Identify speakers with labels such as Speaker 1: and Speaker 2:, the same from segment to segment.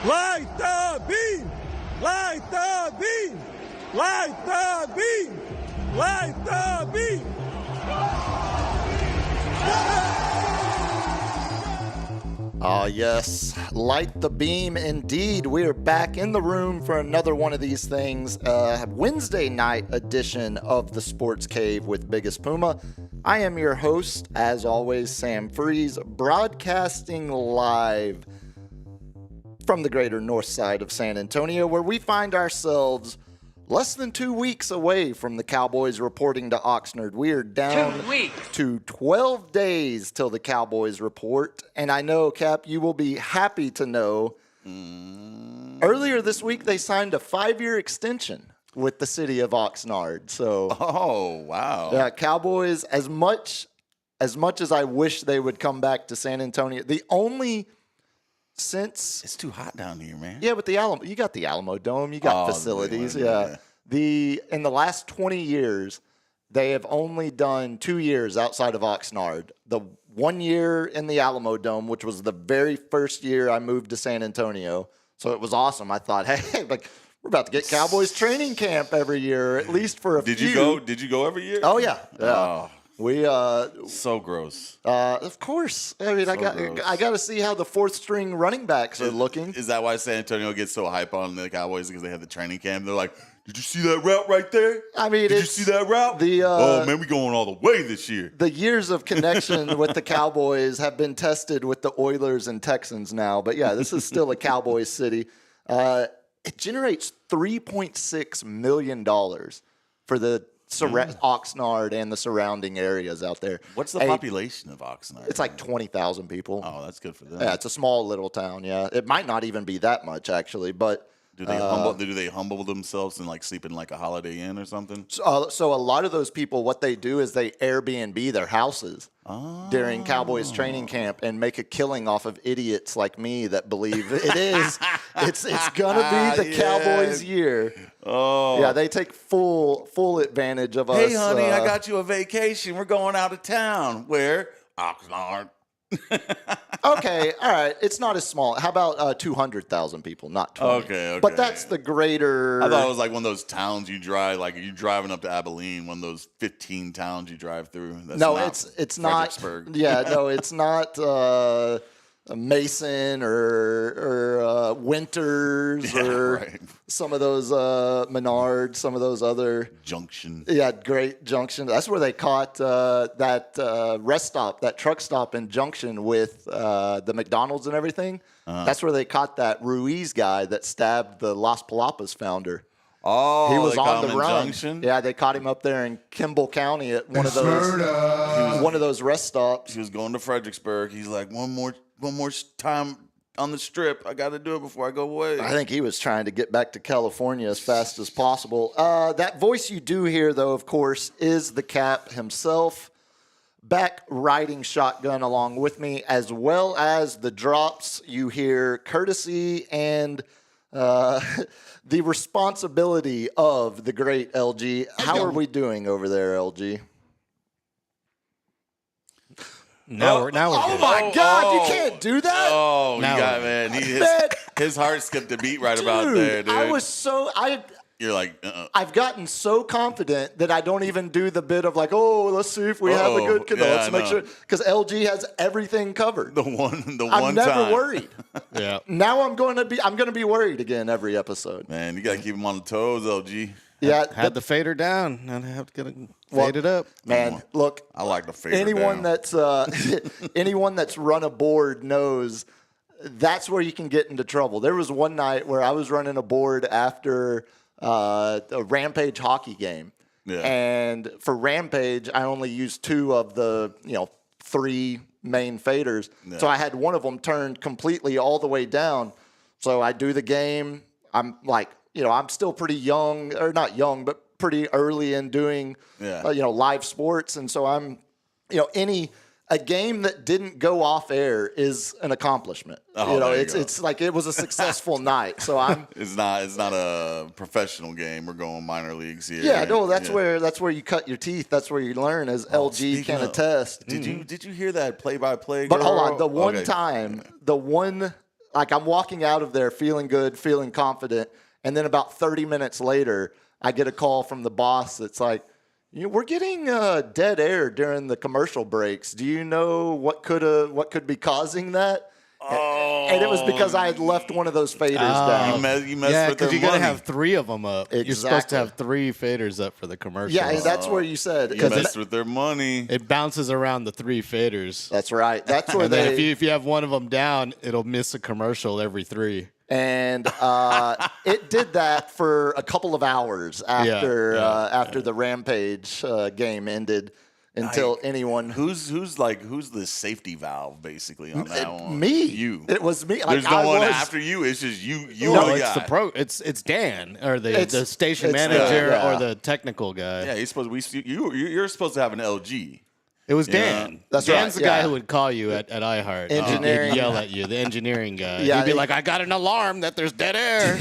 Speaker 1: Light the beam! Light the beam! Light the beam! Light the beam!
Speaker 2: Ah, yes. Light the beam indeed. We are back in the room for another one of these things. Wednesday night edition of the Sports Cave with Biggest Puma. I am your host, as always, Sam Freas, broadcasting live from the greater north side of San Antonio, where we find ourselves less than 2 weeks away from the Cowboys reporting to Oxnard. We are down to 12 days till the Cowboys report. And I know, Cap, you will be happy to know earlier this week they signed a 5-year extension with the city of Oxnard. So,
Speaker 3: oh, wow.
Speaker 2: Yeah, Cowboys, as much as I wish they would come back to San Antonio, the only since
Speaker 3: it's too hot down here, man.
Speaker 2: Yeah, but you got the Alamo Dome, you got facilities. Yeah. In the last 20 years, they have only done 2 years outside of Oxnard. The 1 year in the Alamo Dome, which was the very first year I moved to San Antonio. So it was awesome. I thought, hey, like we're about to get Cowboys training camp every year, at least for a few.
Speaker 3: Did you go every year?
Speaker 2: Oh yeah.
Speaker 3: Oh.
Speaker 2: We
Speaker 3: so gross.
Speaker 2: Of course. I mean, I got to see how the fourth string running backs are looking.
Speaker 3: Is that why San Antonio gets so hype on the Cowboys, because they have the training camp? They're like, did you see that route right there?
Speaker 2: I mean,
Speaker 3: did you see that route? Oh man, we going all the way this year.
Speaker 2: The years of connection with the Cowboys have been tested with the Oilers and Texans now. But yeah, this is still a Cowboys city. It generates $3.6 million for the Oxnard and the surrounding areas out there.
Speaker 3: What's the population of Oxnard?
Speaker 2: It's like 20,000 people.
Speaker 3: Oh, that's good for them.
Speaker 2: Yeah, it's a small little town. Yeah, it might not even be that much actually, but
Speaker 3: do they humble themselves and like sleep in like a Holiday Inn or something?
Speaker 2: So a lot of those people, what they do is they Airbnb their houses during Cowboys training camp and make a killing off of idiots like me that believe it is. It's gonna be the Cowboys year.
Speaker 3: Oh
Speaker 2: yeah, they take full advantage of us.
Speaker 3: Hey, honey, I got you a vacation. We're going out of town. Where? Oxnard.
Speaker 2: Okay, all right. It's not as small. How about 200,000 people, not 20?
Speaker 3: Okay.
Speaker 2: But that's the greater.
Speaker 3: I thought it was like one of those towns you drive, like you're driving up to Abilene, one of those 15 towns you drive through. That's
Speaker 2: no, it's not. Yeah, no, it's not Mason or Winters or some of those Menards, some of those other
Speaker 3: Junction.
Speaker 2: Yeah, great Junction. That's where they caught that rest stop, that truck stop in Junction with the McDonald's and everything. That's where they caught that Ruiz guy that stabbed the Las Palapas founder.
Speaker 3: Oh,
Speaker 2: he was on the run.
Speaker 3: Junction?
Speaker 2: Yeah, they caught him up there in Kimball County at one of those rest stops.
Speaker 3: He was going to Fredericksburg. He's like, one more time on the strip. I got to do it before I go away.
Speaker 2: I think he was trying to get back to California as fast as possible. That voice you do hear, though, of course, is the Cap himself, back riding shotgun along with me, as well as the drops you hear courtesy and the responsibility of the great LG. How are we doing over there, LG?
Speaker 4: Now we're
Speaker 2: oh
Speaker 4: good.
Speaker 2: My God, you can't do that.
Speaker 3: Oh,
Speaker 4: now
Speaker 3: you got man. His heart skipped a beat right about there, dude.
Speaker 2: You're like, I've gotten so confident that I don't even do the bit of like, let's see if we have a good connection. Let's make sure, because LG has everything covered. I'm never worried.
Speaker 4: Yeah.
Speaker 2: Now I'm going to be worried again every episode.
Speaker 3: Man, you got to keep him on the toes, LG.
Speaker 2: Yeah,
Speaker 4: had the fader down and I have to fade it up.
Speaker 2: Man, look,
Speaker 3: I like the fader down.
Speaker 2: Anyone that's run a board knows that's where you can get into trouble. There was one night where I was running a board after a Rampage hockey game. Yeah. And for Rampage, I only used 2 of the 3 main faders. Yeah. So I had one of them turned completely all the way down. So I do the game. I'm like, I'm still pretty young, or not young, but pretty early in doing, live sports. And so I'm, a game that didn't go off air is an accomplishment. It's like it was a successful night. So I'm.
Speaker 3: It's not a professional game. We're going minor leagues here.
Speaker 2: Yeah, no, that's where you cut your teeth. That's where you learn, as LG can attest.
Speaker 3: Did you hear that play-by-play?
Speaker 2: But hold on, the one like I'm walking out of there feeling good, feeling confident, and then about 30 minutes later, I get a call from the boss that's like, we're getting dead air during the commercial breaks. Do you know what could be causing that? And it was because I had left one of those faders down.
Speaker 3: You messed with their
Speaker 4: you
Speaker 3: money.
Speaker 4: got to have 3 of them up.
Speaker 2: Exactly.
Speaker 4: You're supposed to have 3 faders up for the commercial.
Speaker 2: Yeah, and that's where you said.
Speaker 3: You messed with their money.
Speaker 4: It bounces around the 3 faders.
Speaker 2: That's right. That's where
Speaker 4: And then if you have one of them down, it'll miss a commercial every 3.
Speaker 2: And it did that for a couple of hours after the Rampage game ended. Until anyone
Speaker 3: who's the safety valve basically on that one?
Speaker 2: Me.
Speaker 3: You.
Speaker 2: It was me.
Speaker 3: There's no one after you. It's just you.
Speaker 4: No,
Speaker 3: are the
Speaker 4: it's
Speaker 3: guy.
Speaker 4: It's Dan or the station manager or the technical guy.
Speaker 3: Yeah, he's supposed to you're supposed to have an LG.
Speaker 4: It was Dan.
Speaker 2: That's
Speaker 4: Dan's
Speaker 2: right,
Speaker 4: the guy who would call you at iHeart.
Speaker 2: Engineering.
Speaker 4: He'd yell at you, the engineering guy.
Speaker 2: Yeah,
Speaker 4: He'd be like, I got an alarm that there's dead air.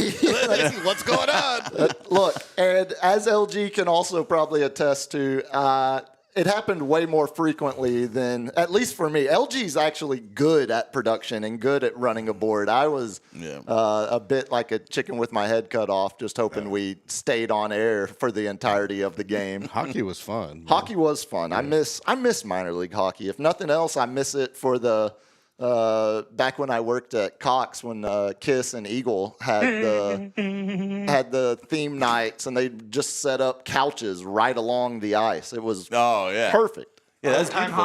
Speaker 4: What's going on?
Speaker 2: Look, and as LG can also probably attest to, it happened way more frequently than, at least for me. LG's actually good at production and good at running a board. I was a bit like a chicken with my head cut off, just hoping we stayed on air for the entirety of the game.
Speaker 4: Hockey was fun.
Speaker 2: Hockey was fun. I miss minor league hockey. If nothing else, I miss it for the back when I worked at Cox when Kiss and Eagle had the theme nights and they just set up couches right along the ice. It was perfect.
Speaker 3: Yeah, that's beautiful,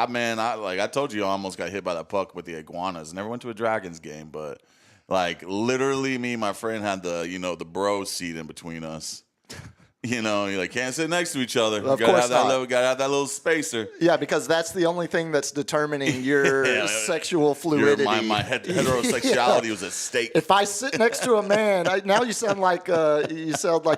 Speaker 3: man. I told you I almost got hit by that puck with the iguanas. Never went to a Dragons game, but literally me and my friend had the bro seat in between us. You can't sit next to each other.
Speaker 2: Of course not.
Speaker 3: We gotta have that little spacer.
Speaker 2: Yeah, because that's the only thing that's determining your sexual fluidity.
Speaker 3: My heterosexuality was at stake.
Speaker 2: If I sit next to a man, now you sound like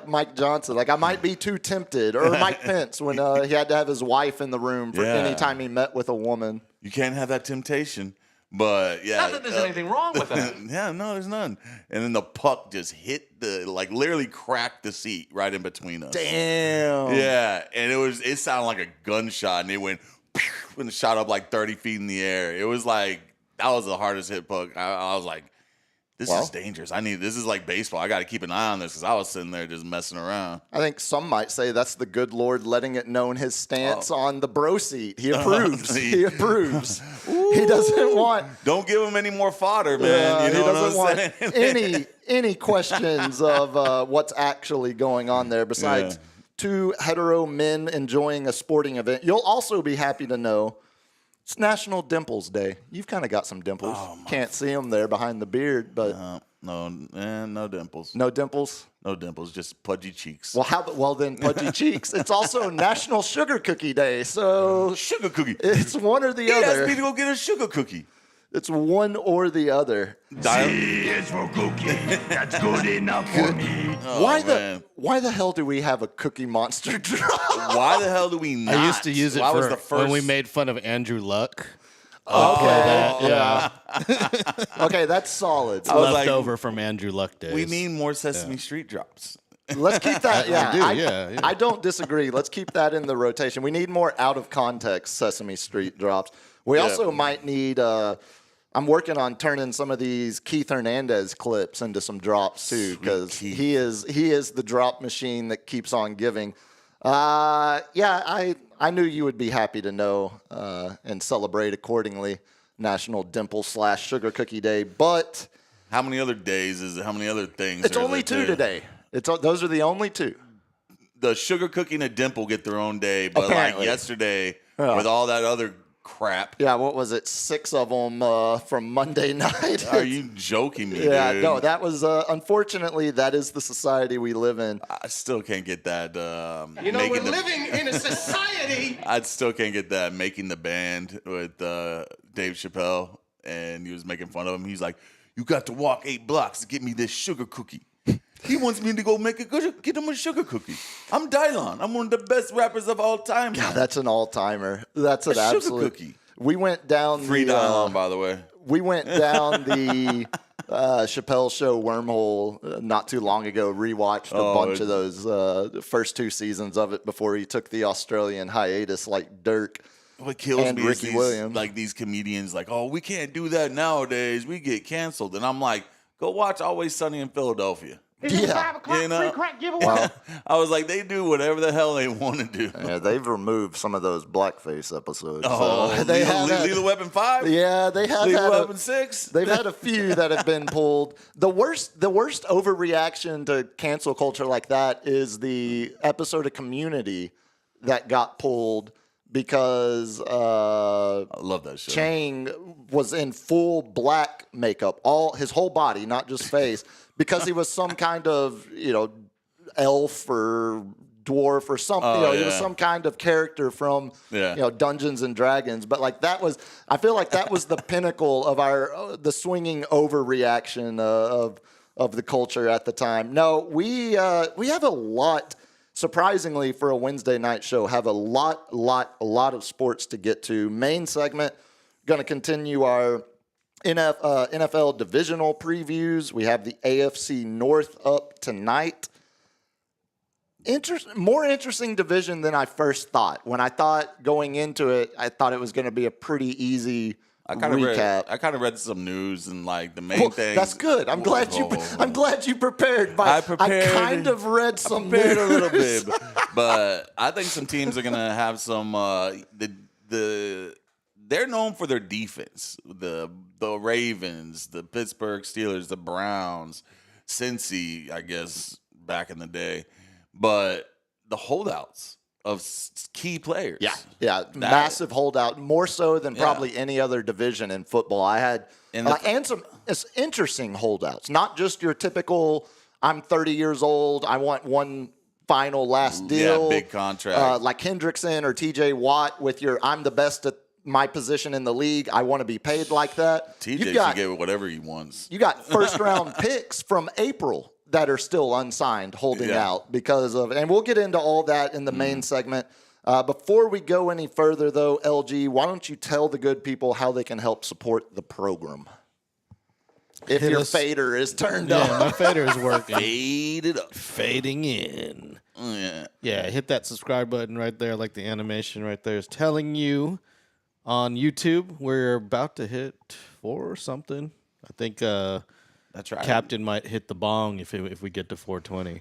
Speaker 2: Mike Johnson. Like I might be too tempted, or Mike Pence when he had to have his wife in the room for any time he met with a woman.
Speaker 3: You can't have that temptation. But
Speaker 5: not that there's anything wrong with that.
Speaker 3: Yeah, no, there's none. And then the puck just hit literally cracked the seat right in between us.
Speaker 2: Damn.
Speaker 3: Yeah, and it sounded like a gunshot, and it went and shot up 30 feet in the air. It was that was the hardest hit puck. I was like, this is dangerous. This is like baseball. I got to keep an eye on this because I was sitting there just messing around.
Speaker 2: I think some might say that's the good Lord letting it known his stance on the bro seat. He approves. He approves. He doesn't want.
Speaker 3: Don't give him any more fodder, man.
Speaker 2: He doesn't want any questions of what's actually going on there besides two hetero men enjoying a sporting event. You'll also be happy to know it's National Dimples Day. You've kind of got some dimples. Can't see them there behind the beard, but
Speaker 3: no dimples.
Speaker 2: No dimples.
Speaker 3: No dimples, just pudgy cheeks.
Speaker 2: Well then pudgy cheeks. It's also National Sugar Cookie Day, so
Speaker 3: sugar cookie.
Speaker 2: It's one or the other.
Speaker 3: He asked me to go get a sugar cookie.
Speaker 2: It's one or the other.
Speaker 5: It's for cookie. That's good enough for me.
Speaker 2: Why the hell do we have a Cookie Monster drop?
Speaker 3: Why the hell do we not?
Speaker 4: I used to use it when we made fun of Andrew Luck.
Speaker 2: Okay, okay, that's solid.
Speaker 4: It's left over from Andrew Luck days.
Speaker 3: We need more Sesame Street drops.
Speaker 2: Let's keep that. I don't disagree. Let's keep that in the rotation. We need more out of context Sesame Street drops. We also might need. I'm working on turning some of these Keith Hernandez clips into some drops too, because he is the drop machine that keeps on giving. I knew you would be happy to know and celebrate accordingly. National Dimple/Sugar Cookie Day, but
Speaker 3: how many other days is it? How many other things?
Speaker 2: It's only two today. Those are the only two.
Speaker 3: The sugar cookie and a dimple get their own day, but
Speaker 2: apparently.
Speaker 3: Yesterday with all that other crap.
Speaker 2: Yeah, what was it? 6 of them from Monday night.
Speaker 3: Are you joking me?
Speaker 2: Yeah,
Speaker 3: dude?
Speaker 2: No, that was unfortunately that is the society we live in.
Speaker 3: I still can't get that.
Speaker 5: We're living in a society.
Speaker 3: I still can't get that. Making the band with Dave Chappelle, and he was making fun of him. He's like, "You got to walk 8 blocks to get me this sugar cookie." He wants me to go get him a sugar cookie. I'm Dylon. I'm one of the best rappers of all time.
Speaker 2: God, that's an all-timer. That's an absolute
Speaker 3: sugar cookie.
Speaker 2: We went down
Speaker 3: free Dylon, by the way.
Speaker 2: We went down the Chappelle Show wormhole not too long ago. Rewatched a bunch of those first 2 seasons of it before he took the Australian hiatus like Dirk.
Speaker 3: What kills
Speaker 2: and
Speaker 3: me is
Speaker 2: Ricky Williams.
Speaker 3: like these comedians like, oh, we can't do that nowadays. We get canceled. And I'm like, go watch Always Sunny in Philadelphia.
Speaker 2: Yeah.
Speaker 3: You know? Well, I was like, they do whatever the hell they want to do.
Speaker 2: Yeah, they've removed some of those blackface episodes.
Speaker 3: Oh,
Speaker 2: so they
Speaker 3: Lethal Weapon 5?
Speaker 2: Yeah, they have
Speaker 3: Lethal
Speaker 2: had
Speaker 3: Weapon 6?
Speaker 2: They've had a few that have been pulled. The worst overreaction to cancel culture like that is the episode of Community that got pulled because
Speaker 3: I love that show.
Speaker 2: Chang was in full black makeup, his whole body, not just face, because he was some kind of, elf or dwarf or something. He was some kind of character from Dungeons and Dragons. But I feel like that was the pinnacle of the swinging overreaction of the culture at the time. No, we have a lot. Surprisingly, for a Wednesday night show, have a lot of sports to get to. Main segment, going to continue our NFL divisional previews. We have the AFC North up tonight. More interesting division than I first thought. When I thought going into it, I thought it was going to be a pretty easy recap.
Speaker 3: I kind of read some news and like the main thing.
Speaker 2: That's good. I'm glad you prepared. I kind of read some
Speaker 3: news
Speaker 2: news
Speaker 3: a little bit, but I think some teams are gonna have some. They're known for their defense. The Ravens, the Pittsburgh Steelers, the Browns, Cincy, I guess back in the day, but the holdouts of key players.
Speaker 2: Yeah, massive holdout, more so than probably any other division in football. I had and some interesting holdouts, not just your typical. I'm 30 years old. I want one final last deal.
Speaker 3: Yeah, big contract.
Speaker 2: Like Hendrickson or T.J. Watt with your I'm the best at my position in the league. I want to be paid like that.
Speaker 3: TJ should get whatever he wants.
Speaker 2: You got first round picks from April that are still unsigned holding out because of, and we'll get into all that in the main segment. Before we go any further, though, LG, why don't you tell the good people how they can help support the program? If your fader is turned up.
Speaker 6: Yeah, my fader is working.
Speaker 3: Fade it up.
Speaker 6: Fading in.
Speaker 3: Yeah.
Speaker 6: Yeah, hit that subscribe button right there, like the animation right there is telling you. On YouTube, we're about to hit 4 or something. I think
Speaker 3: that's right.
Speaker 6: Captain might hit the bong if we get to 420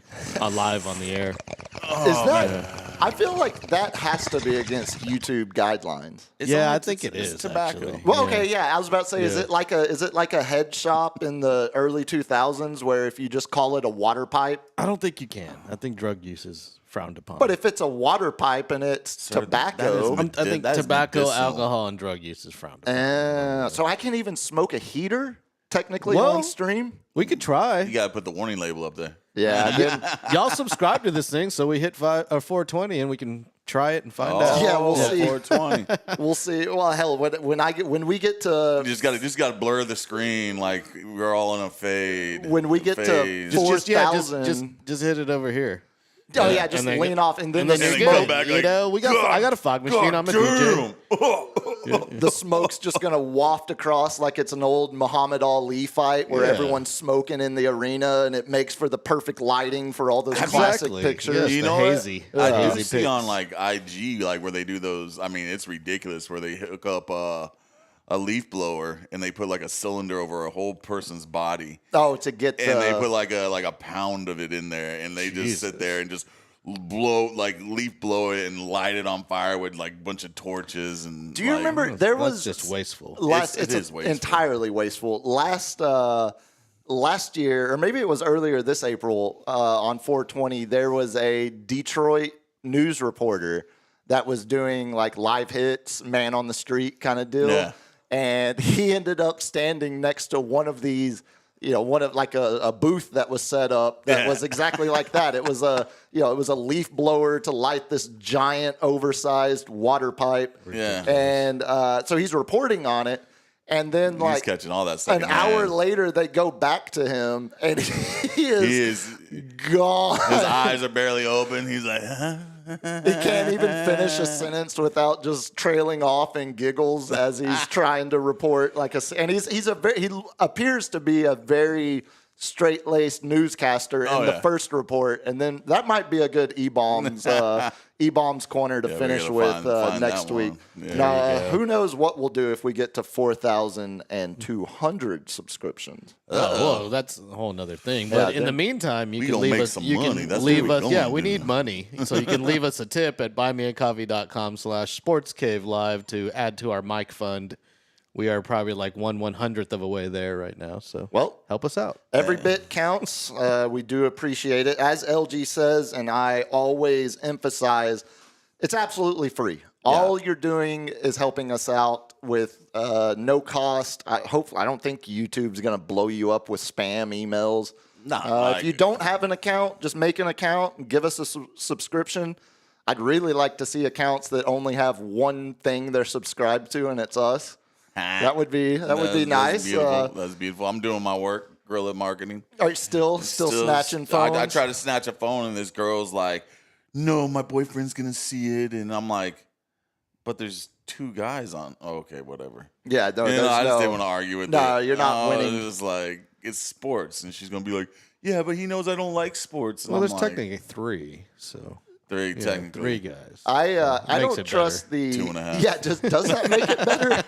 Speaker 6: live on the air.
Speaker 2: Is that? I feel like that has to be against YouTube guidelines.
Speaker 6: I think it is
Speaker 3: tobacco.
Speaker 6: actually.
Speaker 2: Well, okay, yeah. I was about to say, is it like a head shop in the early 2000s where if you just call it a water pipe?
Speaker 6: I don't think you can. I think drug use is frowned upon.
Speaker 2: But if it's a water pipe and it's tobacco,
Speaker 6: I think tobacco, alcohol, and drug use is frowned upon.
Speaker 2: So I can't even smoke a heater technically on stream.
Speaker 6: We could try.
Speaker 3: You got to put the warning label up there.
Speaker 2: Yeah,
Speaker 6: y'all subscribe to this thing so we hit 420 and we can try it and find out.
Speaker 2: Yeah, we'll see.
Speaker 3: 420.
Speaker 2: We'll see. Well, hell, when we get to
Speaker 3: you just got to blur the screen like we're all in a fade.
Speaker 2: When we get to 4,000,
Speaker 6: just hit it over here.
Speaker 2: Oh yeah, just lean off and then
Speaker 3: come back.
Speaker 6: I got a fog machine. I'm a DJ.
Speaker 2: The smoke's just gonna waft across like it's an old Muhammad Ali fight where everyone's smoking in the arena, and it makes for the perfect lighting for all those classic pictures.
Speaker 6: Yes,
Speaker 3: You know
Speaker 6: hazy.
Speaker 3: what? I do
Speaker 6: hazy
Speaker 3: see
Speaker 6: pics.
Speaker 3: on like IG like where they do those. I mean, it's ridiculous where they hook up a leaf blower and they put like a cylinder over a whole person's body.
Speaker 2: Oh, to get
Speaker 3: and they put like a pound of it in there, and they just sit there and just leaf blow it and light it on fire with like a bunch of torches. And
Speaker 2: do you remember there was
Speaker 6: just wasteful?
Speaker 3: It is wasteful.
Speaker 2: Entirely wasteful. Last year, or maybe it was earlier this April, on 420, there was a Detroit news reporter that was doing like live hits, man on the street kind of deal.
Speaker 3: Yeah.
Speaker 2: And he ended up standing next to one of these, one of like a booth that was set up that was exactly like that. It was it was a leaf blower to light this giant oversized water pipe.
Speaker 3: Yeah.
Speaker 2: And so he's reporting on it. And then
Speaker 3: he's catching all that stuff.
Speaker 2: An hour later, they go back to him, and he is gone.
Speaker 3: His eyes are barely open. He's like, huh?
Speaker 2: He can't even finish a sentence without just trailing off in giggles as he's trying to report and he appears to be a very straight-laced newscaster in the first report, and then that might be a good E-Bombs corner to finish
Speaker 3: we
Speaker 2: with
Speaker 3: gotta find
Speaker 2: next
Speaker 3: that
Speaker 2: week.
Speaker 3: one.
Speaker 2: Now, who knows what we'll do if we get to 4,200 subscriptions?
Speaker 6: Well, that's a whole nother thing. But in the meantime, you can leave us. You can leave us. Yeah, we need money, so you can leave us a tip at buymeacoffee.com/sportscavelive to add to our mic fund. We are probably like 1/100th of a way there right now. So, help us out.
Speaker 2: Every bit counts. We do appreciate it. As LG says, and I always emphasize, it's absolutely free. All you're doing is helping us out with no cost. I don't think YouTube's going to blow you up with spam emails. If you don't have an account, just make an account and give us a subscription. I'd really like to see accounts that only have one thing they're subscribed to, and it's us. That would be nice.
Speaker 3: That's beautiful. I'm doing my work, guerrilla marketing.
Speaker 2: Are you still snatching phones?
Speaker 3: I try to snatch a phone, and this girl's like, "No, my boyfriend's gonna see it," and I'm like, "But there's two guys on." Oh, okay, whatever.
Speaker 2: Yeah, no,
Speaker 3: I just didn't want to argue with it.
Speaker 2: No, you're not winning.
Speaker 3: It was like it's sports, and she's gonna be like, "Yeah, but he knoes I don't like sports." And
Speaker 6: Well,
Speaker 3: I'm
Speaker 6: there's
Speaker 3: like,
Speaker 6: technically three, so.
Speaker 3: Technically.
Speaker 6: 3 guys.
Speaker 2: I don't trust the
Speaker 3: 2.5.
Speaker 2: Yeah, does that make it better?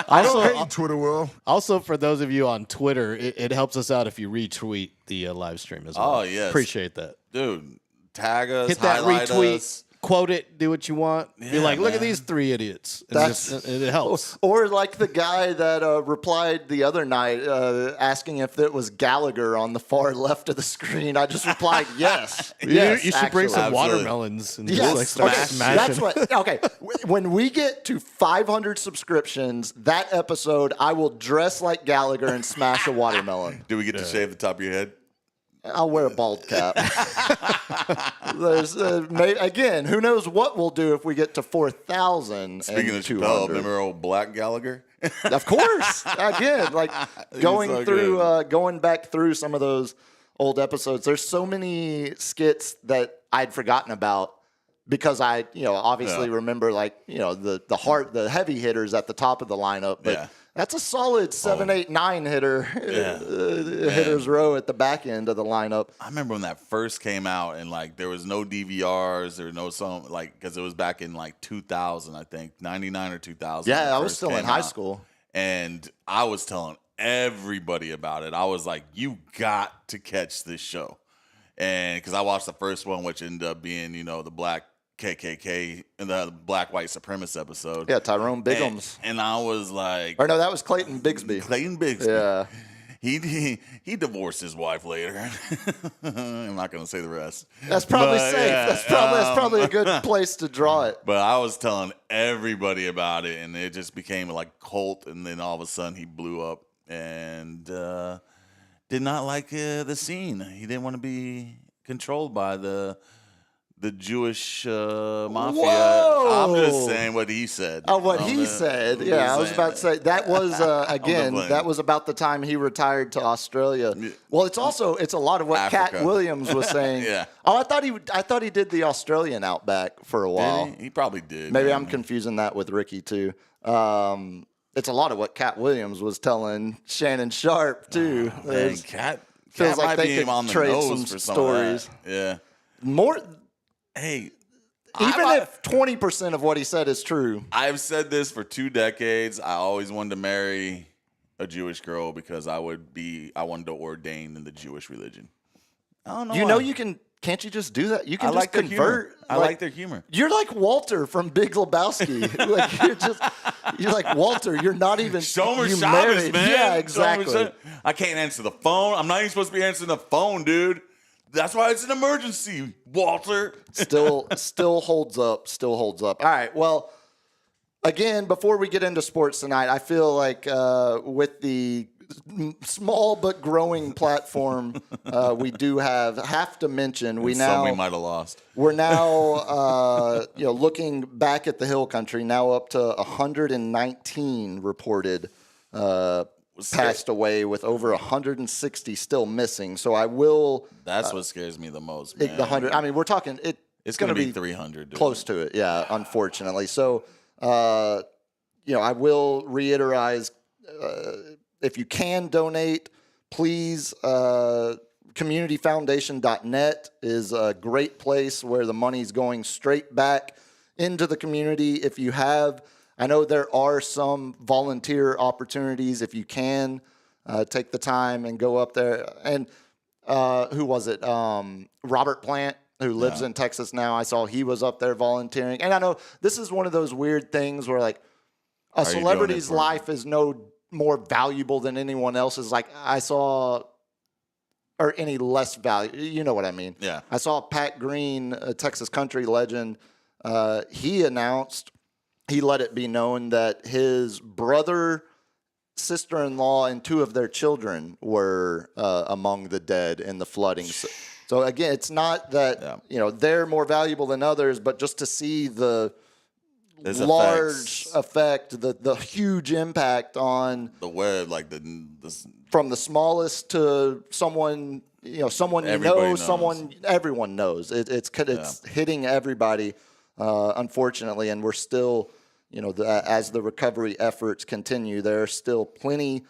Speaker 1: Hey, Twitter world.
Speaker 6: Also, for those of you on Twitter, it helps us out if you retweet the live stream as well.
Speaker 3: Oh, yes.
Speaker 6: Appreciate that.
Speaker 3: Dude, tag us,
Speaker 6: Hit that
Speaker 3: highlight
Speaker 6: retweet,
Speaker 3: us.
Speaker 6: quote it, do what you want. Be
Speaker 3: Yeah,
Speaker 6: like, look at
Speaker 3: man.
Speaker 6: these 3 idiots. And it helps.
Speaker 2: Or like the guy that replied the other night asking if it was Gallagher on the far left of the screen. I just replied yes. Yes,
Speaker 6: you should bring some
Speaker 2: actually.
Speaker 6: watermelons and
Speaker 2: Yes.
Speaker 6: just like start
Speaker 2: Okay,
Speaker 6: smashing.
Speaker 2: that's what. Okay, when we get to 500 subscriptions, that episode, I will dress like Gallagher and smash a watermelon.
Speaker 3: Do we get to shave the top of your head?
Speaker 2: I'll wear a bald cap. There's again, who knows what we'll do if we get to 4,000.
Speaker 3: Speaking of Chappelle, remember old Black Gallagher?
Speaker 2: Of course. Again, like going
Speaker 3: so
Speaker 2: through, going back through some of those old episodes. There's so many skits that I'd forgotten about because I, obviously remember the heavy hitters at the top of the lineup. But that's a solid 7, 8, 9 hitters row at the back end of the lineup.
Speaker 3: I remember when that first came out and like there was no DVRs or no song because it was back in like 2000, I think 99 or 2000.
Speaker 2: Yeah, I was still in high school, and
Speaker 3: I was telling everybody about it. I was like, "You got to catch this show," and because I watched the first one, which ended up being the black KKK in the black white supremacist episode.
Speaker 2: Yeah, Tyrone Biggums.
Speaker 3: And I was like,
Speaker 2: or no, that was Clayton Bigsby.
Speaker 3: Clayton Bigsby.
Speaker 2: Yeah.
Speaker 3: He divorced his wife later. I'm not going to say the rest.
Speaker 2: That's probably
Speaker 3: But,
Speaker 2: safe.
Speaker 3: yeah,
Speaker 2: That's probably a good place to draw it.
Speaker 3: But I was telling everybody about it, and it just became like cult. And then all of a sudden, he blew up and did not like the scene. He didn't want to be controlled by the Jewish mafia.
Speaker 2: Whoa.
Speaker 3: I'm just saying what he said.
Speaker 2: Oh, what he said. Yeah, I was about to say that was again. That was about the time he retired to Australia. Well, it's a lot of what
Speaker 3: Africa.
Speaker 2: Cat Williams was saying.
Speaker 3: Yeah.
Speaker 2: Oh, I thought he did the Australian Outback for a while.
Speaker 3: He probably did.
Speaker 2: Maybe
Speaker 3: man.
Speaker 2: I'm confusing that with Ricky too. It's a lot of what Cat Williams was telling Shannon Sharp too.
Speaker 3: Man, Cat
Speaker 2: feels like
Speaker 3: might
Speaker 2: they
Speaker 3: be
Speaker 2: could
Speaker 3: on the
Speaker 2: trade
Speaker 3: nose
Speaker 2: some
Speaker 3: for some
Speaker 2: stories.
Speaker 3: Of that. Yeah.
Speaker 2: More.
Speaker 3: Hey,
Speaker 2: Even if 20% of what he said is true.
Speaker 3: I've said this for 2 decades. I always wanted to marry a Jewish girl because I wanted to ordain in the Jewish religion. I don't know.
Speaker 2: You can. Can't you just do that? You can
Speaker 3: I
Speaker 2: just
Speaker 3: like their
Speaker 2: convert.
Speaker 3: humor. I like their humor.
Speaker 2: You're like Walter from Big Lebowski. You're like Walter. You're not even.
Speaker 3: Shomer
Speaker 2: you
Speaker 3: Shabbos,
Speaker 2: married.
Speaker 3: man.
Speaker 2: Yeah, exactly.
Speaker 3: I can't answer the phone. I'm not even supposed to be answering the phone, dude. That's why it's an emergency, Walter.
Speaker 2: Still holds up. Still holds up. All right. Well, again, before we get into sports tonight, I feel like with the small but growing platform we do have to mention we
Speaker 3: might have lost.
Speaker 2: We're now looking back at the Hill Country, now up to 119 reported passed away, with over 160 still missing. So I will.
Speaker 3: That's what scares me the most, man.
Speaker 2: The 100. I mean, we're talking.
Speaker 3: It's going to be 300. Dude.
Speaker 2: Close to it, yeah. Unfortunately, so I will reiterate. If you can donate, please, communityfoundation.net is a great place where the money's going straight back into the community. If you have, I know there are some volunteer opportunities. If you can, take the time and go up there. And who was it? Robert Plant, who lives in Texas now. I saw he was up there volunteering. And I know this is one of those weird things where, like, a celebrity's life is no more valuable than anyone else's. Like, I saw, or any less value. You know what I mean?
Speaker 3: Yeah.
Speaker 2: I saw Pat Green, a Texas country legend. He announced, he let it be known that his brother, sister-in-law, and 2 of their children were among the dead in the flooding. So again, it's not that they're more valuable than others, but just to see the large effect, the huge impact on
Speaker 3: the web, like
Speaker 2: from the smallest to someone someone everyone knows. It's hitting everybody, unfortunately, and we're still, as the recovery efforts continue, there are still plenty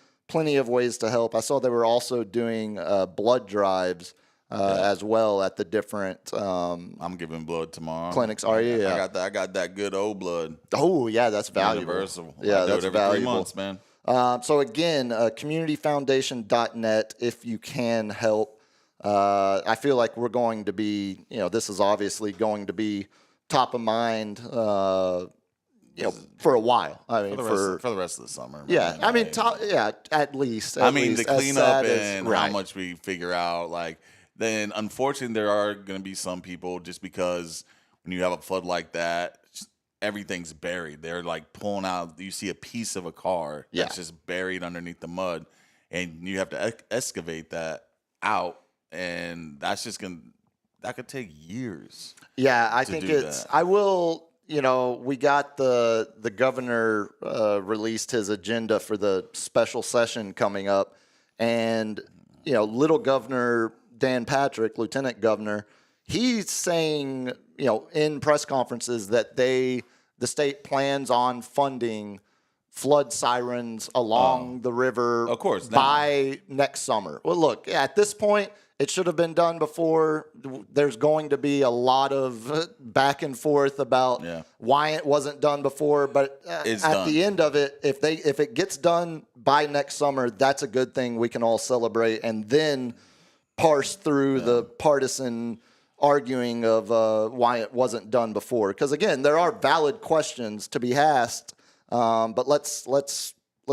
Speaker 2: of ways to help. I saw they were also doing blood drives as well at the different.
Speaker 3: I'm giving blood tomorrow.
Speaker 2: Clinics. Are you? Yeah.
Speaker 3: I got that good old blood.
Speaker 2: Oh yeah, that's valuable.
Speaker 3: Universal.
Speaker 2: Yeah,
Speaker 3: I do
Speaker 2: that's
Speaker 3: it every
Speaker 2: valuable.
Speaker 3: 3 months, man.
Speaker 2: So again, communityfoundation.net if you can help. I feel like we're going to be, this is obviously going to be top of mind, for a while. I mean,
Speaker 3: for the rest of the summer.
Speaker 2: Yeah,
Speaker 3: man.
Speaker 2: at least.
Speaker 3: The cleanup and how much we figure out, like, then unfortunately there are going to be some people, just because when you have a flood like that, everything's buried. They're like pulling out. You see a piece of a car that's just buried underneath the mud, and you have to excavate that out, and that's just that could take years.
Speaker 2: Yeah, I think it's. I will. We got the governor released his agenda for the special session coming up, and little governor Dan Patrick, lieutenant governor, he's saying in press conferences that the state plans on funding flood sirens along the river,
Speaker 3: of course,
Speaker 2: by next summer. Well, look, at this point, it should have been done before. There's going to be a lot of back and forth about why it wasn't done before. But at the end of it, if it gets done by next summer, that's a good thing. We can all celebrate and then parse through the partisan arguing of why it wasn't done before. Because again, there are valid questions to be asked. But let's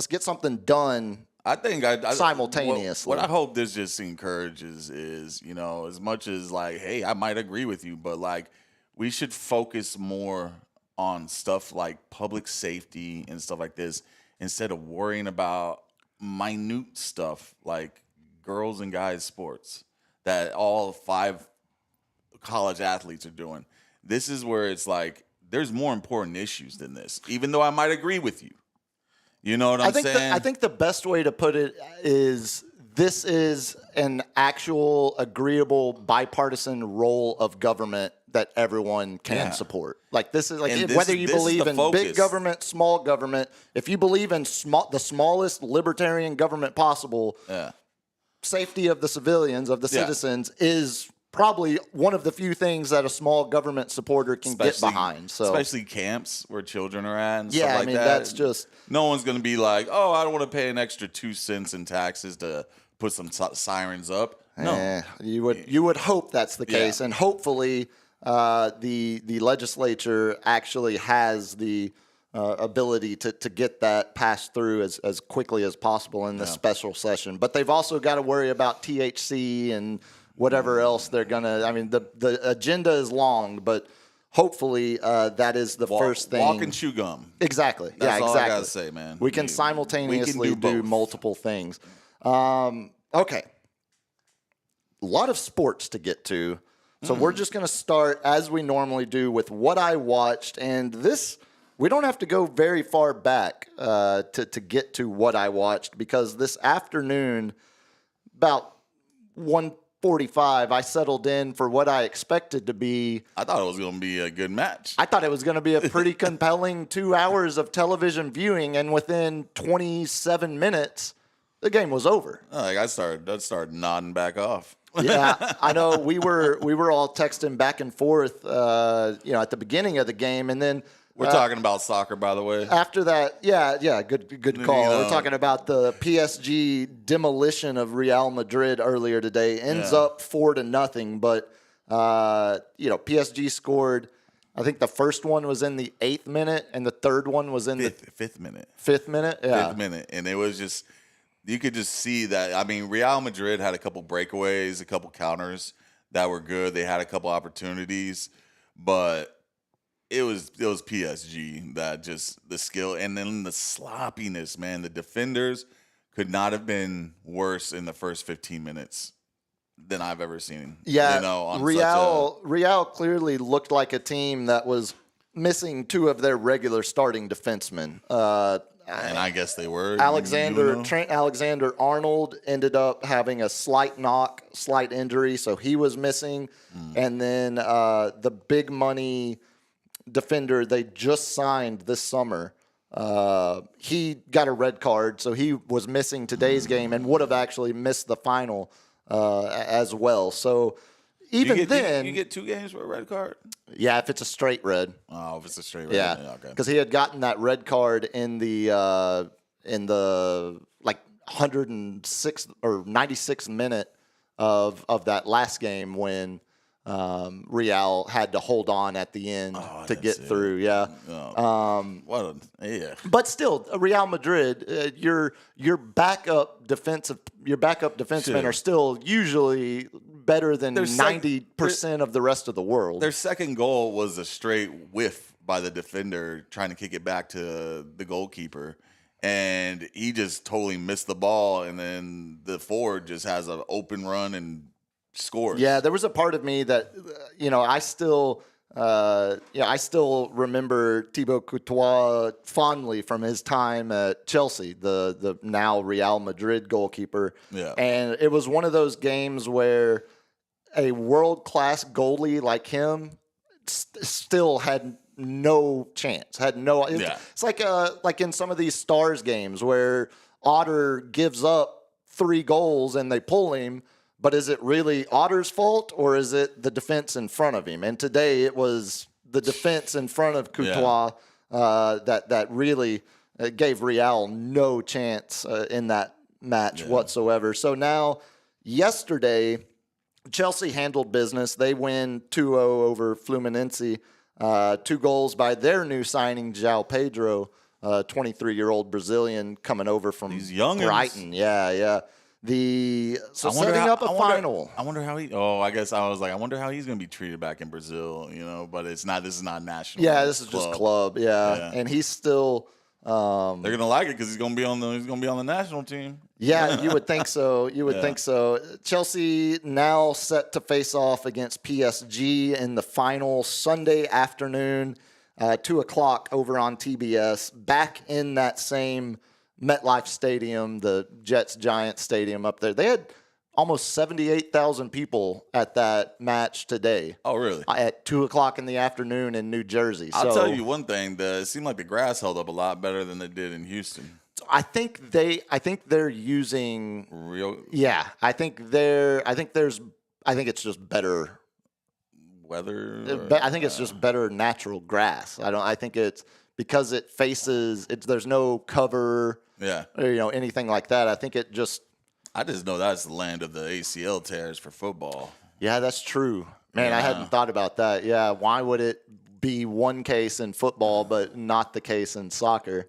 Speaker 2: get something done.
Speaker 3: I think
Speaker 2: simultaneously.
Speaker 3: What I hope this just encourages is, as much as like, hey, I might agree with you, but like we should focus more on stuff like public safety and stuff like this instead of worrying about minute stuff like girls and guys sports that all 5 college athletes are doing. This is where it's like there's more important issues than this, even though I might agree with you. You know what I'm saying?
Speaker 2: I think the best way to put it is this is an actual agreeable bipartisan role of government that everyone can support. Like this is like whether you believe in big government, small government, if you believe in the smallest libertarian government possible, safety of the civilians, of the citizens is probably one of the few things that a small government supporter can get behind. So,
Speaker 3: especially camps where children are at and stuff like that.
Speaker 2: That's just...
Speaker 3: No one's going to be like, oh, I don't want to pay an extra 2 cents in taxes to put some sirens up. No.
Speaker 2: You would hope that's the case. And hopefully the legislature actually has the ability to get that passed through as quickly as possible in this special session. But they've also got to worry about THC and whatever else they're going to... I mean, the agenda is long, but hopefully that is the first thing.
Speaker 3: Walk and chew gum.
Speaker 2: Exactly.
Speaker 3: That's all
Speaker 2: exactly.
Speaker 3: I got to say, man.
Speaker 2: We can simultaneously do multiple things. Okay. A lot of sports to get to. So we're just going to start, as we normally do, with what I watched. And this... we don't have to go very far back to get to what I watched, because this afternoon, about 1:45, I settled in for what I expected to be.
Speaker 3: I thought it was going to be a good match.
Speaker 2: I thought it was going to be a pretty compelling 2 hours of television viewing, and within 27 minutes, the game was over.
Speaker 3: Like I started nodding back off.
Speaker 2: Yeah, I know. We were all texting back and forth, at the beginning of the game, and then
Speaker 3: We're talking about soccer, by the way.
Speaker 2: after that, good call. We're talking about the PSG demolition of Real Madrid earlier today. Ends up 4-0, but PSG scored. I think the first one was in the 8th minute, and the third one was in the
Speaker 3: fifth minute.
Speaker 2: 5th minute. Yeah,
Speaker 3: 5th minute, and it was just you could just see that. I mean, Real Madrid had a couple breakaways, a couple counters that were good. They had a couple opportunities, but it was PSG that just the skill and then the sloppiness, man. The defenders could not have been worse in the first 15 minutes than I've ever seen.
Speaker 2: Yeah,
Speaker 3: on
Speaker 2: Real clearly looked like a team that was missing 2 of their regular starting defensemen.
Speaker 3: and I guess they were.
Speaker 2: Trent Alexander-Arnold ended up having a slight injury, so he was missing. And then the big money defender they just signed this summer, he got a red card, so he was missing today's game and would have actually missed the final as well. So even
Speaker 3: you
Speaker 2: then,
Speaker 3: you get 2 games for a red card.
Speaker 2: Yeah, if it's a straight red.
Speaker 3: Oh, if it's a straight red.
Speaker 2: Yeah,
Speaker 3: okay.
Speaker 2: because he had gotten that red card in the like 106 or 96th minute of that last game when Real had to hold on at the end to get through. Yeah. But still, Real Madrid, your backup defensemen are still usually better than 90% of the rest of the world.
Speaker 3: Their second goal was a straight whiff by the defender trying to kick it back to the goalkeeper. And he just totally missed the ball. And then the forward just has an open run and scores.
Speaker 2: Yeah, there was a part of me that, I still remember Thibaut Courtois fondly from his time at Chelsea, the now Real Madrid goalkeeper.
Speaker 3: Yeah.
Speaker 2: And it was one of those games where a world-class goalie like him still had no chance. It's like in some of these Stars games where Otter gives up 3 goals and they pull him. But is it really Otter's fault or is it the defense in front of him? And today it was the defense in front of Courtois that really gave Real no chance in that match whatsoever. So now, yesterday, Chelsea handled business. They win 2-0 over Fluminense. 2 goals by their new signing, João Pedro, 23-year-old Brazilian coming over from Brighton. Yeah. Setting up a final.
Speaker 3: I wonder how he. Oh, I guess I was like, I wonder how he's going to be treated back in Brazil. But it's not. This is not national.
Speaker 2: Yeah, this is just club. Yeah, and he's still.
Speaker 3: They're going to like it because he's going to be on the national team.
Speaker 2: Yeah, you would think so. Think so. Chelsea now set to face off against PSG in the final Sunday afternoon, 2:00 over on TBS. Back in that same MetLife Stadium, the Jets-Giants Stadium up there. They had almost 78,000 people at that match today.
Speaker 3: Oh, really?
Speaker 2: At 2:00 in the afternoon in New Jersey.
Speaker 3: I'll tell you one thing: it seemed like the grass held up a lot better than it did in Houston.
Speaker 2: I think they're using
Speaker 3: real.
Speaker 2: Yeah, I think it's just better
Speaker 3: weather.
Speaker 2: I think it's just better natural grass. I think it's because it faces. There's no cover.
Speaker 3: Yeah.
Speaker 2: Or, anything like that. I think it just.
Speaker 3: I just know that's the land of the ACL tears for football.
Speaker 2: Yeah, that's true. Man, I hadn't thought about that. Yeah, why would it be one case in football but not the case in soccer?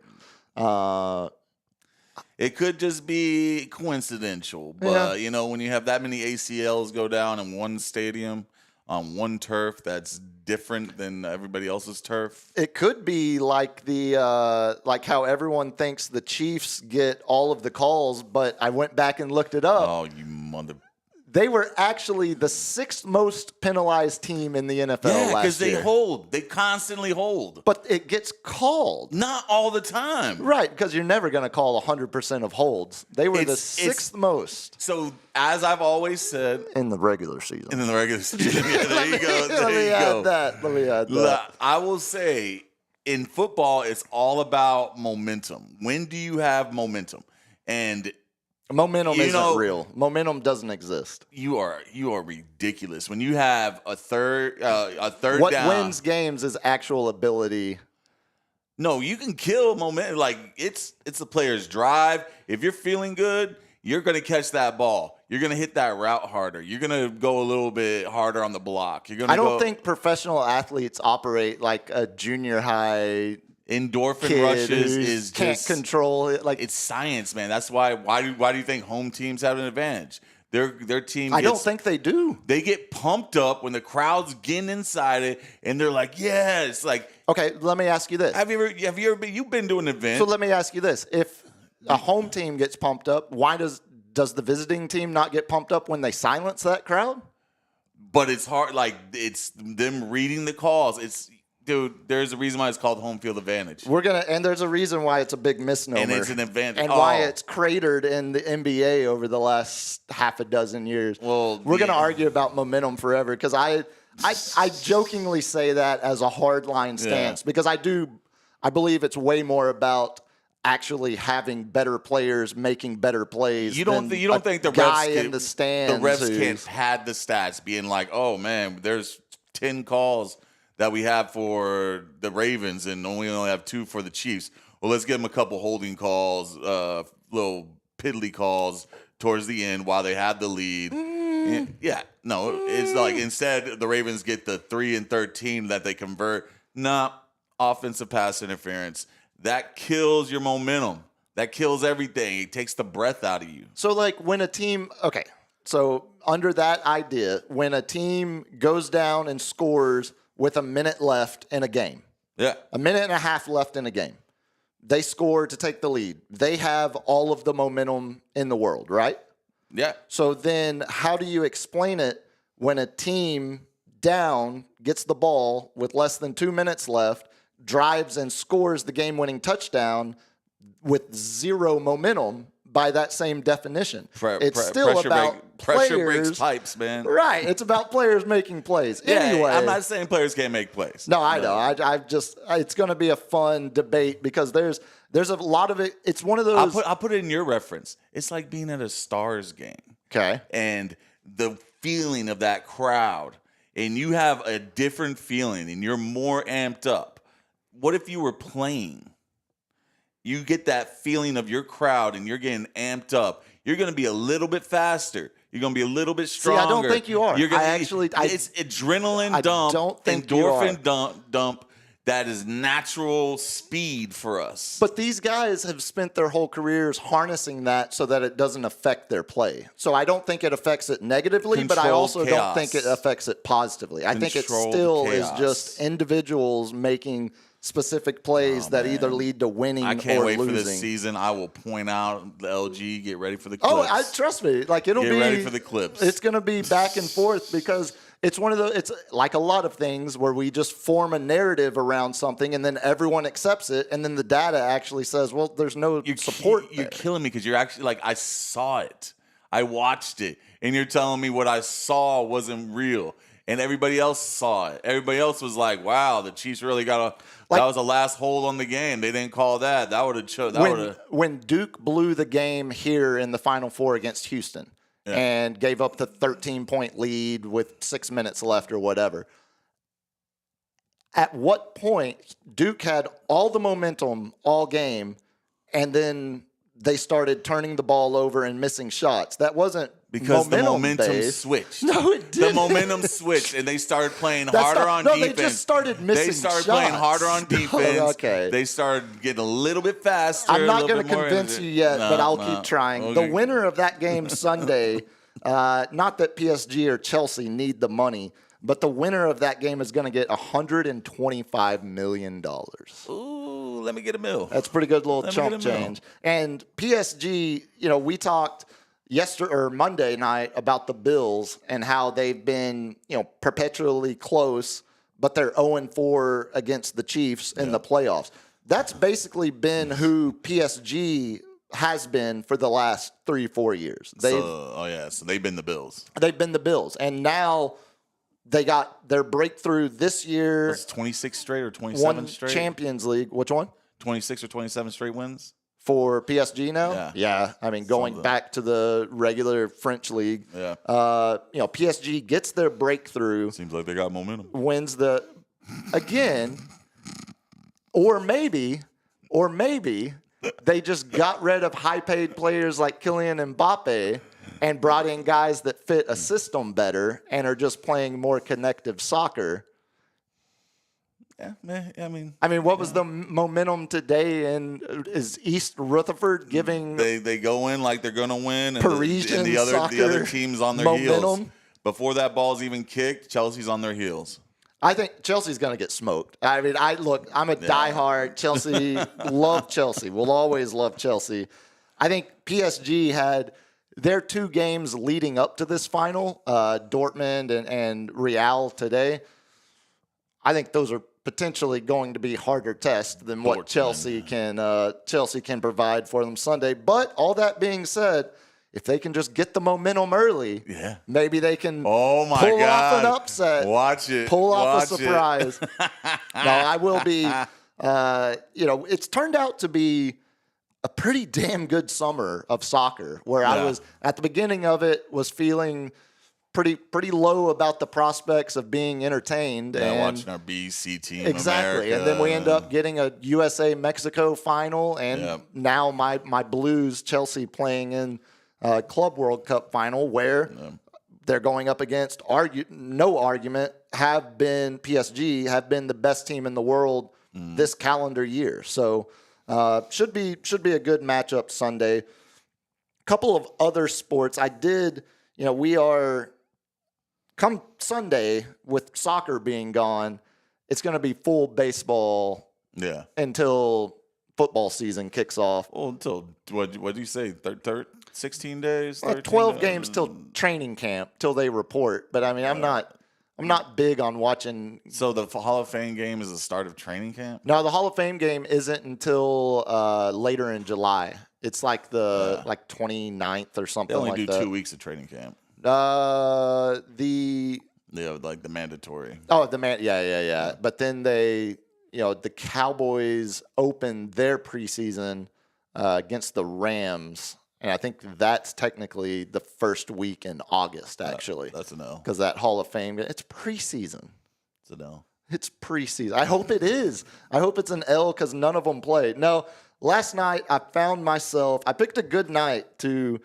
Speaker 3: It could just be coincidental. But, when you have that many ACLs go down in one stadium on one turf that's different than everybody else's turf.
Speaker 2: It could be like like how everyone thinks the Chiefs get all of the calls, but I went back and looked it up.
Speaker 3: Oh, you mother!
Speaker 2: They were actually the 6th most penalized team in the NFL last year.
Speaker 3: Yeah, because they hold. They constantly hold.
Speaker 2: But it gets called.
Speaker 3: Not all the time.
Speaker 2: Right, because you're never going to call 100% of holds. They were the 6th most.
Speaker 3: So, as I've always said.
Speaker 2: In the regular season.
Speaker 3: Yeah, there you go.
Speaker 2: Let me add that.
Speaker 3: I will say, in football, it's all about momentum. When do you have momentum? And
Speaker 2: Momentum isn't real. Momentum doesn't exist.
Speaker 3: You are ridiculous. When you have a third
Speaker 2: What
Speaker 3: down.
Speaker 2: wins games is actual ability.
Speaker 3: No, you can kill momentum. Like it's the player's drive. If you're feeling good, you're going to catch that ball. You're going to hit that route harder. You're going to go a little bit harder on the block. I
Speaker 2: don't think professional athletes operate like a junior high
Speaker 3: endorphin rushes is
Speaker 2: can't
Speaker 3: just
Speaker 2: control it. Like
Speaker 3: it's science, man. That's why do you think home teams have an advantage? Their team
Speaker 2: I don't think they do.
Speaker 3: They get pumped up when the crowd's getting inside it and they're like, yeah, it's like
Speaker 2: okay, let me ask you this.
Speaker 3: Have you ever been you've been doing an event?
Speaker 2: So let me ask you this. If a home team gets pumped up, why does the visiting team not get pumped up when they silence that crowd?
Speaker 3: But it's hard, like it's them reading the calls. Dude, there's a reason why it's called home field advantage.
Speaker 2: And there's a reason why it's a big misnomer.
Speaker 3: And it's an advantage.
Speaker 2: And why it's cratered in the NBA over the last half a dozen years.
Speaker 3: Well,
Speaker 2: we're going to argue about momentum forever because I jokingly say that as a hardline stance because I believe it's way more about actually having better players making better plays.
Speaker 3: You don't think the
Speaker 2: guy
Speaker 3: refs
Speaker 2: in the stands?
Speaker 3: The refs can't pad the stats, being like, "Oh man, there's 10 calls that we have for the Ravens, and we only have 2 for the Chiefs. Well, let's give them a couple holding calls, little piddly calls towards the end while they have the lead." Yeah, no, it's like instead the Ravens get the 3 and 13 that they convert. Offensive pass interference. That kills your momentum. That kills everything. It takes the breath out of you.
Speaker 2: So, like, when a team – okay, so under that idea, when a team goes down and scores with a minute left in a game, a minute and a half left in a game, they score to take the lead. They have all of the momentum in the world, right?
Speaker 3: Yeah.
Speaker 2: So then how do you explain it when a team down gets the ball with less than 2 minutes left, drives and scores the game-winning touchdown with zero momentum by that same definition? It's still about
Speaker 3: pressure breaks pipes, man.
Speaker 2: Right. It's about players making plays. Anyway,
Speaker 3: I'm not saying players can't make plays.
Speaker 2: No, I know. It's going to be a fun debate because there's a lot of it. It's one of those.
Speaker 3: I'll put it in your reference. It's like being at a Stars game.
Speaker 2: Okay.
Speaker 3: And the feeling of that crowd, and you have a different feeling, and you're more amped up. What if you were playing? You get that feeling of your crowd and you're getting amped up. You're going to be a little bit faster. You're going to be a little bit stronger.
Speaker 2: See, I don't think you are.
Speaker 3: It's adrenaline dump,
Speaker 2: don't think
Speaker 3: endorphin dump that is natural speed for us.
Speaker 2: But these guys have spent their whole careers harnessing that so that it doesn't affect their play. So I don't think it affects it negatively, but I also don't think it affects it positively. I think it still is just individuals making specific plays that either lead to winning or losing.
Speaker 3: I can't wait for this season. I will point out the LG. Get ready for the clips.
Speaker 2: Trust me. Like Get
Speaker 3: ready for the clips.
Speaker 2: It's going to be back and forth because it's one of the. It's like a lot of things where we just form a narrative around something and then everyone accepts it, and then the data actually says, "Well, there's no support."
Speaker 3: You're killing me because you're actually like, I saw it, I watched it, and you're telling me what I saw wasn't real. And everybody else saw it. Everybody else was like, "Wow, the Chiefs really got that was the last hold on the game. They didn't call that. That would have
Speaker 2: when Duke blew the game here in the Final Four against Houston and gave up the 13-point lead with 6 minutes left or whatever. At what point Duke had all the momentum all game, and then they started turning the ball over and missing shots? That wasn't
Speaker 3: because the momentum switched.
Speaker 2: No, it didn't.
Speaker 3: The momentum switched, and they started playing harder on defense.
Speaker 2: No, they just started missing shots.
Speaker 3: They started playing harder on defense.
Speaker 2: Okay.
Speaker 3: They started getting a little bit faster.
Speaker 2: I'm not going to convince you yet, but I'll keep trying. Okay. The winner of that game Sunday, not that PSG or Chelsea need the money, but the winner of that game is going to get $125 million.
Speaker 3: Ooh, let me get a mill.
Speaker 2: That's pretty good little chump change. And PSG, we talked Monday night about the Bills and how they've been, perpetually close, but they're 0-4 against the Chiefs in the playoffs. That's basically been who PSG has been for the last 3-4 years.
Speaker 3: So they've been the Bills.
Speaker 2: They've been the Bills. And now they got their breakthrough this year.
Speaker 3: Was 26 straight or 27 straight?
Speaker 2: Champions League. Which one?
Speaker 3: 26 or 27 straight wins?
Speaker 2: for PSG now?
Speaker 3: Yeah.
Speaker 2: Yeah. I mean, going back to the regular French league.
Speaker 3: Yeah.
Speaker 2: PSG gets their breakthrough.
Speaker 3: Seems like they got momentum.
Speaker 2: Wins the again, or maybe they just got rid of high-paid players like Kylian Mbappe and brought in guys that fit a system better and are just playing more connective soccer.
Speaker 3: Yeah, man.
Speaker 2: I mean, what was the momentum today? And is East Rutherford giving
Speaker 3: they go in like they're gonna win, and
Speaker 2: Parisian
Speaker 3: the other team's on their heels
Speaker 2: momentum?
Speaker 3: before that ball's even kicked. Chelsea's on their heels.
Speaker 2: I think Chelsea's going to get smoked. I mean, I'm a diehard Chelsea, love Chelsea. We'll always love Chelsea. I think PSG had their 2 games leading up to this final, Dortmund and Real today. I think those are potentially going to be harder tests than what Chelsea can provide for them Sunday. But all that being said, if they can just get the momentum early, maybe they can pull off an upset.
Speaker 3: Watch it.
Speaker 2: Pull off a surprise. No, I will be. It's turned out to be a pretty damn good summer of soccer, where I was at the beginning of it was feeling pretty low about the prospects of being entertained.
Speaker 3: Yeah,
Speaker 2: and
Speaker 3: watching our BC team.
Speaker 2: Exactly.
Speaker 3: America.
Speaker 2: And then we end up getting a USA-Mexico final, and now my Blues, Chelsea, playing in Club World Cup final, where they're going up against, no argument, PSG have been the best team in the world this calendar year. So should be a good matchup Sunday. Couple of other sports. We are, come Sunday, with soccer being gone, it's going to be full baseball until football season kicks off.
Speaker 3: Well, until, what do you say, 16 days?
Speaker 2: 12 games till training camp, till they report. But, I mean, I'm not big on watching.
Speaker 3: So the Hall of Fame game is the start of training camp?
Speaker 2: No, the Hall of Fame game isn't until later in July. It's like the 29th or something like that.
Speaker 3: They only do 2 weeks of training camp.
Speaker 2: Like
Speaker 3: the mandatory.
Speaker 2: Oh, yeah. But then the Cowboys opened their preseason against the Rams, and I think that's technically the first week in August, actually.
Speaker 3: That's a no.
Speaker 2: Because that Hall of Fame, it's preseason.
Speaker 3: It's a no.
Speaker 2: It's preseason. I hope it is. I hope it's an L because none of them played. No, last night I picked a good night to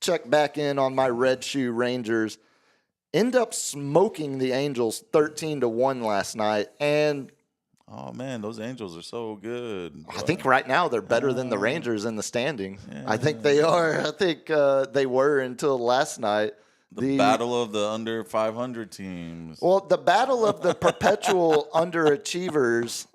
Speaker 2: check back in on my Red Shoe Rangers. End up smoking the Angels 13-1 last night, and
Speaker 3: oh man, those Angels are so good.
Speaker 2: I think right now they're better than the Rangers in the standing. Yeah. I think they are. I think they were until last night.
Speaker 3: The battle of the under 500 teams.
Speaker 2: Well, the battle of the perpetual underachievers,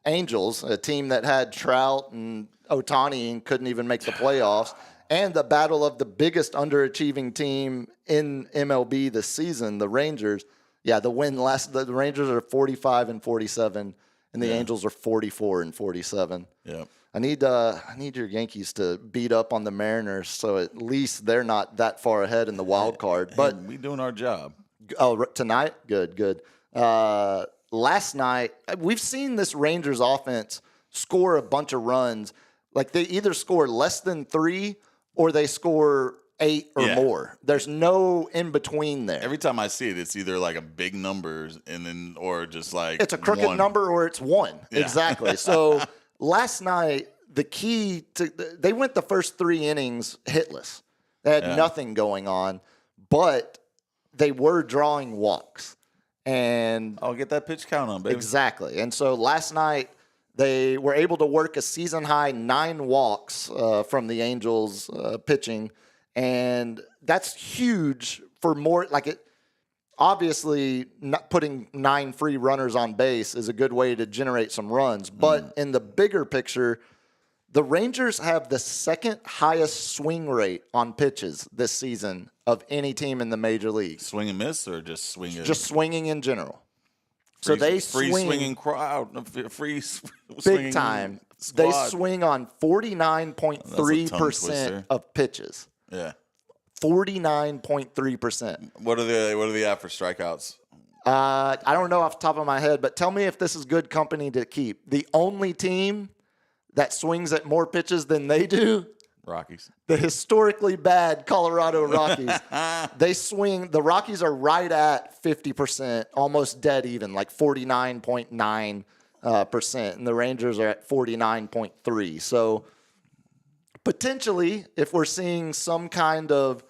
Speaker 2: Angels, a team that had Trout and Ohtani and couldn't even make the playoffs, and the battle of the biggest underachieving team in MLB this season, the Rangers. Yeah, the Rangers are 45-47, and the Angels are 44-47.
Speaker 3: Yeah.
Speaker 2: I need your Yankees to beat up on the Mariners, so at least they're not that far ahead in the wild card. But
Speaker 3: we doing our job.
Speaker 2: Oh, tonight? Good. Last night, we've seen this Rangers offense score a bunch of runs. Like, they either score less than 3 or they score 8 or more. There's no in between there.
Speaker 3: Every time I see it, it's either like a big numbers or just like
Speaker 2: it's a crooked
Speaker 3: 1.
Speaker 2: number or it's 1.
Speaker 3: Yeah.
Speaker 2: Exactly. So last night, they went the first 3 innings hitless. They had nothing going on, but they were drawing walks. And
Speaker 3: I'll get that pitch count on, baby.
Speaker 2: Exactly. And so last night, they were able to work a season-high 9 walks from the Angels pitching, and that's huge for more. Obviously, not putting 9 free runners on base is a good way to generate some runs. But in the bigger picture, the Rangers have the second highest swing rate on pitches this season of any team in the major leagues.
Speaker 3: Swing and miss, or just swinging?
Speaker 2: Just swinging in general.
Speaker 3: Free,
Speaker 2: so they
Speaker 3: free
Speaker 2: swing
Speaker 3: swinging crowd, free
Speaker 2: big time.
Speaker 3: Squad.
Speaker 2: They swing on 49.3% of pitches.
Speaker 3: Yeah,
Speaker 2: 49.3%.
Speaker 3: What are they at for strikeouts?
Speaker 2: I don't know off the top of my head, but tell me if this is good company to keep. The only team that swings at more pitches than they do?
Speaker 3: Rockies.
Speaker 2: The historically bad Colorado Rockies. The Rockies are right at 50%, almost dead even, like 49.9%, and the Rangers are at 49.3%. So potentially, if we're seeing some kind of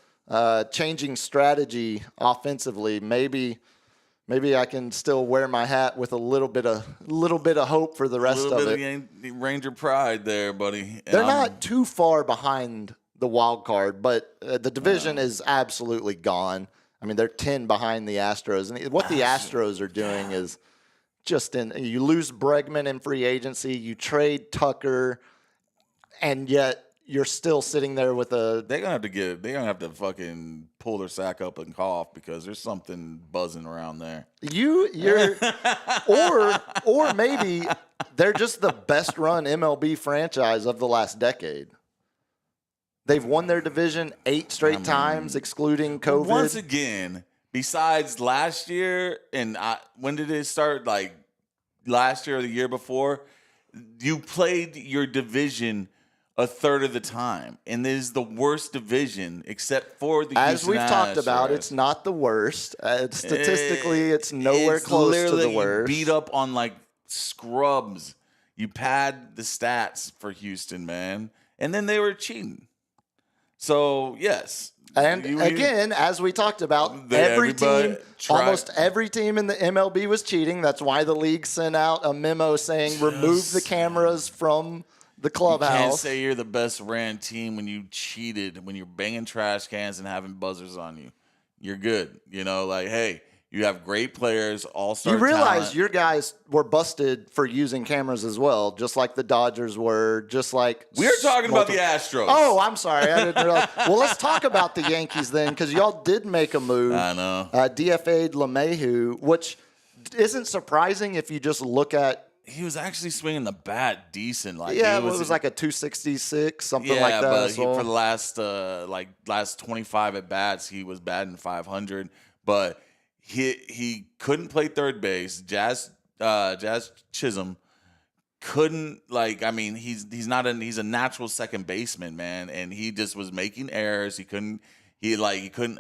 Speaker 2: changing strategy offensively, maybe I can still wear my hat with a little bit of hope for the rest of it.
Speaker 3: A little bit of Ranger pride there, buddy.
Speaker 2: They're not too far behind the wild card, but the division is absolutely gone. I mean, they're 10 behind the Astros, and what the Astros are doing is just you lose Bregman in free agency, you trade Tucker, and yet you're still sitting there with a.
Speaker 3: They're gonna have to fucking pull their sack up and cough because there's something buzzing around there.
Speaker 2: You're or maybe they're just the best run MLB franchise of the last decade. They've won their division 8 straight times, excluding COVID.
Speaker 3: Once again, besides last year, and when did it start? Like last year or the year before, you played your division a third of the time, and this is the worst division except for the
Speaker 2: As
Speaker 3: Houston
Speaker 2: we've talked about,
Speaker 3: Astros.
Speaker 2: it's not the worst. Statistically, it's nowhere close to the worst.
Speaker 3: Beat up on like scrubs. You pad the stats for Houston, man, and then they were cheating. So yes,
Speaker 2: and again, as we talked about, almost every team in the MLB was cheating. That's why the league sent out a memo saying remove the cameras from the clubhouse.
Speaker 3: You can't say you're the best ran team when you cheated, when you're banging trash cans and having buzzers on you. You're good. Like, hey, you have great players, all-star
Speaker 2: You realize
Speaker 3: talent.
Speaker 2: your guys were busted for using cameras as well, just like the Dodgers were, just like...
Speaker 3: We're talking about the Astros.
Speaker 2: Oh, I'm sorry. I didn't realize. Well, let's talk about the Yankees then, because y'all did make a move.
Speaker 3: I know.
Speaker 2: DFA'd LeMahieu, which isn't surprising if you just look at...
Speaker 3: He was actually swinging the bat decent. Like
Speaker 2: it was like a 266, something like that.
Speaker 3: But for the last 25 at bats, he was batting 500. But he couldn't play third base. Jazz Chisholm couldn't he's a natural second baseman, man, and he just was making errors. He couldn't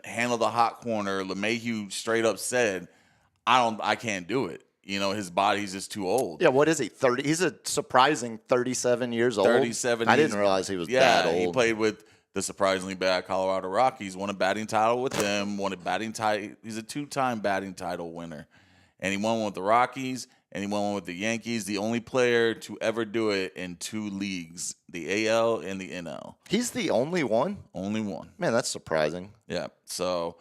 Speaker 3: handle the hot corner. LeMahieu straight up said, I can't do it. His body's just too old.
Speaker 2: Yeah, what is he? 30? He's a surprising 37 years old.
Speaker 3: 37.
Speaker 2: I didn't realize he was that old.
Speaker 3: He played with the surprisingly bad Colorado Rockies, won a batting title with them, he's a 2-time batting title winner. And he won one with the Rockies, and he won one with the Yankees, the only player to ever do it in 2 leagues, the AL and the NL.
Speaker 2: He's the only one?
Speaker 3: Only one.
Speaker 2: Man, that's surprising.
Speaker 3: Yeah, so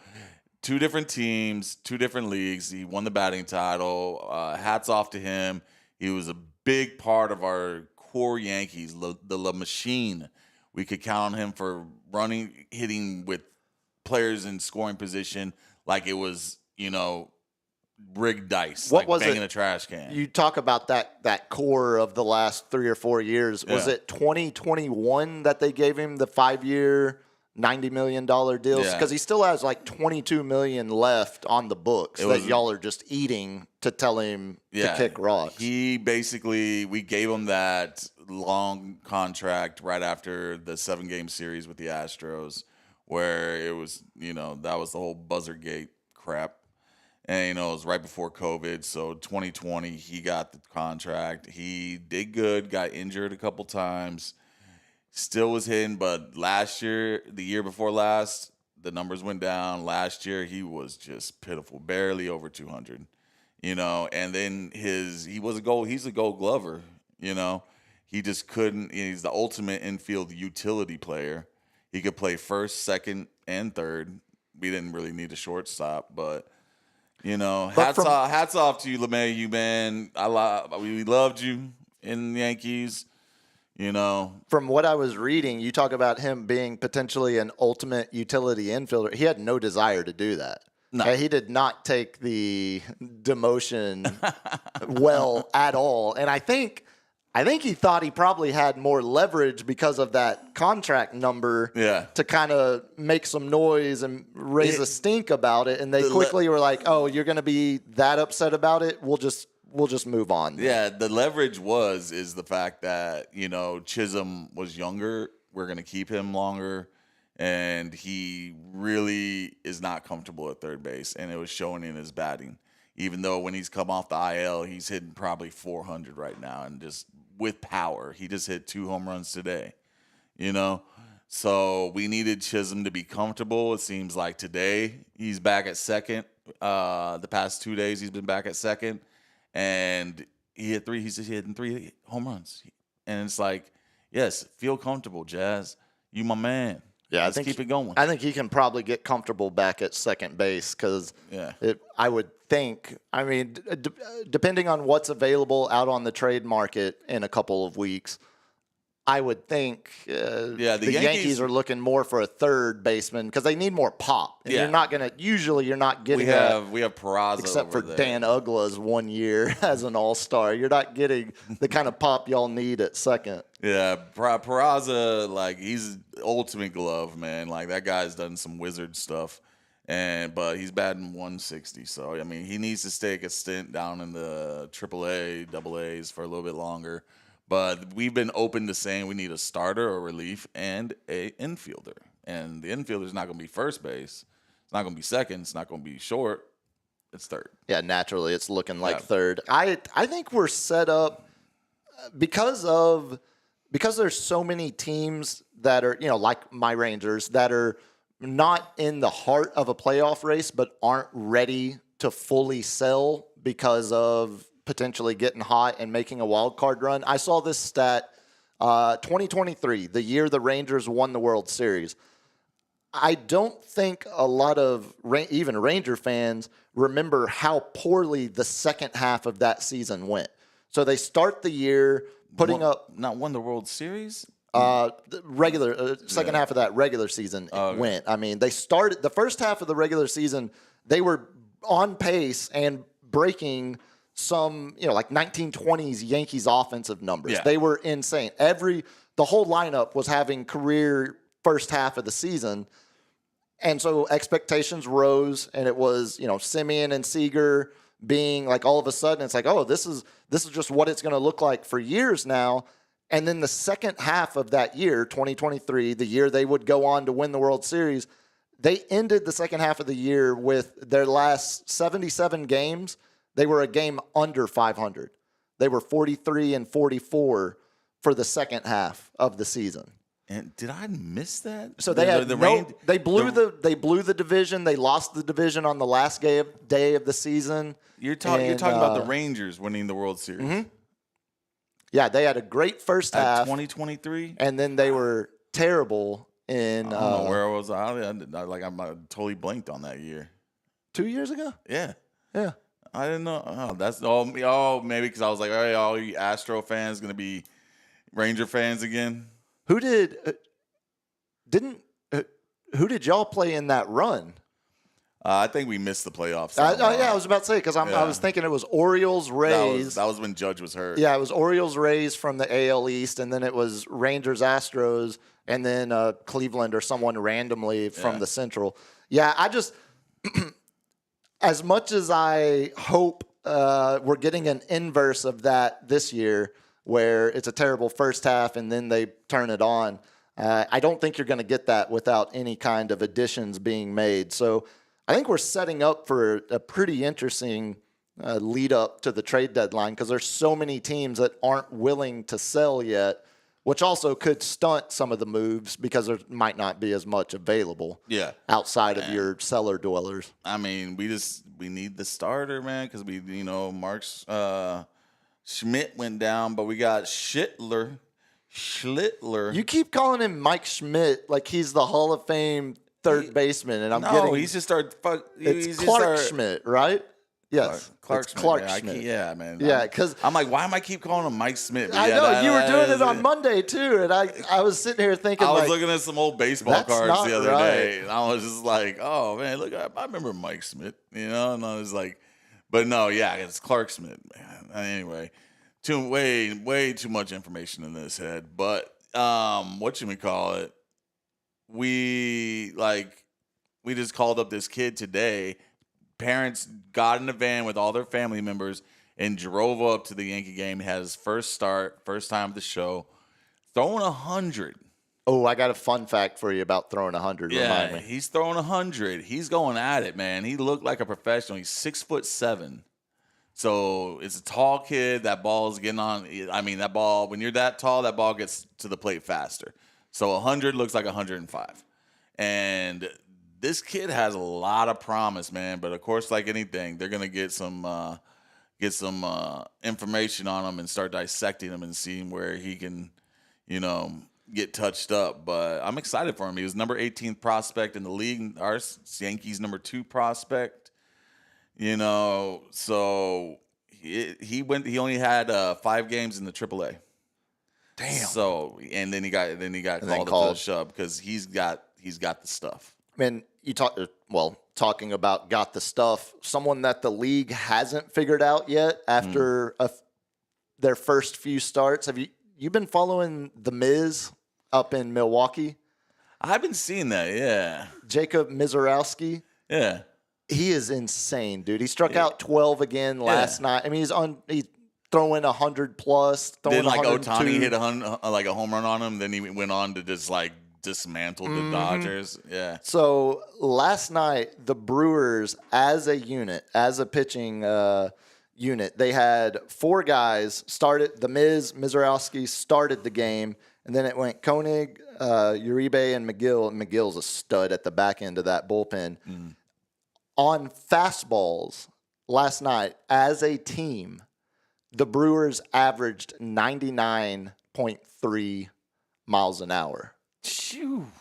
Speaker 3: 2 different teams, 2 different leagues. He won the batting title. Hats off to him. He was a big part of our core Yankees, the La Machine. We could count on him for hitting with players in scoring position like it was, rigged dice.
Speaker 2: What
Speaker 3: like
Speaker 2: was
Speaker 3: banging
Speaker 2: it?
Speaker 3: A trash can.
Speaker 2: You talk about that core of the last 3 or 4 years. Was it 2021 that they gave him the 5-year, $90 million deals? Because he still has like $22 million left on the books y'all are just eating to tell him to kick rocks.
Speaker 3: We gave him that long contract right after the 7-game series with the Astros, where it was, that was the whole Buzzergate crap. And, it was right before COVID. So 2020, he got the contract. He did good, got injured a couple times. Still was hitting, but last year, the year before last, the numbers went down. Last year, he was just pitiful, barely over 200, and then he's a gold glover, he just couldn't, he's the ultimate infield utility player. He could play first, second, and third. We didn't really need a shortstop, but, hats off to you, LeMahieu, man. We loved you in the Yankees.
Speaker 2: From what I was reading, you talk about him being potentially an ultimate utility infielder. He had no desire to do that. No. He did not take the demotion well at all. And I think he thought he probably had more leverage because of that contract number to kind of make some noise and raise a stink about it. And they quickly were like, oh, you're going to be that upset about it? We'll just we'll just move on.
Speaker 3: Yeah, the leverage is the fact that, Chisholm was younger. We're going to keep him longer. And he really is not comfortable at third base. And it was showing in his batting. Even though when he's come off the IL, he's hitting probably 400 right now. And just with power. He just hit 2 home runs today. So we needed Chisholm to be comfortable. It seems like today he's back at second. The past 2 days he's been back at second, and he's hitting 3 home runs. And it's like, yes, feel comfortable, Jazz. You my man.
Speaker 2: Yeah,
Speaker 3: Let's keep it going.
Speaker 2: I think he can probably get comfortable back at second base because I would think, depending on what's available out on the trade market in a couple of weeks, I would think the Yankees are looking more for a third baseman because they need more pop. And you're not getting
Speaker 3: we have Peraza
Speaker 2: except for
Speaker 3: there.
Speaker 2: Dan Uggla's 1 year as an all-star. You're not getting the kind of pop y'all need at second.
Speaker 3: Yeah, Peraza, he's ultimate glove, man. That guy's done some wizard stuff. But he's batting 160. So, he needs to take a stint down in the AAA, AA for a little bit longer. But we've been open to saying we need a starter, a relief, and a infielder. And the infielder is not going to be first base. It's not going to be second. It's not going to be short. It's third.
Speaker 2: Yeah, naturally, it's looking like third. I think we're set up because there's so many teams that are, like my Rangers, that are not in the heart of a playoff race but aren't ready to fully sell because of potentially getting hot and making a wild card run. I saw this stat, 2023, the year the Rangers won the World Series. I don't think a lot of even Ranger fans remember how poorly the second half of that season went. So they start the year
Speaker 3: not won the World Series?
Speaker 2: Regular second half of that regular season went. They started the first half of the regular season, they were on pace and breaking some, 1920s Yankees offensive numbers.
Speaker 3: Yeah.
Speaker 2: They were insane. The whole lineup was having career first half of the season. And so expectations rose, and it was, Simeon and Seager being all of a sudden, it's this is just what it's going to look like for years now. And then the second half of that year, 2023, the year they would go on to win the World Series, they ended the second half of the year with their last 77 games. They were a game under 500. They were 43-44 for the second half of the season.
Speaker 3: And did I miss that?
Speaker 2: So they blew the division. They lost the division on the last day of the season.
Speaker 3: You're talking about the Rangers winning the World Series.
Speaker 2: Mm-hmm. Yeah, they had a great first half.
Speaker 3: 2023,
Speaker 2: and then they were terrible in.
Speaker 3: I don't know where was I? I'm totally blanked on that year.
Speaker 2: 2 years ago.
Speaker 3: Yeah.
Speaker 2: I
Speaker 3: didn't know. Oh, that's all. Oh, maybe because I was like, all right, all you Astro fans gonna be Ranger fans again.
Speaker 2: Who did y'all play in that run?
Speaker 3: I think we missed the playoffs.
Speaker 2: I was about to say because I was thinking it was Orioles, Rays.
Speaker 3: That was when Judge was hurt.
Speaker 2: Yeah, it was Orioles, Rays from the AL East, and then it was Rangers, Astros, and then Cleveland or someone randomly from the Central. Yeah, I just as much as I hope we're getting an inverse of that this year, where it's a terrible first half and then they turn it on. I don't think you're going to get that without any kind of additions being made. So I think we're setting up for a pretty interesting lead up to the trade deadline because there's so many teams that aren't willing to sell yet, which also could stunt some of the moves because there might not be as much available outside of your cellar dwellers.
Speaker 3: We need the starter, man, because Mark's Schmidt went down, but we got Schlittler.
Speaker 2: You keep calling him Mike Schmidt like he's the Hall of Fame third baseman, and
Speaker 3: he's just started.
Speaker 2: It's Clark Schmidt, right? Yes,
Speaker 3: Clark
Speaker 2: Schmidt.
Speaker 3: Yeah, man.
Speaker 2: Yeah, because
Speaker 3: I'm like, why am I keep calling him Mike Schmidt? But
Speaker 2: I know you were doing it on Monday too, and I was sitting here thinking,
Speaker 3: I was looking at some old baseball cards the other day, and I was just like, oh man, look, I remember Mike Schmidt, and I was like, but no, it's Clark Schmidt, man. Anyway, way too much information in this head, but what should we call it? We just called up this kid today. Parents got in a van with all their family members and drove up to the Yankee game. Had his first start, first time at the show, throwing 100.
Speaker 2: Oh, I got a fun fact for you about throwing 100.
Speaker 3: Yeah,
Speaker 2: Remind me.
Speaker 3: he's throwing 100. He's going at it, man. He looked like a professional. He's 6'7". So it's a tall kid. That ball is getting on. I mean, that ball, when you're that tall, that ball gets to the plate faster. So 100 looks like 105. And this kid has a lot of promise, man. But of course, like anything, they're gonna get some information on him and start dissecting him and seeing where he can, get touched up. But I'm excited for him. He was number 18th prospect in the league. Our Yankees number 2 prospect. So he only had 5 games in the AAA.
Speaker 2: Damn.
Speaker 3: So and then he got called to the shove because he's got the stuff.
Speaker 2: Man, talking about got the stuff, someone that the league hasn't figured out yet after their first few starts. Have you been following The Miz up in Milwaukee?
Speaker 3: I've been seeing that, yeah.
Speaker 2: Jacob Mizorowski.
Speaker 3: Yeah.
Speaker 2: He is insane, dude. He struck out 12 again last night. I mean, he's throwing 100 plus.
Speaker 3: Then like
Speaker 2: 102.
Speaker 3: Ohtani hit a home run on him. Then he went on to just like dismantle the Dodgers. Yeah.
Speaker 2: So last night, the Brewers, as a unit, as a pitching unit, they had 4 guys started. The Mizorowski started the game, and then it went Koenig, Uribe, and McGill. And McGill's a stud at the back end of that bullpen. On fastballs last night, as a team, the Brewers averaged 99.3 miles an hour.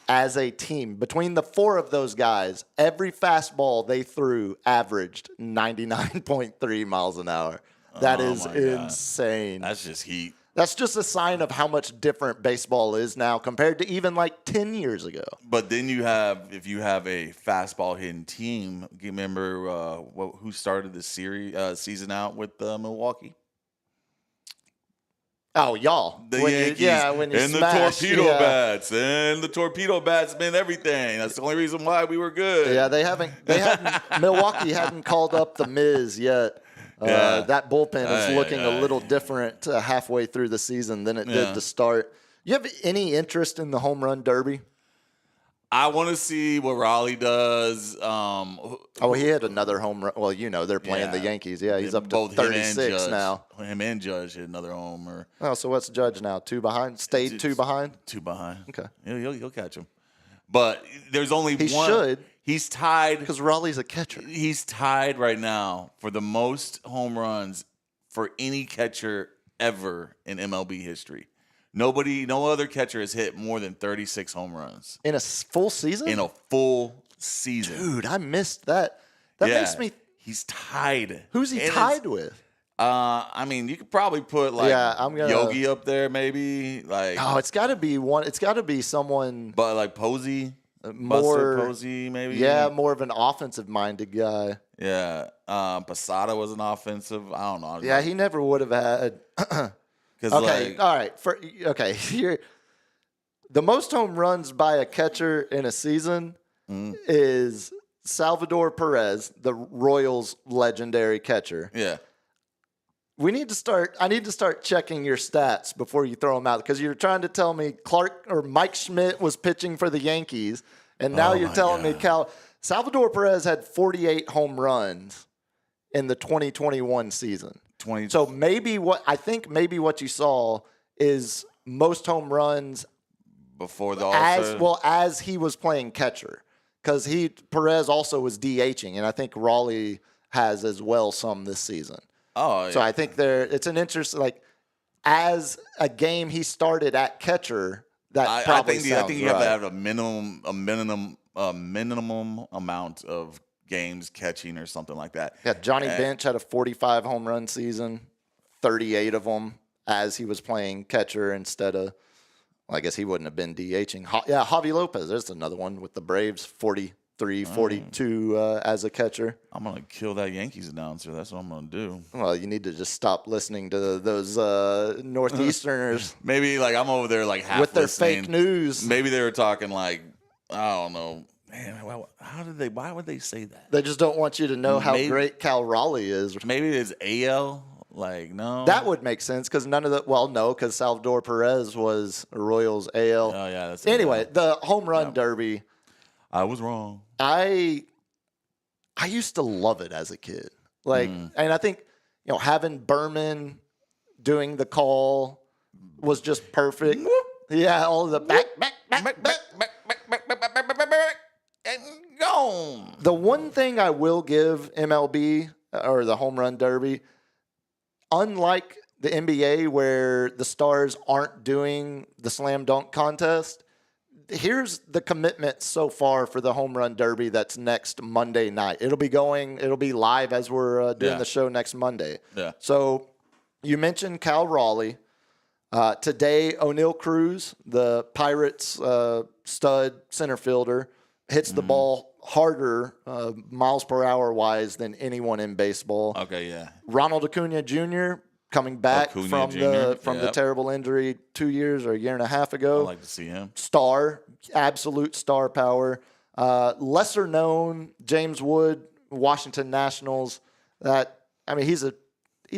Speaker 2: As a team, between the 4 of those guys, every fastball they threw averaged 99.3 miles an hour. That is insane.
Speaker 3: That's just heat.
Speaker 2: That's just a sign of how much different baseball is now compared to even like 10 years ago.
Speaker 3: But then if you have a fastball hitting team, you remember who started the season out with Milwaukee?
Speaker 2: Oh, y'all.
Speaker 3: The Yankees
Speaker 2: when you
Speaker 3: and
Speaker 2: smash,
Speaker 3: the torpedo bats. And the torpedo bats meant everything. That's the only reason why we were good.
Speaker 2: Yeah, they hadn't Milwaukee hadn't called up the Miz yet. That bullpen is looking a little different halfway through the season than it did to start. You have any interest in the home run derby?
Speaker 3: I want to see what Raleigh does.
Speaker 2: He had another home run. Well, they're playing the Yankees. Yeah, he's up to
Speaker 3: both
Speaker 2: 36 now.
Speaker 3: Him and Judge hit another homer.
Speaker 2: Oh, so what's Judge now? 2 behind? Stayed 2 behind?
Speaker 3: 2 behind.
Speaker 2: Okay.
Speaker 3: He'll catch him. But there's only one.
Speaker 2: He should.
Speaker 3: He's tied.
Speaker 2: Because Raleigh's a catcher.
Speaker 3: He's tied right now for the most home runs for any catcher ever in MLB history. No other catcher has hit more than 36 home runs.
Speaker 2: In a full season?
Speaker 3: In a full season.
Speaker 2: Dude, I missed that. That makes me...
Speaker 3: He's tied.
Speaker 2: Who's he tied with?
Speaker 3: I mean, you could probably put Yogi up there, maybe.
Speaker 2: It's got to be one. It's got to be someone.
Speaker 3: But like Posey,
Speaker 2: more
Speaker 3: Posey, maybe.
Speaker 2: Yeah, more of an offensive-minded guy.
Speaker 3: Yeah, Posada was an offensive. I don't know.
Speaker 2: Yeah, he never would have had. Okay, all right. Here, the most home runs by a catcher in a season is Salvador Perez, the Royals' legendary catcher.
Speaker 3: Yeah.
Speaker 2: I need to start checking your stats before you throw them out, because you're trying to tell me Mike Schmidt was pitching for the Yankees, and now you're telling me Salvador Perez had 48 home runs in the 2021 season. So maybe what you saw is most home runs
Speaker 3: before the All-Star.
Speaker 2: as he was playing catcher, because Perez also was DHing, and I think Raleigh has as well some this season.
Speaker 3: Oh, yeah.
Speaker 2: So I think it's an interest, as a game he started at catcher. That probably sounds
Speaker 3: I think you
Speaker 2: right.
Speaker 3: have to have a minimum amount of games catching or something like that.
Speaker 2: Yeah, Johnny Bench had a 45 home run season, 38 of them as he was playing catcher instead of. Well, I guess he wouldn't have been DHing. Javi Lopez. There's another one with the Braves, 43, 42 as a catcher.
Speaker 3: I'm going to kill that Yankees announcer. That's what I'm going to do.
Speaker 2: Well, you need to just stop listening to those Northeasterners.
Speaker 3: Maybe I'm over there half
Speaker 2: with their
Speaker 3: listening.
Speaker 2: fake news.
Speaker 3: Maybe they were talking I don't know. Man, why would they say that?
Speaker 2: They just don't want you to know how great Cal Raleigh is.
Speaker 3: Maybe it's AL. Like, no.
Speaker 2: That would make sense because because Salvador Perez was a Royals AL.
Speaker 3: Oh, yeah. That's
Speaker 2: Anyway, the home run derby,
Speaker 3: I was wrong.
Speaker 2: I used to love it as a kid. Like, and I think, having Berman doing the call was just perfect. Yeah, all of the back.
Speaker 3: And gone.
Speaker 2: The one thing I will give MLB or the home run derby, unlike the NBA where the stars aren't doing the slam dunk contest, here's the commitment so far for the home run derby that's next Monday night. It'll be live as we're doing the show next Monday.
Speaker 3: Yeah.
Speaker 2: So you mentioned Cal Raleigh. Today, O'Neal Cruz, the Pirates stud center fielder, hits the ball harder, miles per hour wise, than anyone in baseball.
Speaker 3: Okay, yeah.
Speaker 2: Ronald Acuna Jr. coming back from the terrible injury 2 years or a year and a half ago.
Speaker 3: I'd like to see him.
Speaker 2: Star, absolute star power. Lesser known, James Wood, Washington Nationals. He's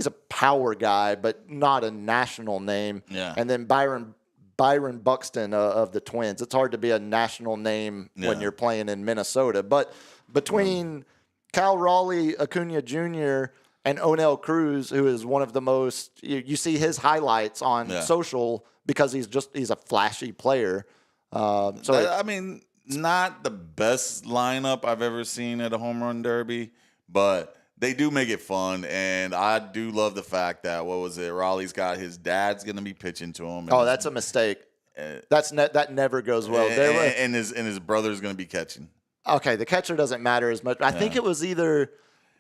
Speaker 2: a power guy, but not a national name.
Speaker 3: Yeah.
Speaker 2: And then Byron Buxton of the Twins. It's hard to be a national name when you're playing in Minnesota. But between Cal Raleigh, Acuna Jr., and O'Neal Cruz, who is one of the most, you see his highlights on social because he's a flashy player. Not
Speaker 3: the best lineup I've ever seen at a home run derby, but they do make it fun, and I do love the fact that, Raleigh's got his dad's going to be pitching to him.
Speaker 2: Oh, that's a mistake. That never goes well.
Speaker 3: And his brother's going to be catching.
Speaker 2: Okay, the catcher doesn't matter as much. I think it was either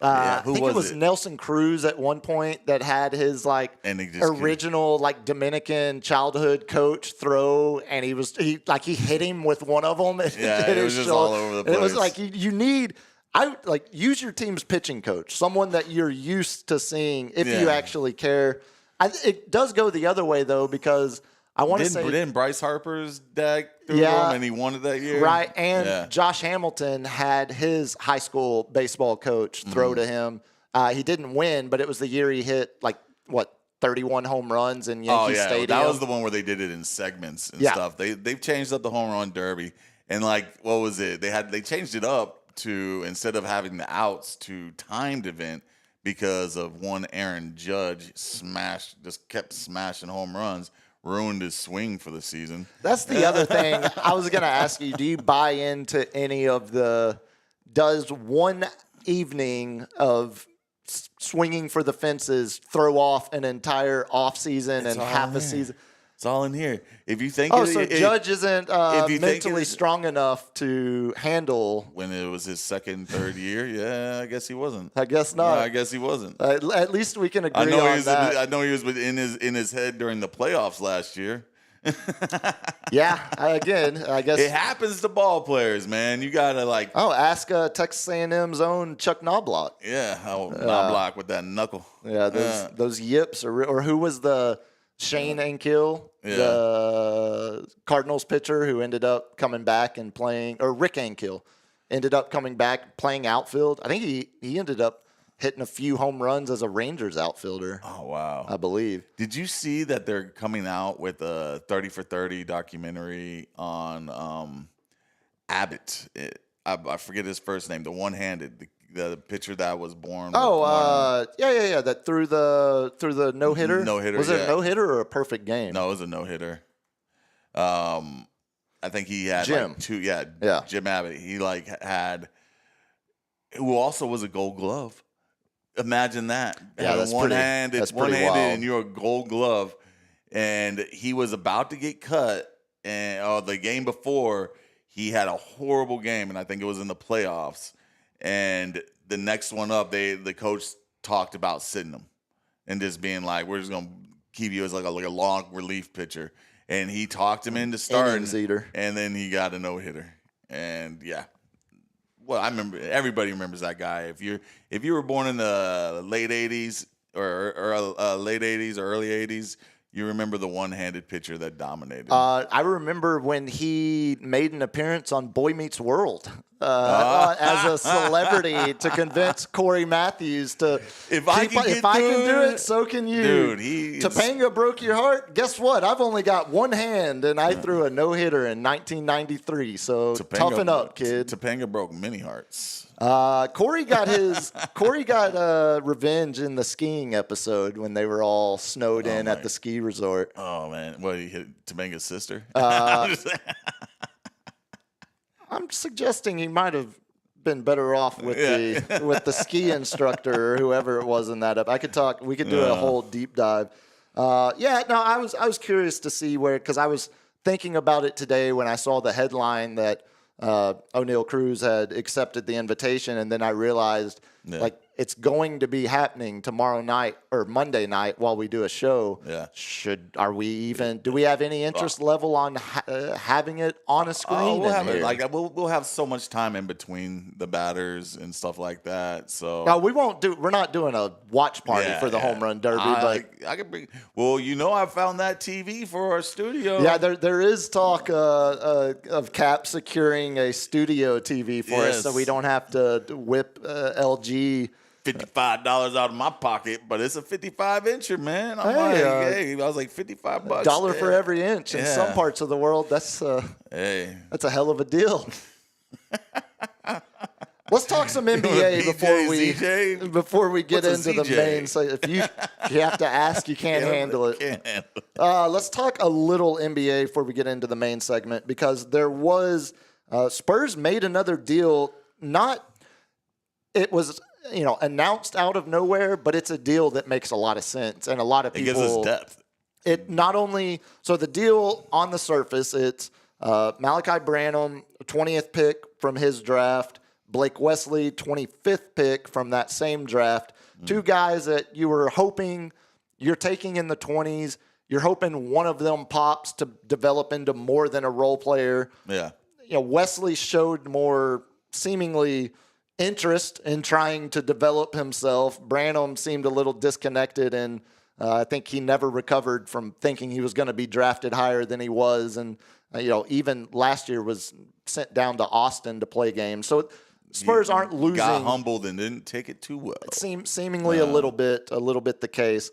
Speaker 2: it was Nelson Cruz at one point that had his original Dominican childhood coach throw, and he hit him with one of them.
Speaker 3: Yeah, it was just all over the place.
Speaker 2: It was like you need. Use your team's pitching coach, someone that you're used to seeing if you actually care. It does go the other way, though, because I want to say...
Speaker 3: Didn't Bryce Harper's dad threw him and he won it that year?
Speaker 2: Right, and Josh Hamilton had his high school baseball coach throw to him. He didn't win, but it was the year he hit, 31 home runs in Yankee Stadium.
Speaker 3: That was the one where they did it in segments and stuff. They've changed up the home run derby. And, what was it? They changed it up to, instead of having the outs, to timed event because of one Aaron Judge just kept smashing home runs, ruined his swing for the season.
Speaker 2: That's the other thing. I was going to ask you, do you buy into any of does one evening of swinging for the fences throw off an entire offseason and half a season?
Speaker 3: It's all in here. If you think
Speaker 2: Judge isn't mentally strong enough to handle
Speaker 3: when it was his second, third year. Yeah, I guess he wasn't.
Speaker 2: I guess not.
Speaker 3: No, I guess he wasn't.
Speaker 2: At least we can agree on that.
Speaker 3: I know he was in his head during the playoffs last year.
Speaker 2: I guess
Speaker 3: it happens to ball players, man. You gotta
Speaker 2: ask Texas A&M's own Chuck Knobloch.
Speaker 3: Yeah, Knobloch with that knuckle.
Speaker 2: Yeah, those yips or who was the Shane Ankill, the Cardinals pitcher who ended up coming back and playing, or Rick Ankill ended up coming back playing outfield. I think he ended up hitting a few home runs as a Rangers outfielder.
Speaker 3: Oh, wow.
Speaker 2: I believe.
Speaker 3: Did you see that they're coming out with a 30 for 30 documentary on Abbott? I forget his first name, the one-handed, the pitcher that was born. That threw the
Speaker 2: no hitter.
Speaker 3: No hitter.
Speaker 2: Was it a no hitter or a perfect game?
Speaker 3: No, it was a no hitter. I think he had
Speaker 2: Jim.
Speaker 3: two. Yeah, Jim Abbott. He had, who also was a Gold Glove. Imagine that.
Speaker 2: Yeah, that's
Speaker 3: one-handed.
Speaker 2: It's
Speaker 3: one-handed,
Speaker 2: wild.
Speaker 3: and you're a Gold Glove. And he was about to get cut, and the game before he had a horrible game, and I think it was in the playoffs. And the next one up, the coach talked about sitting him and just being like, "We're just gonna keep you as a long relief pitcher." And he talked him into starting, and then he got a no hitter. And I remember, everybody remembers that guy. If you were born in the late '80s or late '80s or early '80s, You remember the one-handed pitcher that dominated?
Speaker 2: I remember when he made an appearance on Boy Meets World as a celebrity to convince Corey Matthews to.
Speaker 3: If I can
Speaker 2: do it, so can you.
Speaker 3: Dude,
Speaker 2: Topanga broke your heart. Guess what? I've only got one hand, and I threw a no-hitter in 1993. So toughen up, kid.
Speaker 3: Topanga broke many hearts.
Speaker 2: Corey got revenge in the skiing episode when they were all snowed in at the ski resort.
Speaker 3: Oh man, what, he hit Topanga's sister?
Speaker 2: I'm suggesting he might have been better off with the ski instructor or whoever it was in that. We could do a whole deep dive. I was curious to see because I was thinking about it today when I saw the headline that O'Neal Cruz had accepted the invitation, and then I realized it's going to be happening tomorrow night or Monday night while we do a show.
Speaker 3: Yeah.
Speaker 2: Do we have any interest level on having it on a screen?
Speaker 3: We'll have it. We'll have so much time in between the batters and stuff like that. So
Speaker 2: no, we're not doing a watch party for the home run derby.
Speaker 3: I can bring. Well, I found that TV for our studio.
Speaker 2: Yeah, there is talk of Cap securing a studio TV for us, so we don't have to whip LG.
Speaker 3: $55 out of my pocket, but it's a 55-incher, man. I was like $55.
Speaker 2: $1 for every inch. In some parts of the world, that's a hell of a deal. Let's talk some NBA before we get into the main. So if you have to ask, you can't handle it. Let's talk a little NBA before we get into the main segment, because there was Spurs made another deal. It was announced out of nowhere, but it's a deal that makes a lot of sense, and a lot of people.
Speaker 3: It gives us depth.
Speaker 2: It not only the deal on the surface, it's Malachi Branham, 20th pick from his draft, Blake Wesley, 25th pick from that same draft. Two guys that you were hoping you're taking in the 20s. You're hoping one of them pops to develop into more than a role player.
Speaker 3: Yeah.
Speaker 2: Wesley showed more seemingly interest in trying to develop himself. Branham seemed a little disconnected, and I think he never recovered from thinking he was going to be drafted higher than he was. And, even last year was sent down to Austin to play games. So Spurs aren't losing.
Speaker 3: Got humbled and didn't take it too well.
Speaker 2: Seemingly a little bit the case.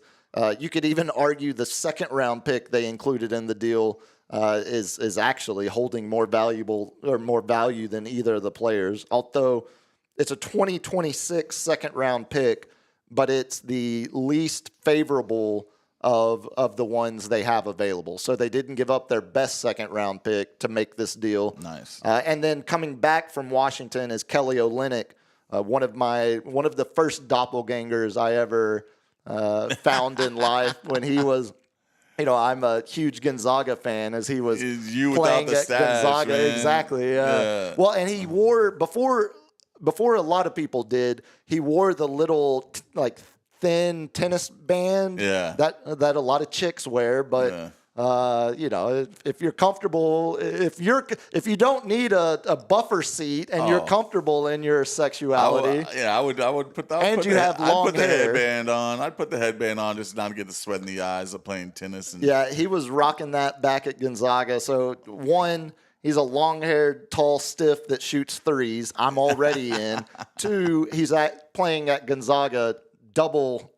Speaker 2: You could even argue the second round pick they included in the deal is actually holding more value than either of the players. Although it's a 2026 second round pick, but it's the least favorable of the ones they have available. So they didn't give up their best second round pick to make this deal.
Speaker 3: Nice.
Speaker 2: And then coming back from Washington is Kelly Olynyk, one of the first doppelgangers I ever found in life when he was. I'm a huge Gonzaga fan, as he was playing at Gonzaga.
Speaker 3: Man.
Speaker 2: Exactly. Yeah. Well, and he wore before a lot of people did. He wore the little thin tennis band that a lot of chicks wear, but. If you're comfortable, if you don't need a buffer seat and you're comfortable in your sexuality,
Speaker 3: I would put that.
Speaker 2: And you have long
Speaker 3: I'd put the
Speaker 2: hair.
Speaker 3: headband on. I'd put the headband on just not to get the sweat in the eyes of playing tennis. And
Speaker 2: he was rocking that back at Gonzaga. So one, he's a long-haired, tall stiff that shoots threes. I'm already in. Two, he's playing at Gonzaga double.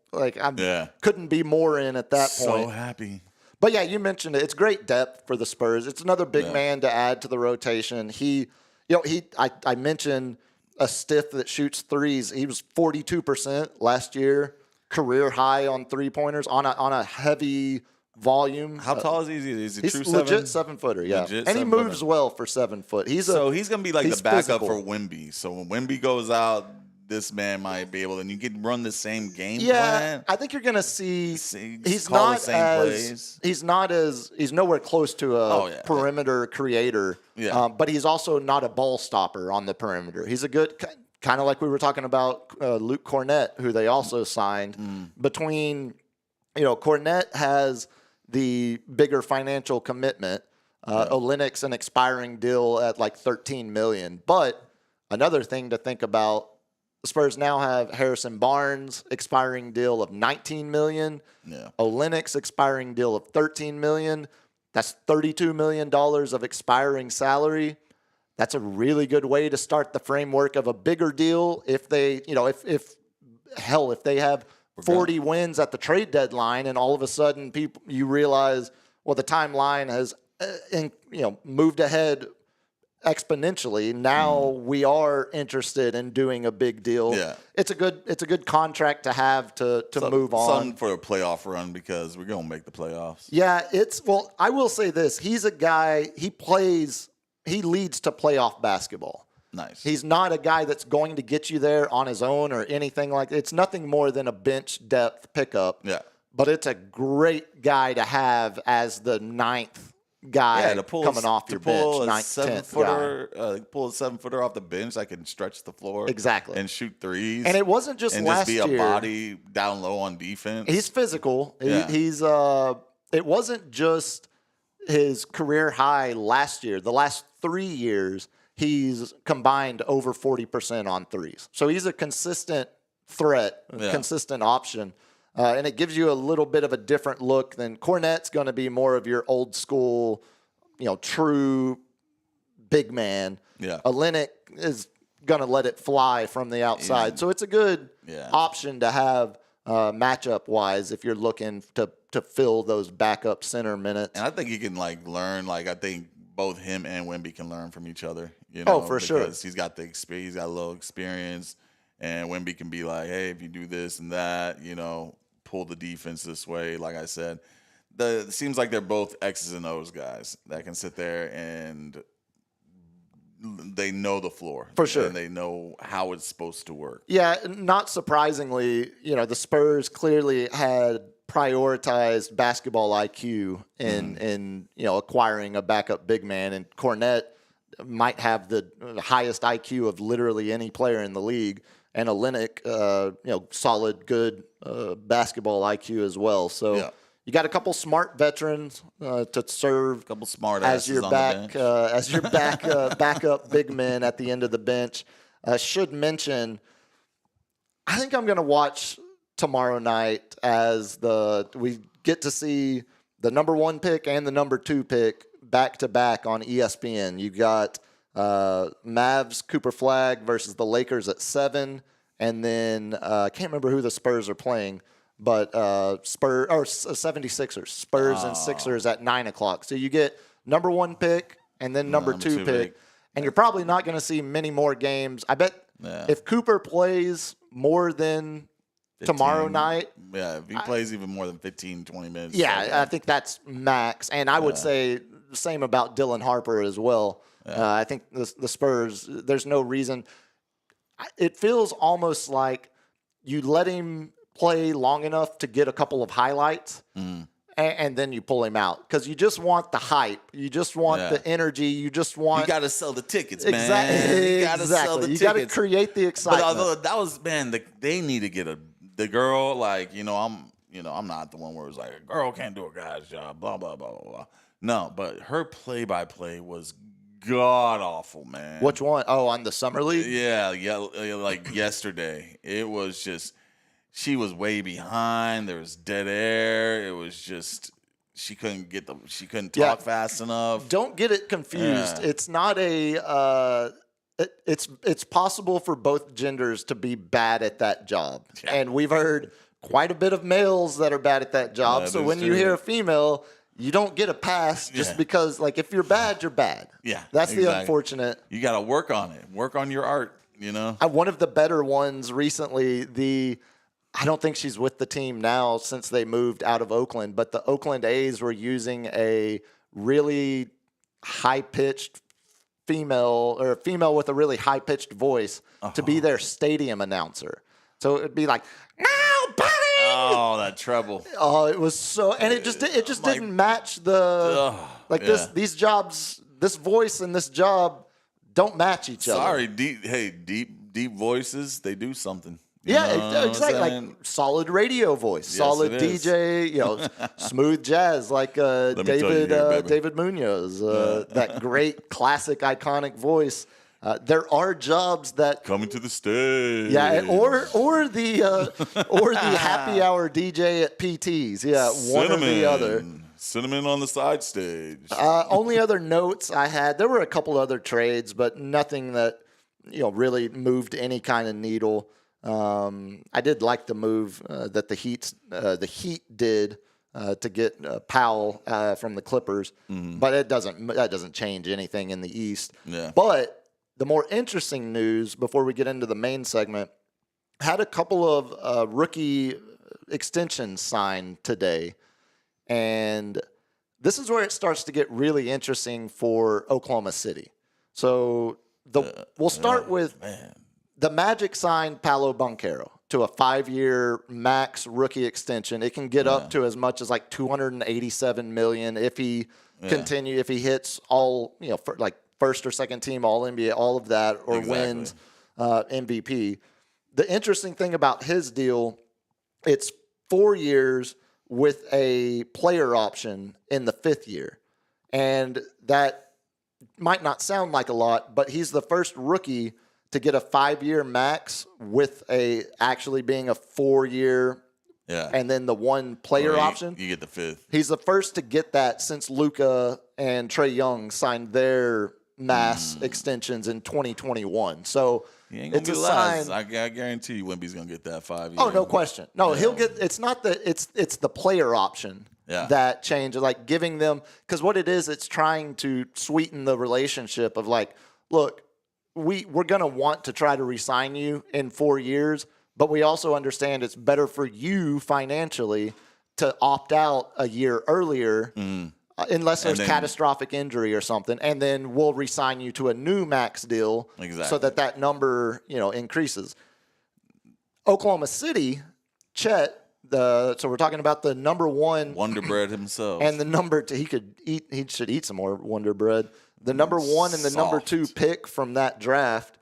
Speaker 2: Couldn't be more in at that point.
Speaker 3: So happy.
Speaker 2: But yeah, you mentioned it. It's great depth for the Spurs. It's another big man to add to the rotation. I mentioned a stiff that shoots threes. He was 42% last year, career high on 3-pointers on a heavy volume.
Speaker 3: How tall is he? Is he
Speaker 2: he's
Speaker 3: true
Speaker 2: legit
Speaker 3: 7-footer?
Speaker 2: 7-footer, yeah. And he moves well for 7 foot. He's
Speaker 3: going to be like the backup
Speaker 2: physical.
Speaker 3: for Wemby. So when Wemby goes out, this man might be able, and you can run the same game
Speaker 2: Yeah,
Speaker 3: plan.
Speaker 2: I think you're going to see he's
Speaker 3: call the
Speaker 2: not
Speaker 3: same
Speaker 2: as
Speaker 3: plays.
Speaker 2: he's nowhere close to a perimeter creator.
Speaker 3: Yeah.
Speaker 2: But he's also not a ball stopper on the perimeter. He's a good kind of like we were talking about Luke Cornett, who they also signed. Between Cornett has the bigger financial commitment. Olynyk's an expiring deal at like $13 million. But another thing to think about. The Spurs now have Harrison Barnes expiring deal of $19 million.
Speaker 3: Yeah.
Speaker 2: Olynyk expiring deal of $13 million. That's $32 million of expiring salary. That's a really good way to start the framework of a bigger deal. If they, if they have 40 wins at the trade deadline, and all of a sudden you realize, well, the timeline has, moved ahead exponentially. Now we are interested in doing a big deal.
Speaker 3: Yeah.
Speaker 2: It's a good contract to have to move on.
Speaker 3: Something for a playoff run because we're gonna make the playoffs.
Speaker 2: Yeah, I will say this. He's a guy, he leads to playoff basketball.
Speaker 3: Nice.
Speaker 2: He's not a guy that's going to get you there on his own or anything like that. It's nothing more than a bench depth pickup.
Speaker 3: Yeah.
Speaker 2: But it's a great guy to have as the ninth guy coming off your bench, ninth, 10th guy.
Speaker 3: Pull a 7-footer off the bench that can stretch the floor.
Speaker 2: Exactly.
Speaker 3: And shoot threes.
Speaker 2: And it wasn't just
Speaker 3: and
Speaker 2: last
Speaker 3: just be
Speaker 2: year.
Speaker 3: a body down low on defense.
Speaker 2: He's physical.
Speaker 3: Yeah.
Speaker 2: It wasn't just his career high last year. The last 3 years, he's combined over 40% on threes. So he's a consistent threat, consistent option. And it gives you a little bit of a different look than Cornette's going to be more of your old school, true big man.
Speaker 3: Yeah.
Speaker 2: Olynyk is going to let it fly from the outside. Yeah. So it's a good option to have matchup wise if you're looking to fill those backup center minutes.
Speaker 3: And I think he can learn. I think both him and Wemby can learn from each other.
Speaker 2: For sure.
Speaker 3: Because he's got the experience. He's got a little experience. And Wemby can be like, hey, if you do this and that, pull the defense this way. Like I said, it seems like they're both X's and O's guys that can sit there and they know the floor.
Speaker 2: For sure.
Speaker 3: And they know how it's supposed to work.
Speaker 2: Yeah, not surprisingly, the Spurs clearly had prioritized basketball IQ in acquiring a backup big man, and Cornette might have the highest IQ of literally any player in the league, and Olynyk, solid, good basketball IQ as well. So you got a couple smart veterans to serve,
Speaker 3: a couple smart
Speaker 2: as your backup big men at the end of the bench. Should mention, I think I'm going to watch tomorrow night as we get to see the number 1 pick and the number 2 pick back to back on ESPN. You got Mavs Cooper Flag versus the Lakers at 7, and then I can't remember who the Spurs are playing, but 76ers, Spurs and Sixers at 9 o'clock. So you get number 1 pick and then number 2 pick, and you're probably not going to see many more games. I bet if Cooper plays more than 15, tomorrow night.
Speaker 3: Yeah, if he plays even more than 15, 20 minutes.
Speaker 2: Yeah, I think that's max. And I would say the same about Dylan Harper as well. I think the Spurs, there's no reason. It feels almost like you let him play long enough to get a couple of highlights, and then you pull him out. Because you just want the hype. You just want the energy. You just want...
Speaker 3: You got to sell the tickets, man.
Speaker 2: Exactly.
Speaker 3: You got to sell the tickets.
Speaker 2: You got to create the excitement.
Speaker 3: But although that was, they need to get the girl, I'm not the one where it was like, a girl can't do a guy's job, blah, blah, blah, blah, blah. No, but her play-by-play was god-awful, man.
Speaker 2: Which one? Oh, on the Summer League?
Speaker 3: Yeah, like yesterday. It was just, she was way behind. There was dead air. It was just, she couldn't talk fast enough.
Speaker 2: Don't get it confused. Yeah. It's not it's possible for both genders to be bad at that job. Yeah. And we've heard quite a bit of males that are bad at that job. Yeah, so when you hear a female, you don't get a pass just because, if you're bad, you're bad.
Speaker 3: Yeah.
Speaker 2: That's the unfortunate.
Speaker 3: You got to work on it. Work on your art,
Speaker 2: One of the better ones recently, I don't think she's with the team now since they moved out of Oakland, but the Oakland A's were using a really high-pitched female with a really high-pitched voice to be their stadium announcer. So it'd be like, "Now, buddy!"
Speaker 3: Oh, that treble.
Speaker 2: Oh, it was so, and it just didn't match these jobs. This voice and this job don't match each other.
Speaker 3: Sorry, deep voices, they do something.
Speaker 2: Exactly. Like solid radio voice, solid DJ, smooth jazz, like David Munoz, that great classic iconic voice. There are jobs that
Speaker 3: Coming to the stage.
Speaker 2: yeah, or the happy hour DJ at PTs. Yeah, one or the other.
Speaker 3: Cinnamon on the side stage.
Speaker 2: Only other notes I had, there were a couple other trades, but nothing that really moved any kind of needle. I did like the move that the Heat did to get Powell from the Clippers, but that doesn't change anything in the East.
Speaker 3: Yeah.
Speaker 2: But the more interesting news before we get into the main segment, had a couple of rookie extensions signed today, and this is where it starts to get really interesting for Oklahoma City. So we'll start with the Magic signed Paolo Banchero to a 5-year max rookie extension. It can get up to as much as like $287 million if he if he hits all like first or second team All NBA, all of that, or wins MVP. The interesting thing about his deal, it's 4 years with a player option in the 5th year. And that might not sound like a lot, but he's the first rookie to get a 5-year max with actually being a 4-year and then the one player option.
Speaker 3: You get the 5th.
Speaker 2: He's the first to get that since Luka and Trae Young signed their mass extensions in 2021. So
Speaker 3: he ain't gonna
Speaker 2: it's a
Speaker 3: get
Speaker 2: sign.
Speaker 3: less. I guarantee you Wemby's gonna get that 5 years.
Speaker 2: Oh, no question. No, he'll get. It's not it's the player option that changes, like giving them, because what it is, it's trying to sweeten the relationship of like, look, we're gonna want to try to re-sign you in 4 years, but we also understand it's better for you financially to opt out a year earlier. Unless there's catastrophic injury or something, and then we'll re-sign you to a new max deal so that number, increases. Oklahoma City, Chet, so we're talking about the number one
Speaker 3: Wonder Bread himself.
Speaker 2: And the number two, he should eat some more Wonder Bread. The number one and the number 2 pick from that draft,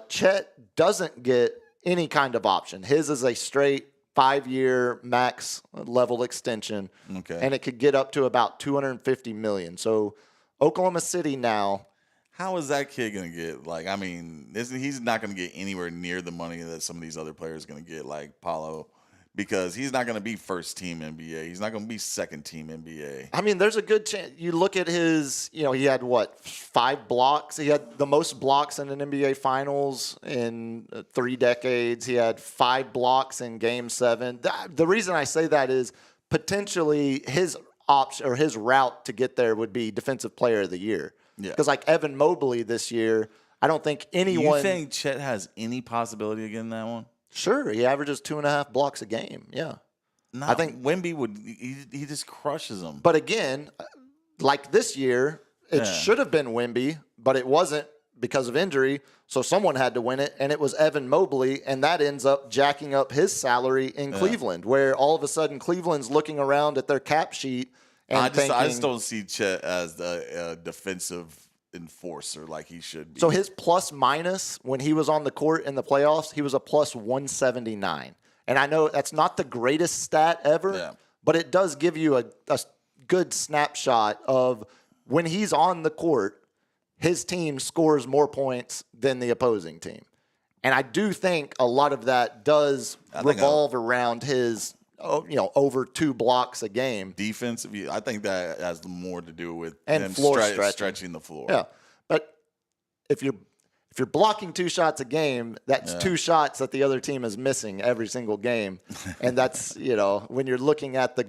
Speaker 2: Chet doesn't get any kind of option. His is a straight 5-year max level extension, and it could get up to about $250 million. So Oklahoma City now.
Speaker 3: How is that kid going to get? Like, I mean, he's not going to get anywhere near the money that some of these other players are going to get, like Paolo, because he's not going to be first team NBA. He's not going to be second team NBA.
Speaker 2: I mean, there's a good chance. You look at his, he had 5 blocks. He had the most blocks in an NBA Finals in 3 decades. He had 5 blocks in Game 7. The reason I say that is potentially his option or his route to get there would be Defensive Player of the Year.
Speaker 3: Yeah.
Speaker 2: Because like Evan Mobley this year, I don't think anyone.
Speaker 3: You think Chet has any possibility of getting that one?
Speaker 2: Sure, he averages 2.5 blocks a game. Yeah,
Speaker 3: I think Wemby would. He just crushes them.
Speaker 2: But again, like this year, it should have been Wemby, but it wasn't because of injury. So someone had to win it, and it was Evan Mobley, and that ends up jacking up his salary in Cleveland, where all of a sudden Cleveland's looking around at their cap sheet and
Speaker 3: I
Speaker 2: thinking,
Speaker 3: just don't see Chet as the defensive enforcer like he should be.
Speaker 2: So his plus minus when he was on the court in the playoffs, he was a plus 179. And I know that's not the greatest stat ever, but it does give you a good snapshot of when he's on the court, his team scores more points than the opposing team. And I do think a lot of that does revolve around his over 2 blocks a game.
Speaker 3: Defensive, I think that has more to do with
Speaker 2: and
Speaker 3: him
Speaker 2: floor
Speaker 3: stretching the floor.
Speaker 2: Yeah, but if you're blocking 2 shots a game, that's 2 shots that the other team is missing every single game, and that's when you're looking at the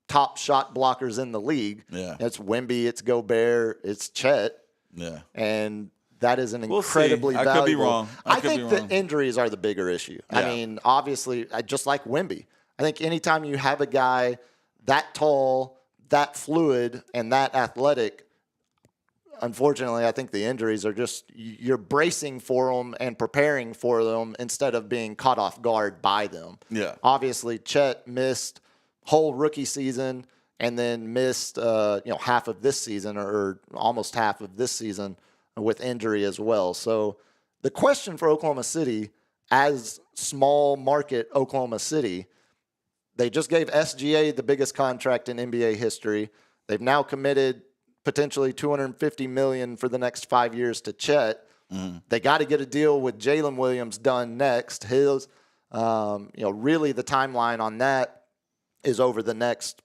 Speaker 2: top shot blockers in the league, it's Wemby, it's Gobert, it's Chet, and that is an incredibly valuable.
Speaker 3: I could be wrong.
Speaker 2: I think the injuries are the bigger issue. Yeah. I mean, obviously, just like Wemby. I think anytime you have a guy that tall, that fluid, and that athletic, unfortunately, I think the injuries are just you're bracing for them and preparing for them instead of being caught off guard by them.
Speaker 3: Yeah.
Speaker 2: Obviously, Chet missed whole rookie season and then missed half of this season or almost half of this season with injury as well. So the question for Oklahoma City, as small market Oklahoma City, they just gave SGA the biggest contract in NBA history. They've now committed potentially $250 million for the next 5 years to Chet. They got to get a deal with Jalen Williams done next. His, really the timeline on that is over the next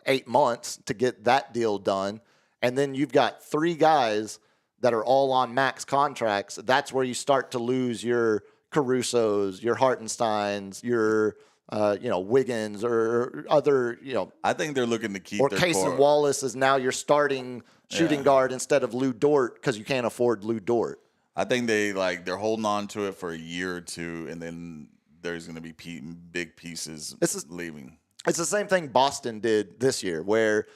Speaker 2: 8 months to get that deal done. And then you've got 3 guys that are all on max contracts. That's where you start to lose your Carusos, your Hartensteins, your Wiggins or other,
Speaker 3: I think they're looking to keep
Speaker 2: or
Speaker 3: their
Speaker 2: Casey
Speaker 3: core.
Speaker 2: Wallace is now your starting shooting guard instead of Lou Dort because you can't afford Lou Dort.
Speaker 3: I think they're holding on to it for a year or two, and then there's going to be big pieces leaving.
Speaker 2: It's the same thing Boston did this year, where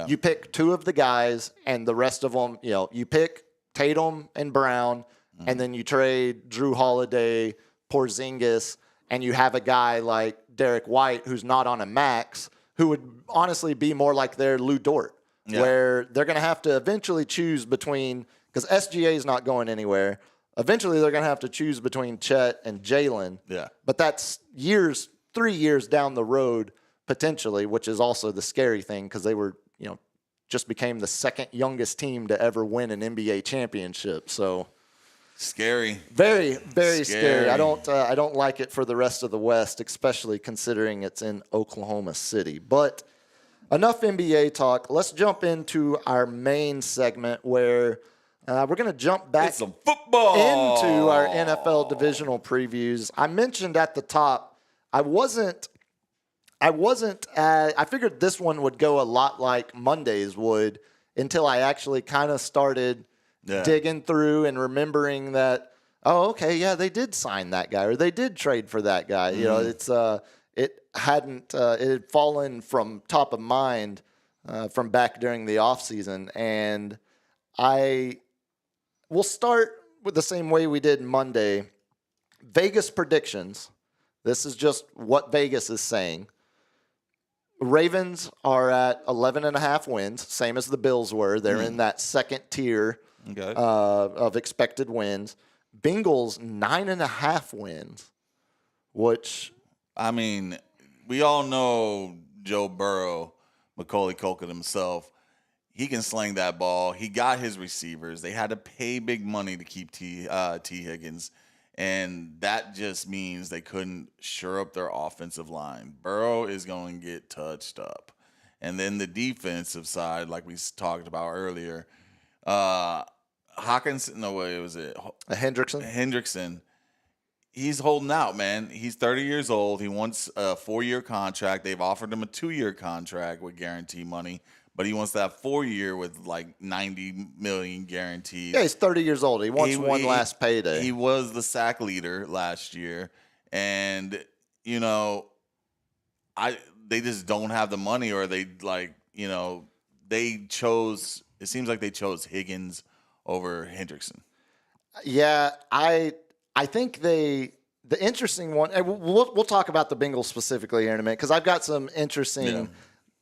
Speaker 2: you pick 2 of the guys, and the rest of them, you pick Tatum and Brown, and then you trade Drew Holiday, Porzingis, and you have a guy like Derek White who's not on a max, who would honestly be more like their Lou Dort, where they're going to have to eventually choose between, because SGA is not going anywhere. Eventually, they're going to have to choose between Chet and Jalen.
Speaker 3: Yeah.
Speaker 2: But that's 3 years down the road, potentially, which is also the scary thing because they were, just became the second youngest team to ever win an NBA championship. So
Speaker 3: scary.
Speaker 2: Very, very scary. I don't like it for the rest of the West, especially considering it's in Oklahoma City. But enough NBA talk. Let's jump into our main segment where we're going to jump back
Speaker 3: some football
Speaker 2: into our NFL divisional previews. I mentioned at the top, I figured this one would go a lot like Mondays would until I actually kind of started digging through and remembering that, they did sign that guy or they did trade for that guy. It had fallen from top of mind from back during the offseason. And we'll start with the same way we did Monday. Vegas predictions. This is just what Vegas is saying. Ravens are at 11.5 wins, same as the Bills were. They're in that second tier of expected wins. Bengals, 9.5 wins, which...
Speaker 3: I mean, we all know Joe Burrow, Macaulay Culkin himself. He can sling that ball. He got his receivers. They had to pay big money to keep T. Higgins. And that just means they couldn't shore up their offensive line. Burrow is going to get touched up. And then the defensive side, like we talked about earlier, Hendrickson. He's holding out, man. He's 30 years old. He wants a 4-year contract. They've offered him a 2-year contract with guarantee money. But he wants that 4-year with like $90 million guaranteed.
Speaker 2: Yeah, he's 30 years old. He wants one last payday.
Speaker 3: He was the sack leader last year, and they just don't have the money, or they chose. It seems like they chose Higgins over Hendrickson.
Speaker 2: Yeah, I think the interesting one. And we'll talk about the Bengals specifically here in a minute because I've got some interesting. Yeah.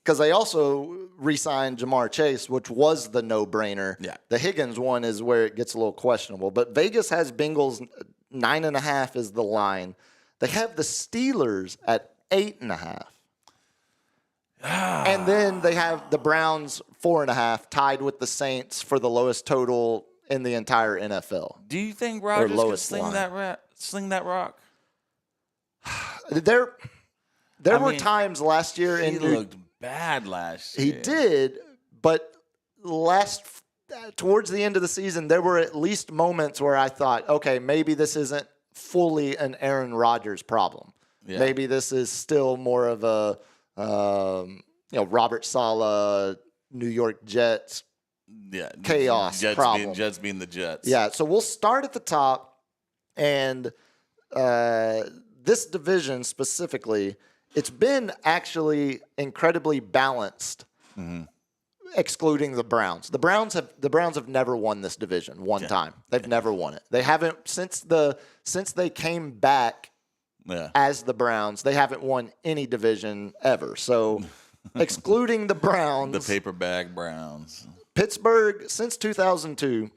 Speaker 2: Because they also re-signed Jamar Chase, which was the no-brainer. Yeah. The Higgins one is where it gets a little questionable. But Vegas has Bengals 9.5 is the line. They have the Steelers at 8.5. And then they have the Browns 4.5, tied with the Saints for the lowest total in the entire NFL.
Speaker 3: Do you think Rodgers could sling that rock?
Speaker 2: There were times last year
Speaker 3: he looked bad last year.
Speaker 2: He did, but towards the end of the season, there were at least moments where I thought, okay, maybe this isn't fully an Aaron Rodgers problem. Yeah. Maybe this is still more of a Robert Saleh, New York Jets chaos problem.
Speaker 3: Jets being the Jets.
Speaker 2: Yeah, so we'll start at the top, and this division specifically, it's been actually incredibly balanced, excluding the Browns. The Browns have never won this division one time. They've never won it. They haven't since they came back as the Browns. They haven't won any division ever. So, excluding the Browns,
Speaker 3: the paper bag Browns,
Speaker 2: Pittsburgh since 2002,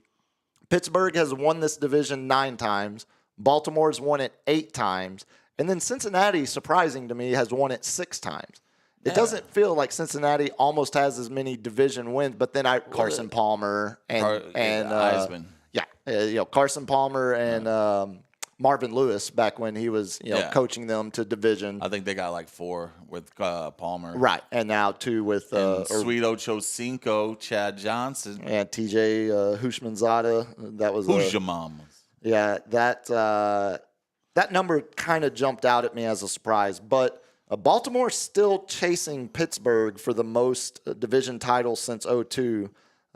Speaker 2: Pittsburgh has won this division 9 times. Baltimore's won it 8 times. And then Cincinnati, surprising to me, has won it 6 times. It doesn't feel like Cincinnati almost has as many division wins, but then Carson Palmer and
Speaker 3: Heisman.
Speaker 2: Yeah, Carson Palmer and Marvin Lewis back when he was coaching them to division.
Speaker 3: I think they got like 4 with Palmer.
Speaker 2: Right, and now 2 with
Speaker 3: Sweet Ocho Cinco, Chad Johnson.
Speaker 2: And TJ Hushmanzada. That was
Speaker 3: Hujamam.
Speaker 2: Yeah, that number kind of jumped out at me as a surprise. But Baltimore still chasing Pittsburgh for the most division titles since 2002,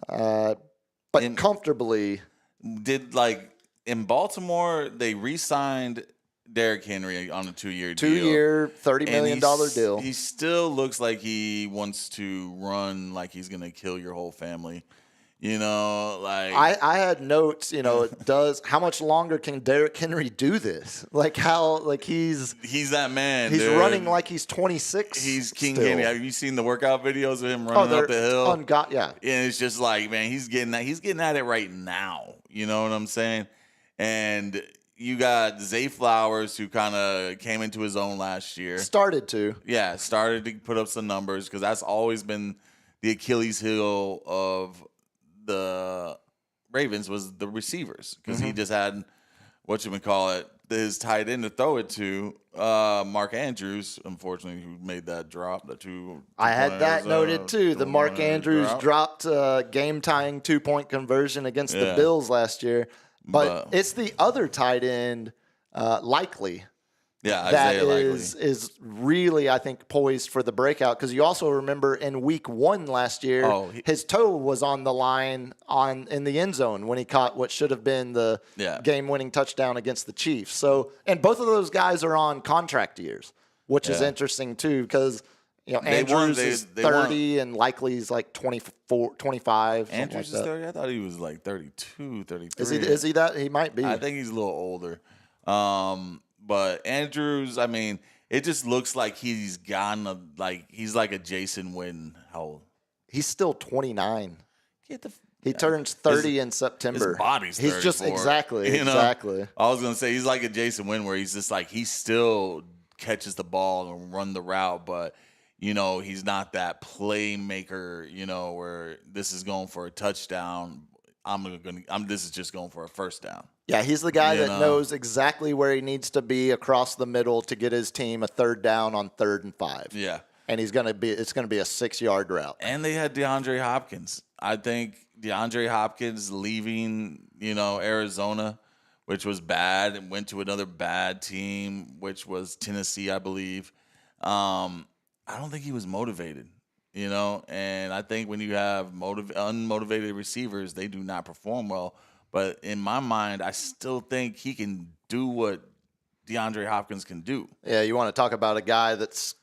Speaker 2: but comfortably.
Speaker 3: In Baltimore, they re-signed Derrick Henry on a 2-year deal.
Speaker 2: 2-year, $30 million deal.
Speaker 3: He still looks like he wants to run like he's going to kill your whole family.
Speaker 2: I had notes, how much longer can Derrick Henry do this? He's
Speaker 3: that man.
Speaker 2: He's
Speaker 3: dude.
Speaker 2: running like he's 26.
Speaker 3: He's King
Speaker 2: still.
Speaker 3: Henry. Have you seen the workout videos of him running up the hill?
Speaker 2: Yeah.
Speaker 3: And it's just like, man, he's getting at it right now. You know what I'm saying? And you got Zay Flowers, who kind of came into his own last year.
Speaker 2: Started to
Speaker 3: put up some numbers, because that's always been the Achilles heel of the Ravens, was the receivers, because he just had his tight end to throw it to, Mark Andrews, unfortunately, who made that drop.
Speaker 2: I had that noted too. The Mark Andrews dropped game-tying 2-point conversion against the Bills last year. But it's the other tight end, Likely.
Speaker 3: Yeah,
Speaker 2: that
Speaker 3: Isaiah
Speaker 2: is really, I think, poised for the breakout. Because you also remember in week 1 last year, his toe was on the line in the end zone when he caught what should have been the game-winning touchdown against the Chiefs. So, and both of those guys are on contract years, which is interesting too, because Andrews is 30 and Likely's like 24, 25.
Speaker 3: Andrews is 30. I thought he was like 32, 33.
Speaker 2: Is he that? He might be.
Speaker 3: I think he's a little older. But Andrews, I mean, it just looks like he's gotten he's like a Jason Witten. How old?
Speaker 2: He's still 29. He turns 30 in September.
Speaker 3: His body's 34.
Speaker 2: He's just exactly.
Speaker 3: I was gonna say he's like a Jason Witten, where he's just like, he still catches the ball and run the route, but he's not that playmaker. Where this is going for a touchdown. This is just going for a first down.
Speaker 2: Yeah, he's the guy that knows exactly where he needs to be across the middle to get his team a third down on 3rd and 5.
Speaker 3: Yeah.
Speaker 2: And it's going to be a 6-yard route.
Speaker 3: And they had DeAndre Hopkins. I think DeAndre Hopkins leaving, Arizona, which was bad, and went to another bad team, which was Tennessee, I believe. I don't think he was motivated. And I think when you have unmotivated receivers, they do not perform well. But in my mind, I still think he can do what DeAndre Hopkins can do.
Speaker 2: Yeah, you want to talk about a guy that's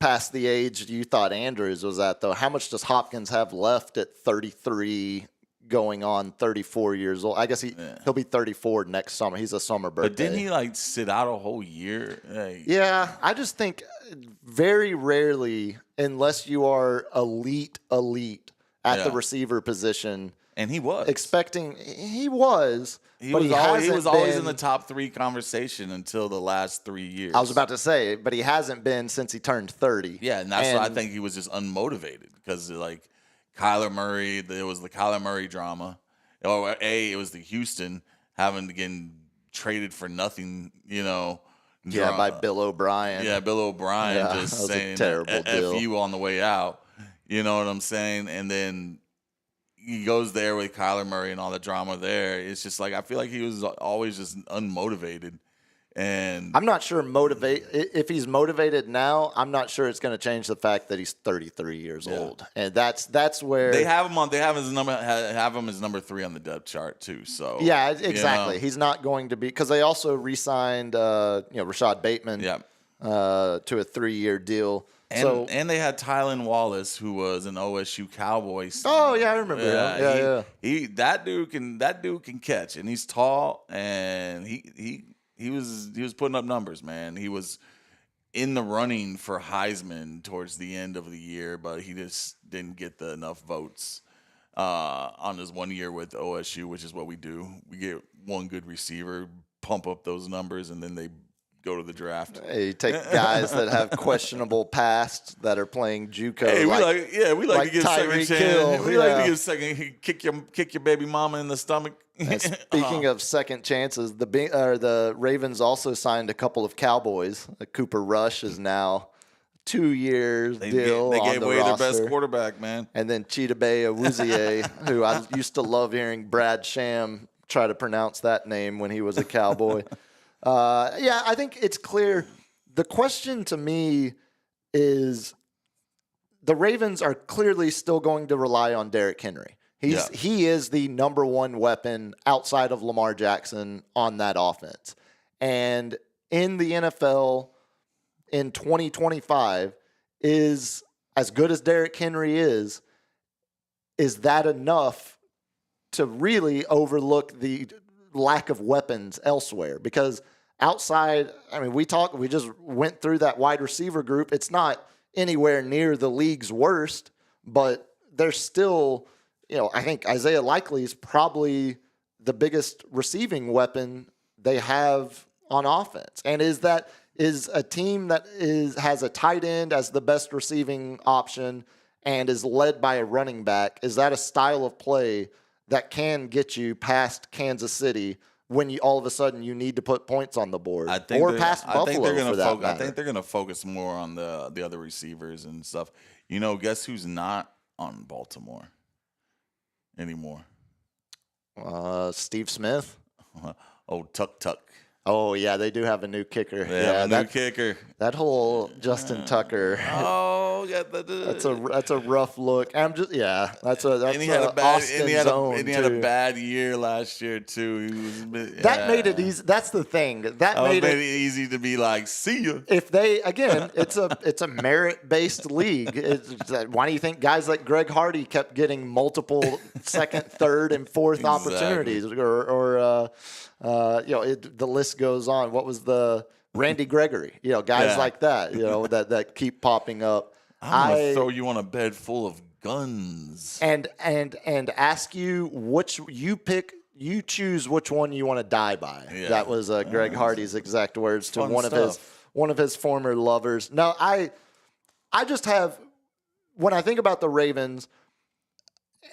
Speaker 2: past the age you thought Andrews was at, though. How much does Hopkins have left at 33, going on 34 years old? I guess he'll be 34 next summer. He's a summer birthday.
Speaker 3: But didn't he sit out a whole year?
Speaker 2: Yeah, I just think very rarely, unless you are elite at the receiver position.
Speaker 3: And he was.
Speaker 2: He was
Speaker 3: always in the top 3 conversation until the last 3 years.
Speaker 2: I was about to say, but he hasn't been since he turned 30.
Speaker 3: Yeah, and that's why I think he was just unmotivated, because Kyler Murray, there was the Kyler Murray drama. It was the Houston having to get traded for nothing,
Speaker 2: by Bill O'Brien.
Speaker 3: Yeah, Bill O'Brien just saying
Speaker 2: a terrible deal.
Speaker 3: F you on the way out. You know what I'm saying? And then he goes there with Kyler Murray and all the drama there. It's just I feel like he was always just unmotivated. And
Speaker 2: I'm not sure if he's motivated now. I'm not sure it's going to change the fact that he's 33 years old, and that's where
Speaker 3: they have him on. They have him as number 3 on the depth chart too. So
Speaker 2: yeah, exactly. He's not going to be, because they also re-signed Rashad Bateman to a 3-year deal.
Speaker 3: And they had Tylan Wallace, who was an OSU Cowboy.
Speaker 2: Oh yeah, I remember.
Speaker 3: That dude can catch, and he's tall, and he was putting up numbers, man. He was in the running for Heisman towards the end of the year, but he just didn't get enough votes on his 1 year with OSU, which is what we do. We get one good receiver, pump up those numbers, and then they go to the draft.
Speaker 2: Hey, you take guys that have questionable pasts that are playing JUCO.
Speaker 3: Hey, we like to give second
Speaker 2: Tyreek
Speaker 3: chance.
Speaker 2: Hill,
Speaker 3: We like to give second kick your baby mama in the stomach.
Speaker 2: And speaking of second chances, the Ravens also signed a couple of Cowboys. Cooper Rush is now 2 years deal.
Speaker 3: They
Speaker 2: on
Speaker 3: gave
Speaker 2: the
Speaker 3: away
Speaker 2: roster.
Speaker 3: their best quarterback, man.
Speaker 2: And then Chidobe Awuzie, who I used to love hearing Brad Sham try to pronounce that name when he was a Cowboy. Yeah, I think it's clear. The question to me is the Ravens are clearly still going to rely on Derrick Henry. He is the number one weapon outside of Lamar Jackson on that offense. And in the NFL in 2025 is as good as Derrick Henry is that enough to really overlook the lack of weapons elsewhere? Because outside, I mean, we just went through that wide receiver group. It's not anywhere near the league's worst, but there's still, I think Isaiah Likely is probably the biggest receiving weapon they have on offense. And is a team that has a tight end as the best receiving option and is led by a running back, is that a style of play that can get you past Kansas City when you all of a sudden you need to put points on the board, or past Buffalo for that matter?
Speaker 3: I think they're going to focus more on the other receivers and stuff. Guess who's not on Baltimore anymore?
Speaker 2: Steve Smith.
Speaker 3: Oh, Tuck.
Speaker 2: Oh, yeah, they do have a new kicker.
Speaker 3: They have a new kicker.
Speaker 2: That whole Justin Tucker.
Speaker 3: Oh, yeah,
Speaker 2: that's a rough look. That's
Speaker 3: and he had a bad and he had a bad year last year too.
Speaker 2: That made it easy. That's the thing. That made it
Speaker 3: easy to be like, see ya.
Speaker 2: If they it's a merit-based league. Why do you think guys like Greg Hardy kept getting multiple second, third, and fourth opportunities, or the list goes on. What was the Randy Gregory? Guys like that. That keep popping up.
Speaker 3: I'm gonna throw you on a bed full of guns
Speaker 2: and ask you which you pick. You choose which one you want to die by. Yeah. That was Greg Hardy's exact words to one of his former lovers. No, I just have, when I think about the Ravens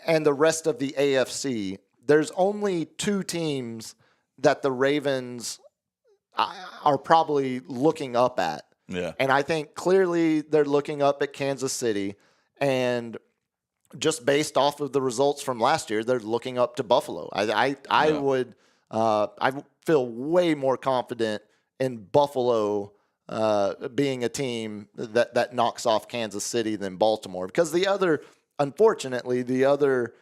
Speaker 2: and the rest of the AFC, there's only two teams that the Ravens are probably looking up at.
Speaker 3: Yeah.
Speaker 2: And I think clearly they're looking up at Kansas City, and just based off of the results from last year, they're looking up to Buffalo. I feel way more confident in Buffalo being a team that knocks off Kansas City than Baltimore, because unfortunately, the other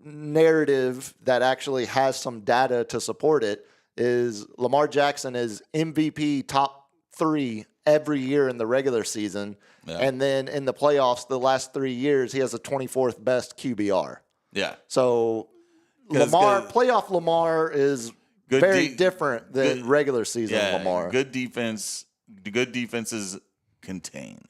Speaker 2: narrative that actually has some data to support it is Lamar Jackson is MVP top 3 every year in the regular season. Yeah. And then in the playoffs, the last 3 years, he has a 24th best QBR.
Speaker 3: Yeah.
Speaker 2: So playoff Lamar is very different than regular season Lamar.
Speaker 3: Good defenses contain.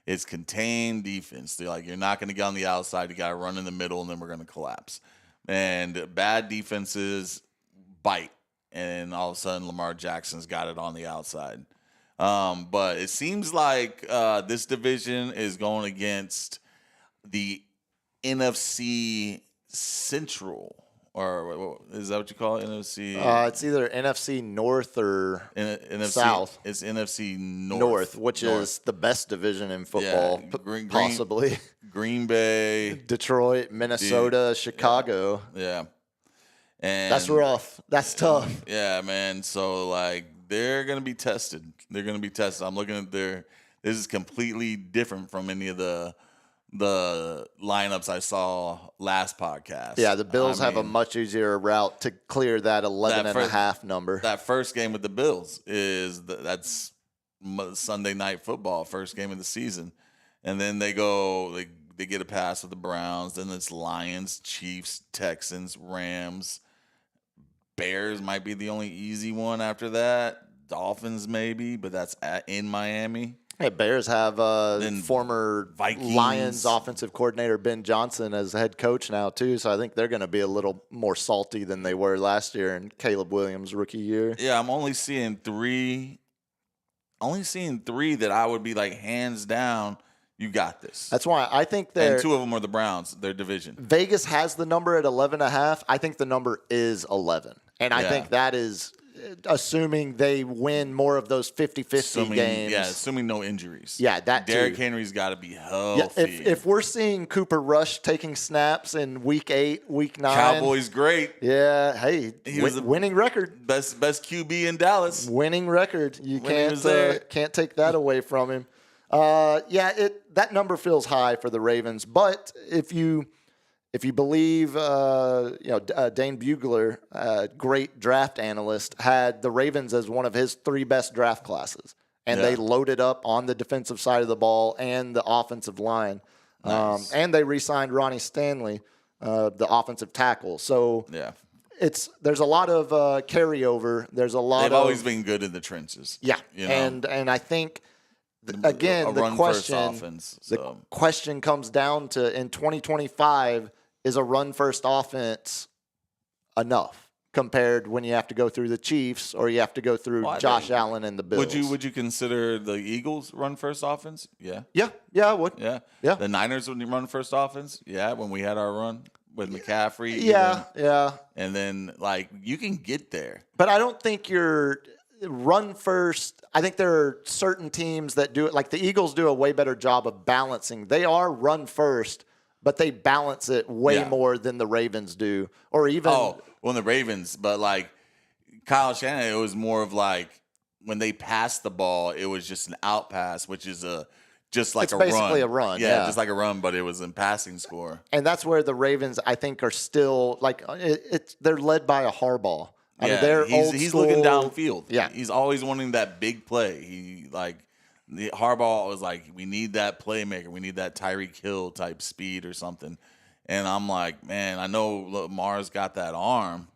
Speaker 3: It's contained defense. They're like, you're not going to get on the outside. You got to run in the middle, and then we're going to collapse. And bad defenses bite. And all of a sudden, Lamar Jackson's got it on the outside. But it seems like this division is going against the NFC Central. Or is that what you call it? NFC?
Speaker 2: It's either NFC North or
Speaker 3: NFC,
Speaker 2: South.
Speaker 3: It's NFC North.
Speaker 2: Which is the best division in football, possibly.
Speaker 3: Green Bay.
Speaker 2: Detroit, Minnesota, Chicago.
Speaker 3: Yeah. And
Speaker 2: that's rough. That's tough.
Speaker 3: Yeah, man. So, they're going to be tested. I'm looking at this is completely different from any of the lineups I saw last podcast.
Speaker 2: Yeah, the Bills have a much easier route to clear that 11.5 number.
Speaker 3: That first game with the Bills that's Sunday Night Football, first game of the season. And then they get a pass with the Browns. Then it's Lions, Chiefs, Texans, Rams. Bears might be the only easy one after that. Dolphins maybe, but that's in Miami.
Speaker 2: Hey, Bears have former
Speaker 3: Vikings.
Speaker 2: Lions offensive coordinator Ben Johnson as head coach now too, so I think they're going to be a little more salty than they were last year in Caleb Williams' rookie year.
Speaker 3: Yeah, I'm only seeing 3 only seeing 3 that I would be like hands down. You got this.
Speaker 2: That's why I think
Speaker 3: and 2 of them are the Browns, their division.
Speaker 2: Vegas has the number at 11.5. I think the number is 11. And I think that is assuming they win more of those 50-50 games.
Speaker 3: Yeah, assuming no injuries.
Speaker 2: Yeah, that
Speaker 3: Derrick
Speaker 2: too.
Speaker 3: Henry's got to be healthy.
Speaker 2: Yeah, if we're seeing Cooper Rush taking snaps in week 8, week 9.
Speaker 3: Cowboys great.
Speaker 2: Yeah, hey,
Speaker 3: He was a
Speaker 2: winning record.
Speaker 3: Best QB in Dallas.
Speaker 2: Winning record. You
Speaker 3: When he
Speaker 2: can't take that away from him. That number feels high for the Ravens, but if you believe, Dane Bugler, great draft analyst, had the Ravens as one of his 3 best draft classes, and they loaded up on the defensive side of the ball and the offensive line,
Speaker 3: Nice.
Speaker 2: and they re-signed Ronnie Stanley, the offensive tackle. So there's a lot of carryover. There's a lot.
Speaker 3: They've always been good in the trenches.
Speaker 2: Yeah,
Speaker 3: you know?
Speaker 2: and I think. Again, the question comes down to, in 2025, is a run-first offense enough compared when you have to go through the Chiefs or you have to go through Josh Allen and the Bills?
Speaker 3: Would you consider the Eagles run-first offense? Yeah.
Speaker 2: Yeah, I would.
Speaker 3: Yeah.
Speaker 2: Yeah.
Speaker 3: The Niners would run-first offense? Yeah, when we had our run with McCaffrey.
Speaker 2: Yeah.
Speaker 3: And then, you can get there.
Speaker 2: But I don't think you're run first. I think there are certain teams that do it. Like the Eagles do a way better job of balancing. They are run first, but they balance it way more than the Ravens do. Or even
Speaker 3: the Ravens, but Kyle Shanahan, it was more of when they passed the ball, it was just an out pass, which is just like
Speaker 2: it's
Speaker 3: a
Speaker 2: basically
Speaker 3: run.
Speaker 2: a run.
Speaker 3: Yeah, just like a run, but it was in passing score.
Speaker 2: And that's where the Ravens, I think, are still they're led by a Harbaugh. I mean, they're
Speaker 3: he's looking downfield.
Speaker 2: Yeah,
Speaker 3: he's always wanting that big play. Harbaugh was we need that playmaker. We need that Tyreek Hill type speed or something. And I'm like, man, I know Lamar's got that arm,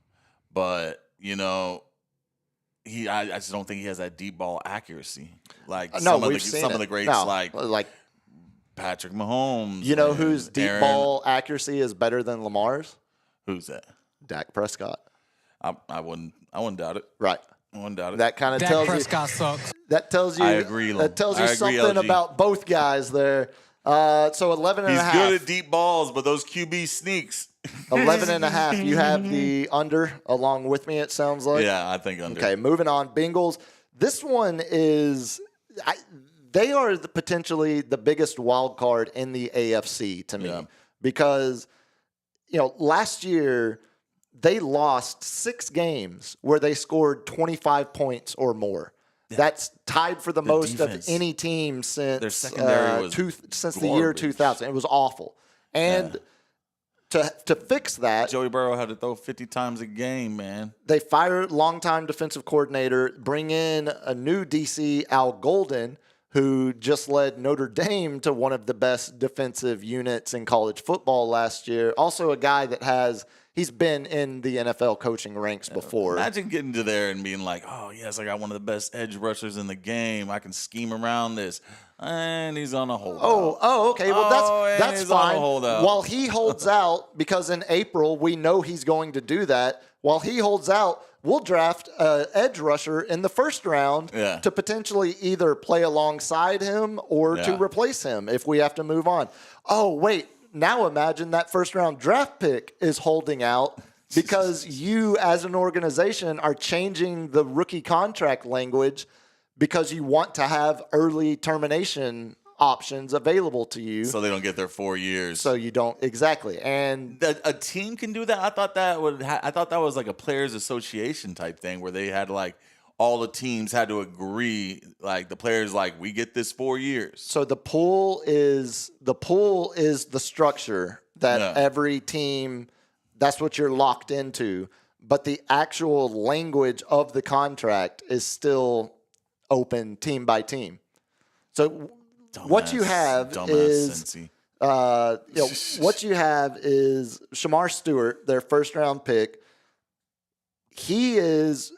Speaker 3: but I just don't think he has that deep ball accuracy. Some of the greats, like Patrick Mahomes.
Speaker 2: You know whose deep ball accuracy is better than Lamar's?
Speaker 3: Who's that?
Speaker 2: Dak Prescott.
Speaker 3: I wouldn't doubt it.
Speaker 2: Right.
Speaker 3: I wouldn't doubt it.
Speaker 2: That kind of tells Prescott sucks. That tells you.
Speaker 3: I agree.
Speaker 2: That tells you something
Speaker 3: LG.
Speaker 2: about both guys there. So 11 and a half.
Speaker 3: He's good at deep balls, but those QB sneaks.
Speaker 2: 11 and a half. You have the under along with me, it sounds like.
Speaker 3: Yeah, I think under.
Speaker 2: Okay, moving on. Bengals. This one is. They are potentially the biggest wild card in the AFC to me because, last year they lost 6 games where they scored 25 points or more. Yeah. That's tied for the most defense of any team since
Speaker 3: their secondary was
Speaker 2: since the year 2000. It was awful. And to fix that,
Speaker 3: Joey Burrow had to throw 50 times a game, man.
Speaker 2: They fired longtime defensive coordinator, bring in a new DC, Al Golden, who just led Notre Dame to one of the best defensive units in college football last year. Also a guy that he's been in the NFL coaching ranks before.
Speaker 3: Imagine getting to there and being like, oh, yes, I got one of the best edge rushers in the game. I can scheme around this. And he's on a holdout.
Speaker 2: Oh, okay. Well, that's fine.
Speaker 3: While
Speaker 2: he holds out, because in April we know he's going to do that, while he holds out, we'll draft an edge rusher in the first round to potentially either play alongside him or to replace him if we have to move on. Oh, wait. Now imagine that first-round draft pick is holding out because you, as an organization, are changing the rookie contract language because you want to have early termination options available to you.
Speaker 3: So they don't get their 4 years.
Speaker 2: So you don't. Exactly. And
Speaker 3: a team can do that? I thought that was like a players association type thing where they had all the teams had to agree, the players we get this 4 years.
Speaker 2: So the pool is the structure that every team, that's what you're locked into. But the actual language of the contract is still open team by team. So what you have is what you have is Shamar Stewart, their first round pick. He is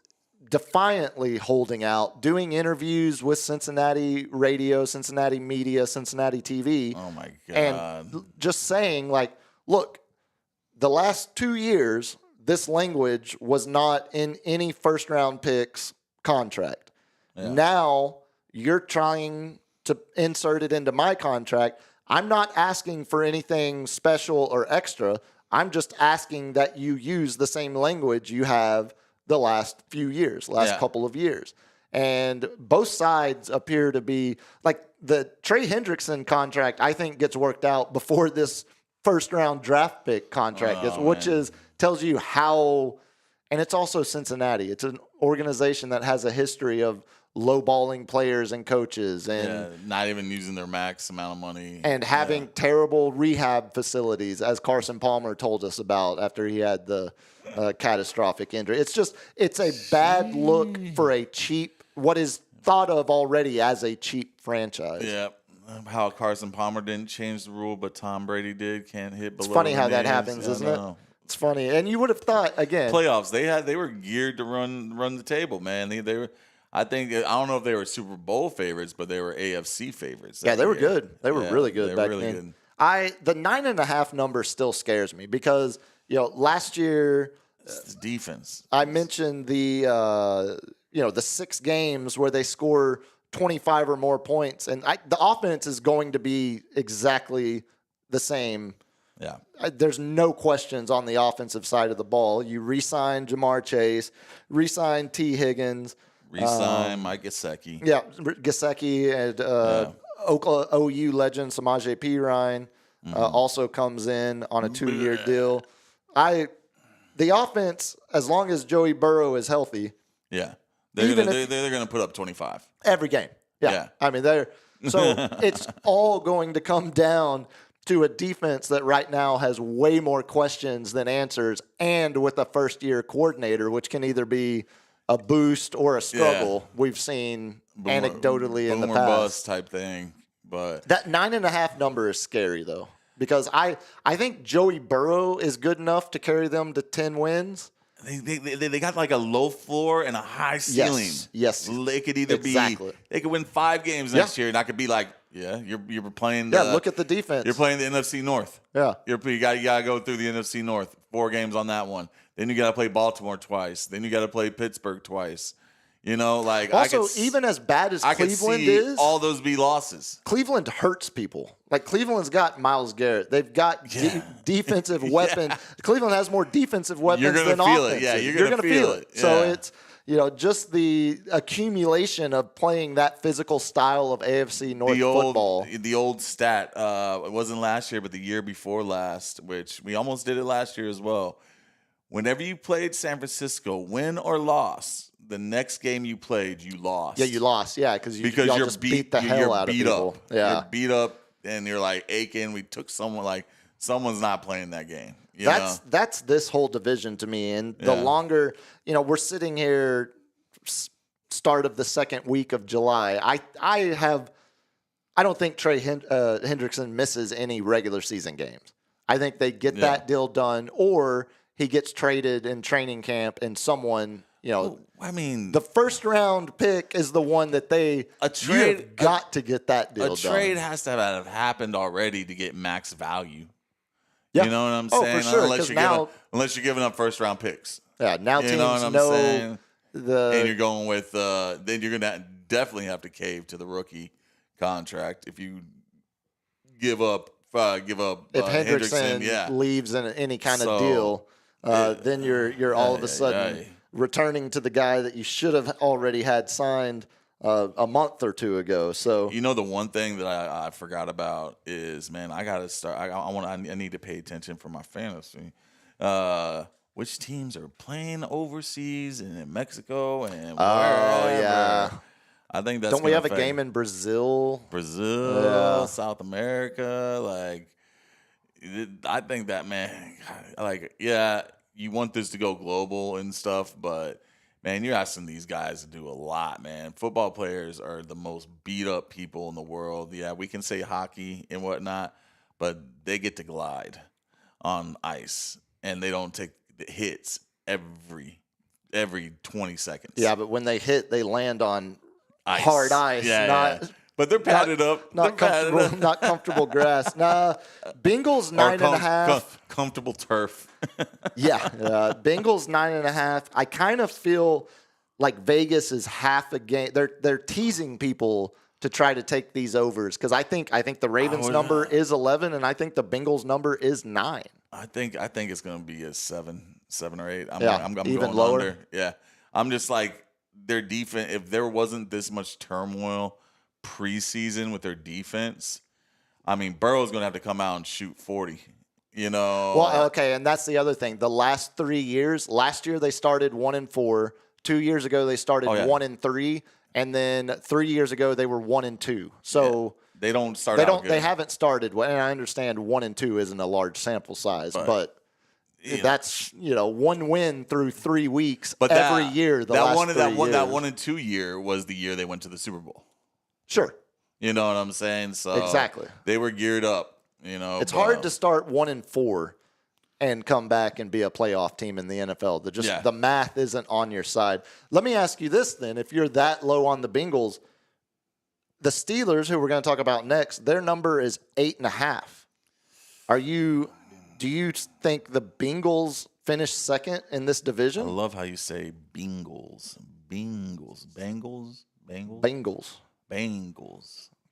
Speaker 2: defiantly holding out, doing interviews with Cincinnati radio, Cincinnati media, Cincinnati TV.
Speaker 3: Oh, my God.
Speaker 2: And just saying, look, the last 2 years, this language was not in any first-round picks contract. Yeah. Now, You're trying to insert it into my contract. I'm not asking for anything special or extra. I'm just asking that you use the same language you have the last few years, couple of years. And both sides appear to be like the Trey Hendrickson contract, I think gets worked out before this first round draft pick contract, tells you how, and it's also Cincinnati. It's an organization that has a history of lowballing players and coaches and
Speaker 3: not even using their max amount of money
Speaker 2: and having terrible rehab facilities, as Carson Palmer told us about after he had the catastrophic injury. It's a bad look for a cheap, what is thought of already as a cheap franchise.
Speaker 3: Yeah. How Carson Palmer didn't change the rule, but Tom Brady did. Can't hit below.
Speaker 2: It's funny how that
Speaker 3: names.
Speaker 2: happens, isn't it? It's funny. And you would have thought, again,
Speaker 3: playoffs, they were geared to run the table, man. They were. I don't know if they were Super Bowl favorites, but they were AFC favorites.
Speaker 2: Yeah, they were good. They were really good back
Speaker 3: really
Speaker 2: then.
Speaker 3: Good.
Speaker 2: The 9.5 number still scares me because, last year
Speaker 3: it's the defense.
Speaker 2: I mentioned the 6 games where they score 25 or more points, and the offense is going to be exactly the same.
Speaker 3: Yeah.
Speaker 2: There's no questions on the offensive side of the ball. You re-sign Jamar Chase, re-sign T. Higgins.
Speaker 3: Re-sign Mike Gesicki.
Speaker 2: Yeah, Gesicki and OU legend Samaje Perine also comes in on a 2-year deal. The offense, as long as Joey Burrow is healthy,
Speaker 3: they're gonna put up 25
Speaker 2: every game. Yeah. I mean, it's all going to come down to a defense that right now has way more questions than answers, and with a first-year coordinator, which can either be a boost or a struggle. We've seen anecdotally in the past.
Speaker 3: Boomer bust type thing. But
Speaker 2: that 9.5 number is scary, though, because I think Joey Burrow is good enough to carry them to 10 wins.
Speaker 3: They got like a low floor and a high ceiling.
Speaker 2: Yes.
Speaker 3: They could either be they could win 5 games next year, and I could be like, you're playing.
Speaker 2: Look at the defense.
Speaker 3: You're playing the NFC North.
Speaker 2: Yeah,
Speaker 3: you gotta go through the NFC North. 4 games on that one. Then you gotta play Baltimore twice. Then you gotta play Pittsburgh twice.
Speaker 2: Also, even as bad as Cleveland is,
Speaker 3: all those be losses.
Speaker 2: Cleveland hurts people. Like, Cleveland's got Myles Garrett. They've got defensive weapon. Cleveland has more defensive weapons than offensive.
Speaker 3: Yeah, you're gonna feel it. Yeah.
Speaker 2: So it's just the accumulation of playing that physical style of AFC North football.
Speaker 3: The old stat. It wasn't last year, but the year before last, which we almost did it last year as well. Whenever you played San Francisco, win or loss, the next game you played, you lost.
Speaker 2: Yeah, you lost. Yeah, because you're just beat the hell out of people. Yeah.
Speaker 3: You're beat up, and you're like aching. We took someone's not playing that game.
Speaker 2: That's this whole division to me. And the longer, we're sitting here, start of the second week of July. I don't think Trey Hendrickson misses any regular season games. I think they get that deal done, or he gets traded in training camp, and someone, the first round pick is the one that you've got to get that deal done.
Speaker 3: A trade has to have happened already to get max value. Yeah. You know what I'm saying?
Speaker 2: For sure,
Speaker 3: unless you're giving up first round picks.
Speaker 2: Yeah, now teams
Speaker 3: know and you're going with then you're gonna definitely have to cave to the rookie contract if you give up if
Speaker 2: Hendrickson leaves in any kind of deal. Then you're all of a sudden returning to the guy that you should have already had signed a month or 2 ago. So
Speaker 3: the one thing that I forgot about is, man, I gotta start. I need to pay attention for my fantasy. Which teams are playing overseas and in Mexico and wherever. I think that's.
Speaker 2: Don't we have a game in Brazil?
Speaker 3: South America, I think that, man, you want this to go global and stuff, but man, you're asking these guys to do a lot, man. Football players are the most beat up people in the world. Yeah, we can say hockey and whatnot, but they get to glide on ice and they don't take the hits every 20 seconds.
Speaker 2: Yeah, but when they hit, they land on hard ice,
Speaker 3: But they're padded up.
Speaker 2: Not comfortable grass. Nah, Bengals 9.5.
Speaker 3: Comfortable turf.
Speaker 2: Bengals 9.5. I kind of feel like Vegas is half a game. They're teasing people to try to take these overs because I think the Ravens number is 11 and I think the Bengals number is 9.
Speaker 3: I think it's going to be a 7 or 8. I'm
Speaker 2: even
Speaker 3: going
Speaker 2: lower.
Speaker 3: under. Yeah. I'm just like their defense. If there wasn't this much turmoil preseason with their defense, I mean, Burrow's going to have to come out and shoot 40.
Speaker 2: Well, okay, and that's the other thing. The last 3 years, last year they started 1-4. 2 years ago they started 1-3, and then 3 years ago they were 1-2. So
Speaker 3: they don't start.
Speaker 2: They haven't started. And I understand 1-2 isn't a large sample size, but that's one win through 3 weeks. But every year, that
Speaker 3: 1-2 year was the year they went to the Super Bowl.
Speaker 2: Sure,
Speaker 3: you know what I'm saying. So
Speaker 2: exactly,
Speaker 3: they were geared up.
Speaker 2: It's hard to start 1-4 and come back and be a playoff team in the NFL. The math isn't on your side. Let me ask you this then: if you're that low on the Bengals, the Steelers, who we're going to talk about next, their number is 8.5. Do you think the Bengals finish second in this division?
Speaker 3: I love how you say Bengals.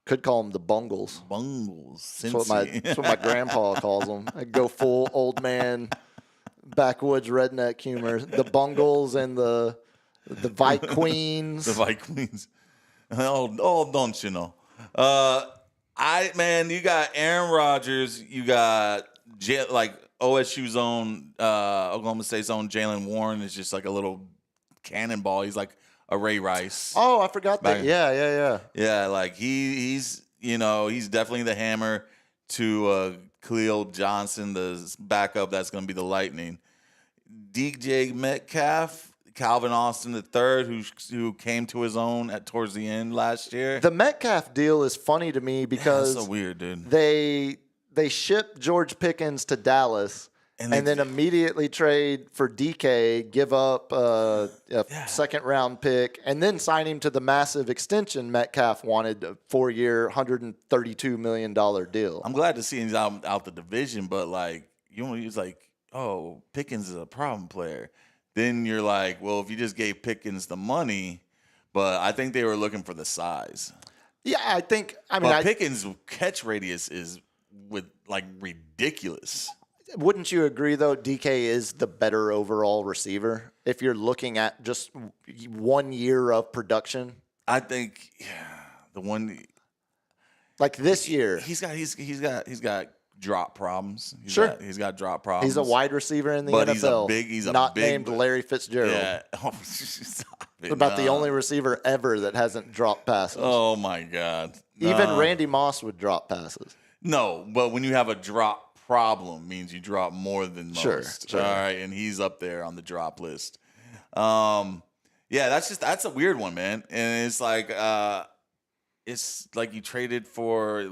Speaker 2: Could call them the Bungles. That's what my grandpa calls them. I go full old man, backwoods redneck humor. The Bungles and the Vikings.
Speaker 3: The Vikings. Oh, don't you know? You got Aaron Rodgers. You got OSU's own, Oklahoma State's own Jalen Warren is just like a little cannonball. He's like a Ray Rice.
Speaker 2: Oh, I forgot that. Yeah.
Speaker 3: Yeah, like he's definitely the hammer to Khalil Johnson, the backup that's going to be the Lightning. DJ Metcalf, Calvin Austin III, who came to his own towards the end last year.
Speaker 2: The Metcalf deal is funny to me because
Speaker 3: that's so weird, dude.
Speaker 2: They shipped George Pickens to Dallas and then immediately trade for DK, give up a second-round pick, and then sign him to the massive extension Metcalf wanted, a 4-year, $132 million deal.
Speaker 3: I'm glad to see he's out the division, but he's like, oh, Pickens is a problem player. Then you're like, well, if you just gave Pickens the money, but I think they were looking for the size.
Speaker 2: Yeah,
Speaker 3: Pickens' catch radius is ridiculous.
Speaker 2: Wouldn't you agree, though, DK is the better overall receiver if you're looking at just 1 year of production?
Speaker 3: I think the one
Speaker 2: like this year,
Speaker 3: he's got drop problems. He's got drop problems.
Speaker 2: He's a wide receiver in the NFL.
Speaker 3: He's
Speaker 2: not named Larry Fitzgerald.
Speaker 3: Yeah.
Speaker 2: About the only receiver ever that hasn't dropped passes.
Speaker 3: Oh my God.
Speaker 2: Even Randy Moss would drop passes.
Speaker 3: No, but when you have a drop problem, means you drop more than most.
Speaker 2: Sure.
Speaker 3: All right, and he's up there on the drop list. That's a weird one, man. And it's like you traded for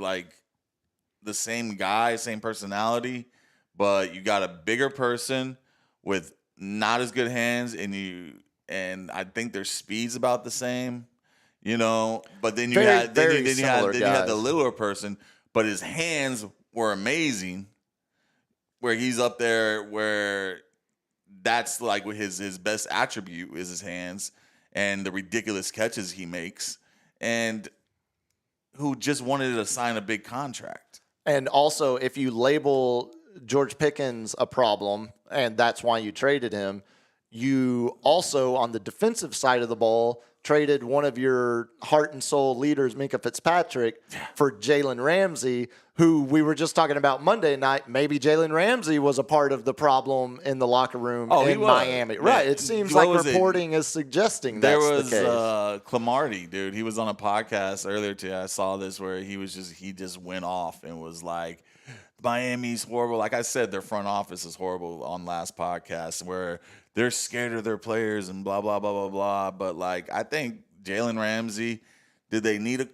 Speaker 3: the same guy, same personality, but you got a bigger person with not as good hands, and I think their speed's about the same, But then you had the littler person, but his hands were amazing. Where he's up there, where that's like his best attribute is his hands and the ridiculous catches he makes, and who just wanted to sign a big contract.
Speaker 2: And also, if you label George Pickens a problem, and that's why you traded him, you also, on the defensive side of the ball, traded one of your heart and soul leaders, Minkah Fitzpatrick, for Jalen Ramsey, who we were just talking about Monday night. Maybe Jalen Ramsey was a part of the problem in the locker room in Miami. Yeah. Right. It seems like reporting is suggesting that's the case.
Speaker 3: There was Clamarty, dude. He was on a podcast earlier today. I saw this where he just went off and was like, Miami's horrible. Like I said, their front office is horrible on last podcast, where they're scared of their players and blah, blah, blah, blah, blah. But, I think Jalen Ramsey, did they need a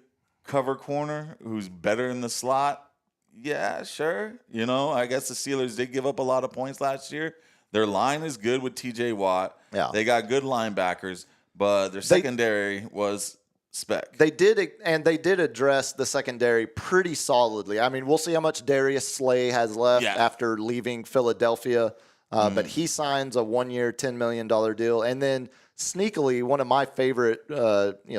Speaker 3: cover corner who's better in the slot? Yeah, sure. I guess the Steelers did give up a lot of points last year. Their line is good with T.J. Watt.
Speaker 2: Yeah.
Speaker 3: They got good linebackers, but their secondary was spec.
Speaker 2: They did address the secondary pretty solidly. I mean, we'll see how much Darius Slay has left after leaving Philadelphia. But he signs a 1-year, $10 million deal. And then sneakily one of my favorite,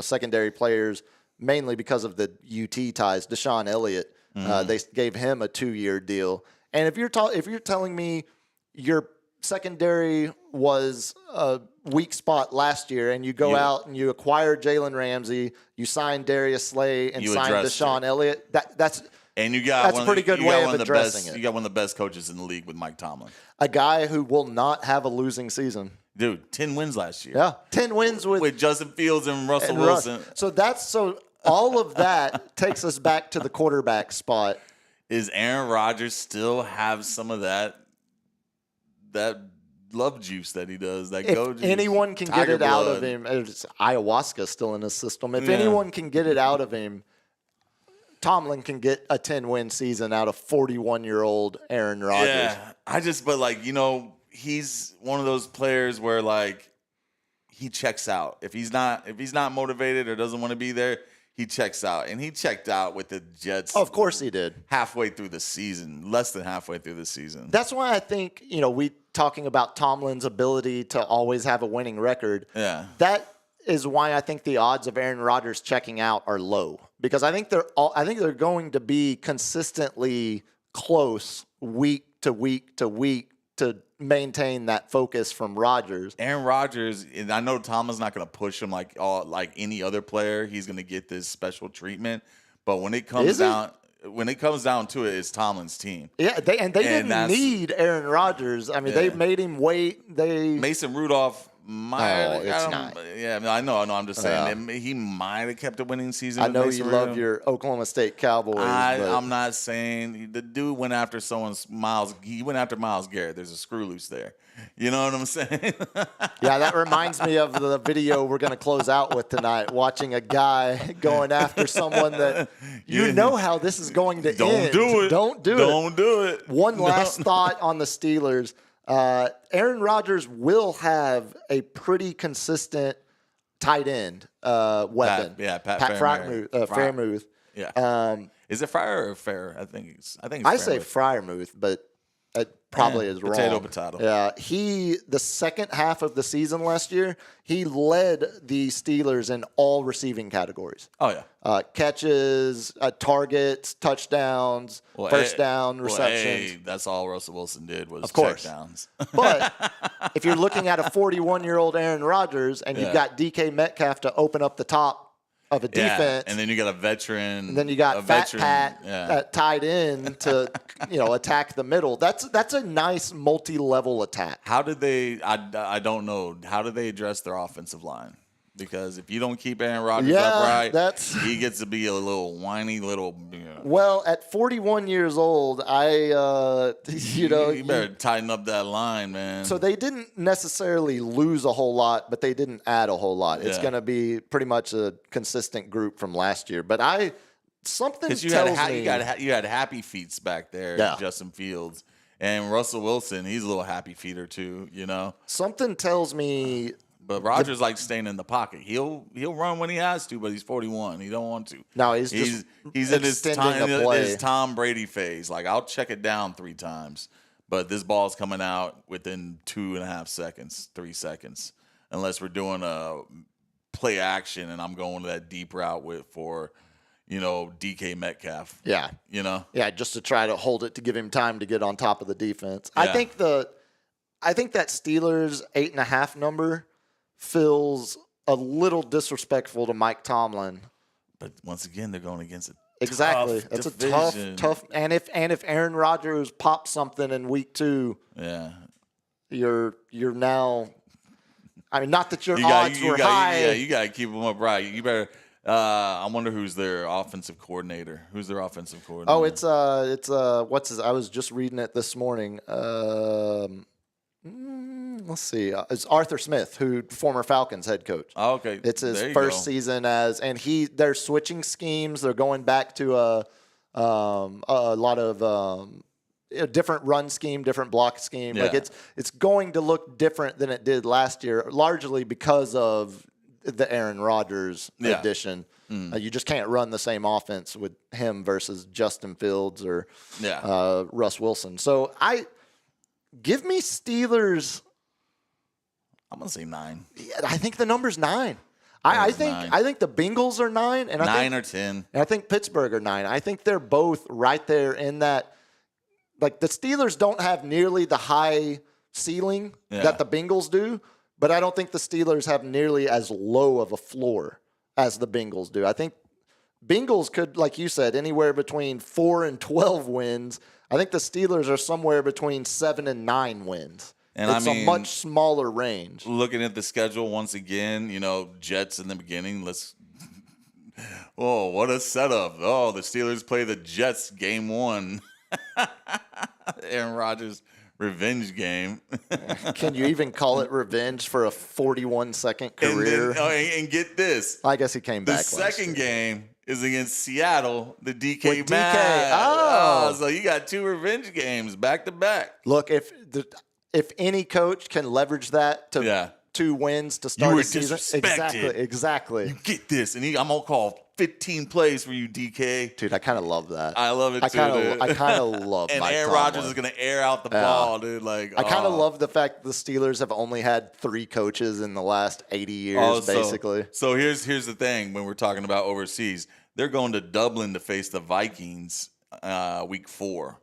Speaker 2: secondary players, mainly because of the UT ties, Deshaun Elliott. They gave him a 2-year deal. And if you're telling me your secondary was a weak spot last year, and you go out and you acquire Jalen Ramsey, you sign Darius Slay, and sign Deshaun Elliott, that's a pretty good way of addressing it.
Speaker 3: You got one of the best coaches in the league with Mike Tomlin.
Speaker 2: A guy who will not have a losing season.
Speaker 3: Dude, 10 wins last year.
Speaker 2: Yeah, 10 wins with
Speaker 3: Justin Fields and Russell Wilson.
Speaker 2: So all of that takes us back to the quarterback spot.
Speaker 3: Is Aaron Rodgers still have some of that love juice that he does? That
Speaker 2: If
Speaker 3: go juice,
Speaker 2: anyone can
Speaker 3: Tiger
Speaker 2: get it out
Speaker 3: blood.
Speaker 2: of him, it's ayahuasca still in his system. If anyone can get it out of him, Tomlin can get a 10-win season out of 41-year-old Aaron Rodgers.
Speaker 3: Yeah, he's one of those players where he checks out. If he's not motivated or doesn't want to be there, he checks out. And he checked out with the Jets.
Speaker 2: Oh, of course he did.
Speaker 3: Halfway through the season, less than halfway through the season.
Speaker 2: That's why I think, we talking about Tomlin's ability to always have a winning record.
Speaker 3: Yeah.
Speaker 2: That is why I think the odds of Aaron Rodgers checking out are low, because I think they're going to be consistently close week to week to week to maintain that focus from Rodgers.
Speaker 3: Aaron Rodgers, and I know Tomlin's not going to push him like any other player. He's going to get this special treatment, but when it comes down to it, it's Tomlin's team.
Speaker 2: Yeah, they didn't need Aaron Rodgers. I mean, they made him wait.
Speaker 3: Mason Rudolph.
Speaker 2: It's not.
Speaker 3: Yeah, I know. I'm just saying he might have kept a winning season.
Speaker 2: I know you love your Oklahoma State Cowboys.
Speaker 3: I'm not saying the dude went after He went after Myles Garrett. There's a screw loose there. You know what I'm saying?
Speaker 2: Yeah, that reminds me of the video we're going to close out with tonight. Watching a guy going after someone that know how this is going to end.
Speaker 3: Don't do it.
Speaker 2: One last thought on the Steelers. Aaron Rodgers will have a pretty consistent tight end weapon.
Speaker 3: Pat
Speaker 2: Freiermuth.
Speaker 3: Yeah. Is it Fryer or Fair? I think it's
Speaker 2: I say Freiermuth, but it probably is wrong.
Speaker 3: Potato.
Speaker 2: Yeah. The second half of the season last year, he led the Steelers in all receiving categories.
Speaker 3: Oh, yeah.
Speaker 2: Catches, targets, touchdowns, first down, receptions.
Speaker 3: That's all Russell Wilson did was checkdowns.
Speaker 2: But if you're looking at a 41-year-old Aaron Rodgers and you've got DK Metcalf to open up the top of a defense,
Speaker 3: and then you got a veteran,
Speaker 2: and then you got Pat tied in to attack the middle. That's a nice multi-level attack.
Speaker 3: How did they? I don't know. How did they address their offensive line? Because if you don't keep Aaron Rodgers upright, he gets to be a little whiny little.
Speaker 2: Well, at 41 years old, you
Speaker 3: better tighten up that line, man.
Speaker 2: So they didn't necessarily lose a whole lot, but they didn't add a whole lot. It's going to be pretty much a consistent group from last year. But something tells me
Speaker 3: you had happy feets back there, Justin Fields. And Russell Wilson, he's a little happy feeder too, Something tells me. But Rodgers likes staying in the pocket. He'll run when he has to, but he's 41. He don't want to.
Speaker 2: No, he's in his
Speaker 3: Tom Brady phase. I'll check it down 3 times, but this ball's coming out within 2.5 seconds, 3 seconds, unless we're doing a play action and I'm going to that deep route for DK Metcalf.
Speaker 2: Yeah. Yeah, just to try to hold it to give him time to get on top of the defense. Yeah. I think that Steelers 8.5 number feels a little disrespectful to Mike Tomlin.
Speaker 3: But once again, they're going against it.
Speaker 2: Exactly. It's
Speaker 3: division.
Speaker 2: a tough. And if Aaron Rodgers pops something in week 2, you're now. I mean, not that your odds were high.
Speaker 3: You got to keep them upright. You better. I wonder who's their offensive coordinator. Who's their offensive coordinator?
Speaker 2: Oh, it's what's his? I was just reading it this morning. Let's see. It's Arthur Smith, former Falcons head coach.
Speaker 3: Oh, okay.
Speaker 2: It's his first season they're switching schemes. They're going back to a lot of different run scheme, different block scheme.
Speaker 3: Yeah.
Speaker 2: It's going to look different than it did last year, largely because of the Aaron Rodgers addition. You just can't run the same offense with him versus Justin Fields or Russ Wilson. So give me Steelers.
Speaker 3: I'm gonna say 9.
Speaker 2: Yeah, I think the number's 9. I think the Bengals are 9, and
Speaker 3: 9 or 10.
Speaker 2: And I think Pittsburgh are 9. I think they're both right there in that. Like the Steelers don't have nearly the high ceiling that the Bengals do, but I don't think the Steelers have nearly as low of a floor as the Bengals do. I think Bengals could, like you said, anywhere between 4 and 12 wins. I think the Steelers are somewhere between 7 and 9 wins. And it's a much smaller range.
Speaker 3: Looking at the schedule once again, Jets in the beginning. Oh, what a setup. Oh, the Steelers play the Jets game 1. Aaron Rodgers revenge game.
Speaker 2: Can you even call it revenge for a 41-second career?
Speaker 3: And get this.
Speaker 2: I guess he came back.
Speaker 3: The second game is against Seattle, the DK
Speaker 2: With
Speaker 3: match.
Speaker 2: DK. Oh,
Speaker 3: so you got 2 revenge games back to back.
Speaker 2: Look, if any coach can leverage that to 2 wins to start the season, exactly.
Speaker 3: You get this, and I'm gonna call 15 plays for you, DK.
Speaker 2: Dude, I kind of love that.
Speaker 3: I love it too.
Speaker 2: I kind of love.
Speaker 3: And
Speaker 2: Mike
Speaker 3: Aaron
Speaker 2: Tomlin.
Speaker 3: Rodgers is gonna air out the ball, dude. I
Speaker 2: kind of love the fact the Steelers have only had 3 coaches in the last 80 years, basically.
Speaker 3: So here's the thing: when we're talking about overseas, they're going to Dublin to face the Vikings week 4.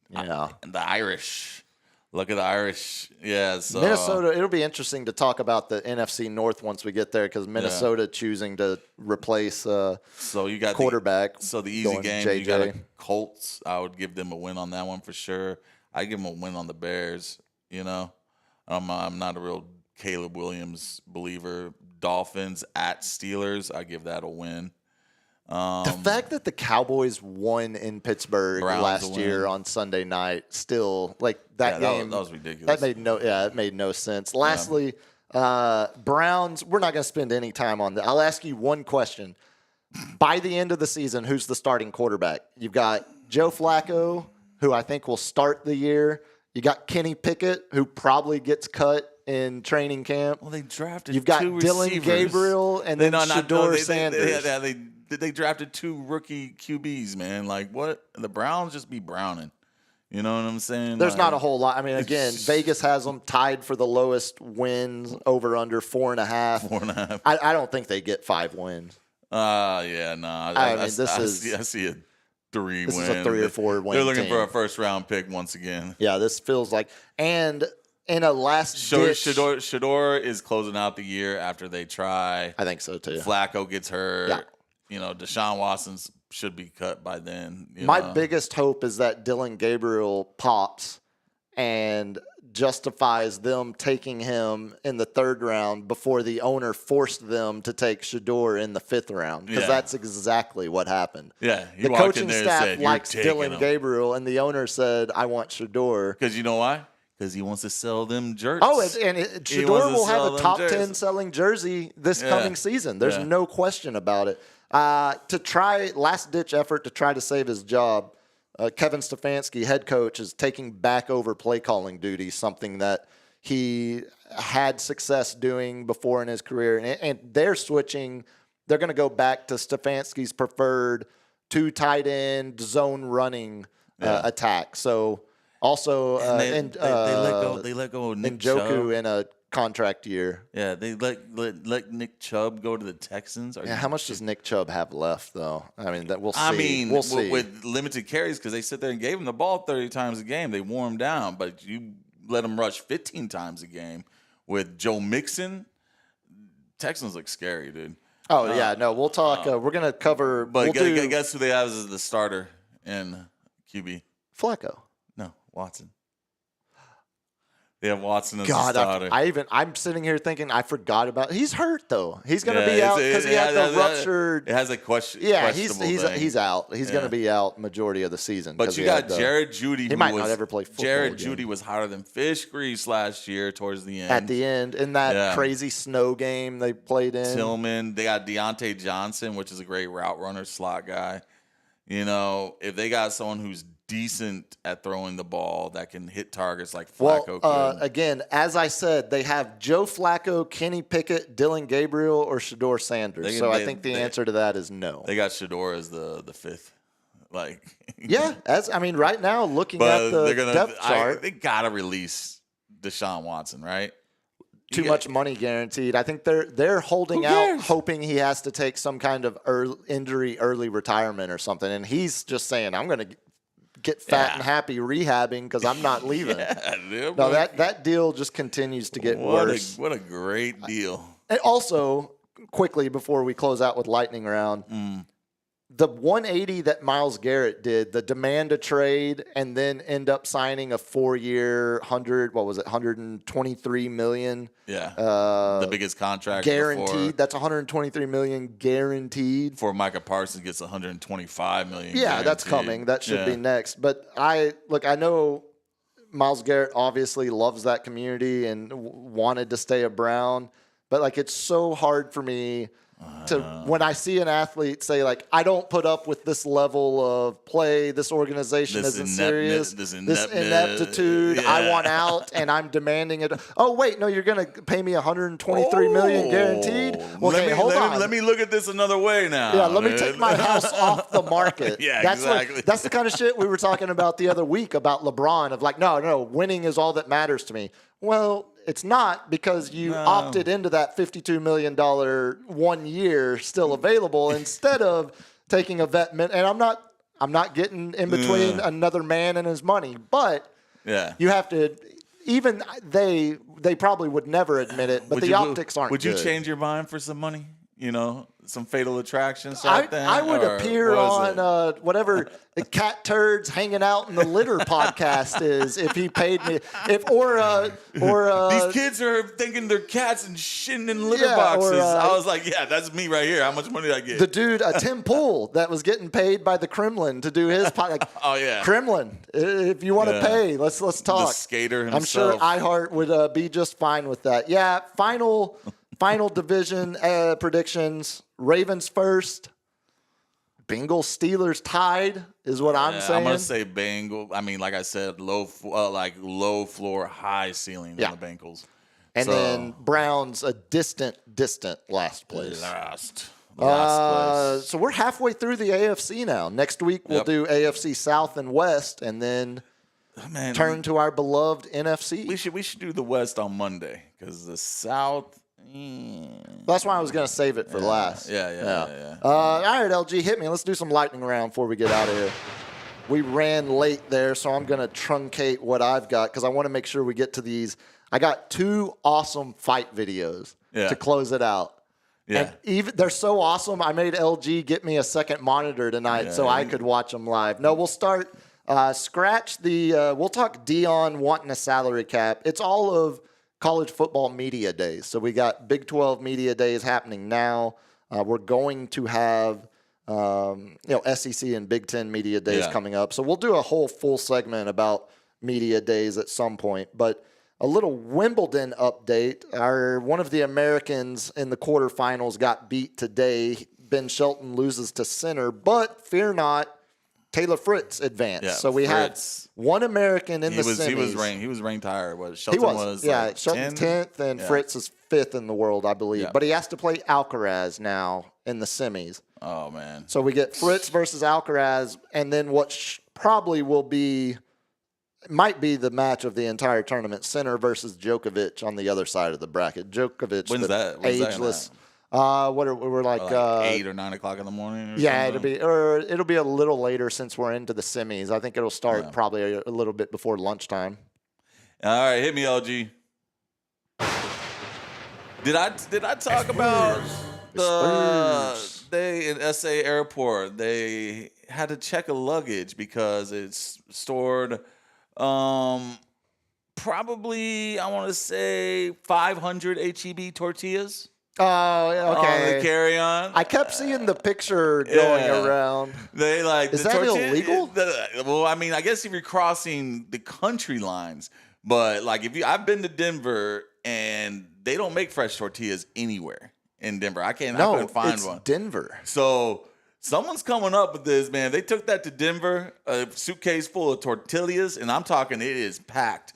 Speaker 2: Yeah,
Speaker 3: and the Irish. Look at the Irish. Yeah, so
Speaker 2: Minnesota. It'll be interesting to talk about the NFC North once we get there because Minnesota choosing to replace so
Speaker 3: you got
Speaker 2: quarterback.
Speaker 3: The easy game.
Speaker 2: JJ.
Speaker 3: You got Colts. I would give them a win on that one for sure. I give them a win on the Bears. I'm not a real Caleb Williams believer. Dolphins at Steelers. I give that a win.
Speaker 2: The fact that the Cowboys won in Pittsburgh last year on Sunday night, still that game
Speaker 3: that was ridiculous.
Speaker 2: It made no sense. Lastly, Browns. We're not going to spend any time on that. I'll ask you one question. By the end of the season, who's the starting quarterback? You've got Joe Flacco, who I think will start the year. You got Kenny Pickett, who probably gets cut in training camp.
Speaker 3: Well, they drafted.
Speaker 2: You've got
Speaker 3: 2
Speaker 2: Dylan
Speaker 3: receivers.
Speaker 2: Gabriel and then Shedeur Sanders.
Speaker 3: They drafted 2 rookie QBs, man. What? The Browns just be browning. You know what I'm saying?
Speaker 2: There's not a whole lot. I mean, again, Vegas has them tied for the lowest wins over under 4.5.
Speaker 3: 4.5.
Speaker 2: I don't think they get 5 wins.
Speaker 3: Yeah, no. I see a 3 win.
Speaker 2: This is a 3 or 4 win.
Speaker 3: They're looking
Speaker 2: team.
Speaker 3: for a first round pick once again.
Speaker 2: Yeah, this feels like and in a last ditch.
Speaker 3: Shedeur is closing out the year after they try.
Speaker 2: I think so too.
Speaker 3: Flacco gets hurt.
Speaker 2: Yeah.
Speaker 3: Deshaun Watson should be cut by then.
Speaker 2: My biggest hope is that Dylan Gabriel pops and justifies them taking him in the 3rd round before the owner forced them to take Shedeur in the 5th round because that's exactly what happened.
Speaker 3: Yeah,
Speaker 2: the coaching staff likes Dylan Gabriel, and the owner said, "I want Shedeur."
Speaker 3: Because you know why? Because he wants to sell them jerseys.
Speaker 2: Oh, and Shedeur will have a top 10 selling jersey this coming season. There's no question about it. To try last-ditch effort to try to save his job, Kevin Stefanski, head coach, is taking back over play calling duties, something that he had success doing before in his career. And they're switching. They're going to go back to Stefanski's preferred 2 tight end zone running attack. So also
Speaker 3: they let go of Nick
Speaker 2: Njoku
Speaker 3: Chubb
Speaker 2: in a contract year.
Speaker 3: Yeah, they let Nick Chubb go to the Texans.
Speaker 2: How much does Nick Chubb have left, though? I mean, we'll see.
Speaker 3: I mean,
Speaker 2: we'll see.
Speaker 3: With limited carries because they sit there and gave him the ball 30 times a game. They wore him down, but you let him rush 15 times a game with Joe Mixon. Texans look scary, dude.
Speaker 2: Oh, yeah. No, we'll talk. We're going to cover.
Speaker 3: But guess who they have as the starter in QB?
Speaker 2: Flacco.
Speaker 3: No, Watson. They have Watson as
Speaker 2: God,
Speaker 3: the starter.
Speaker 2: I'm sitting here thinking I forgot about. He's hurt though. He's going to be out because he had the ruptured.
Speaker 3: It has a question.
Speaker 2: Yeah, he's out. He's going to be out majority of the season.
Speaker 3: But you got Jared Jeudy.
Speaker 2: He might not ever play football.
Speaker 3: Jared Jeudy was hotter than fish grease last year towards the end.
Speaker 2: At the end, in that crazy snow game they played in.
Speaker 3: Tillman. They got Deontay Johnson, which is a great route runner, slot guy. If they got someone who's decent at throwing the ball that can hit targets like Flacco could.
Speaker 2: Again, as I said, they have Joe Flacco, Kenny Pickett, Dylan Gabriel, or Shedeur Sanders. I think the answer to that is no.
Speaker 3: They got Shedeur as the 5th.
Speaker 2: Right now, looking at the depth chart.
Speaker 3: They got to release Deshaun Watson, right?
Speaker 2: too much money guaranteed. I think they're holding out, hoping he has to take some kind of early retirement or something. And he's just saying, I'm going to get fat and happy rehabbing because I'm not leaving. No, that deal just continues to get worse.
Speaker 3: What a great deal.
Speaker 2: And also, quickly before we close out with lightning round, the 180 that Myles Garrett did, the demand a trade and then end up signing a 4-year, $123 million.
Speaker 3: Yeah, the biggest contract
Speaker 2: guaranteed.
Speaker 3: Before.
Speaker 2: That's $123 million guaranteed.
Speaker 3: Before Micah Parsons gets $125 million.
Speaker 2: Yeah,
Speaker 3: guaranteed.
Speaker 2: that's coming. That should be next. But I know Myles Garrett obviously loves that community and wanted to stay a Brown, but like it's so hard for me to when I see an athlete say like, I don't put up with this level of play, this organization isn't serious, this ineptitude, I want out and I'm demanding it. Oh wait, no, you're gonna pay me $123 million guaranteed? Okay, hold on.
Speaker 3: Let me look at this another way now.
Speaker 2: Yeah, let me take my house off the market.
Speaker 3: Yeah,
Speaker 2: that's
Speaker 3: exactly.
Speaker 2: That's the kind of shit we were talking about the other week about LeBron of like, no, winning is all that matters to me. Well, it's not, because you opted into that $52 million 1 year still available instead of taking a vet. And I'm not getting in between another man and his money, but you have to. Even they probably would never admit it, but the optics aren't.
Speaker 3: Would you
Speaker 2: good.
Speaker 3: change your mind for some money? You know, some Fatal Attraction stuff.
Speaker 2: I would appear on whatever the cat turds hanging out in the litter podcast is if he paid me.
Speaker 3: These kids are thinking they're cats and shitting in litter boxes. I was like, yeah, that's me right here. How much money did I get?
Speaker 2: The dude, Tim Pool, that was getting paid by the Kremlin to do his podcast. Like,
Speaker 3: oh yeah,
Speaker 2: Kremlin. If you want to pay, let's talk.
Speaker 3: The skater himself.
Speaker 2: I'm sure iHeart would be just fine with that. Yeah, Final division predictions. Ravens first. Bengals Steelers tied is what I'm saying.
Speaker 3: I'm gonna say Bengals. I mean, like I said, low floor, high ceiling on the Bengals.
Speaker 2: And then Browns a distant last place.
Speaker 3: Last place.
Speaker 2: So we're halfway through the AFC now. Next week we'll do AFC South and West, and then turn to our beloved NFC.
Speaker 3: We should do the West on Monday because the South.
Speaker 2: That's why I was going to save it for last.
Speaker 3: Yeah.
Speaker 2: All right, LG, hit me. Let's do some lightning round before we get out of here. We ran late there, so I'm going to truncate what I've got because I want to make sure we get to these. I got 2 awesome fight videos to close it out. Yeah. And they're so awesome, I made LG get me a second monitor tonight so I could watch them live. No, we'll start. Scratch the we'll talk Dion wanting a salary cap. It's all of college football media days. So we got Big 12 media days happening now. We're going to have SEC and Big 10 media days coming up. So we'll do a whole full segment about media days at some point. But a little Wimbledon update. One of the Americans in the quarterfinals got beat today. Ben Shelton loses to Sinner, but fear not, Taylor Fritz advanced. Yeah, so we had one American in the semis.
Speaker 3: He was ranked higher. Shelton was
Speaker 2: Shelton's 10th, and Fritz is 5th in the world, I believe. Yeah. But he has to play Alcaraz now in the semis.
Speaker 3: Oh, man.
Speaker 2: So we get Fritz versus Alcaraz, and then what probably might be the match of the entire tournament, Sinner versus Djokovic on the other side of the bracket. Djokovic,
Speaker 3: when's that?
Speaker 2: Ageless. We're like
Speaker 3: 8 or 9 o'clock in the morning.
Speaker 2: It'll be a little later since we're into the semis. I think it'll start probably a little bit before lunchtime.
Speaker 3: All right, hit me, LG. Did I talk about they in SA Airport? They had to check a luggage because it's stored. Probably I want to say 500 HEB tortillas.
Speaker 2: Oh, okay.
Speaker 3: The carry-on.
Speaker 2: I kept seeing the picture going around. Is that illegal?
Speaker 3: Well, I mean, I guess if you're crossing the country lines, but like I've been to Denver and they don't make fresh tortillas anywhere in Denver. I couldn't find one.
Speaker 2: Denver.
Speaker 3: So someone's coming up with this, man. They took that to Denver, a suitcase full of tortillas, and I'm talking it is packed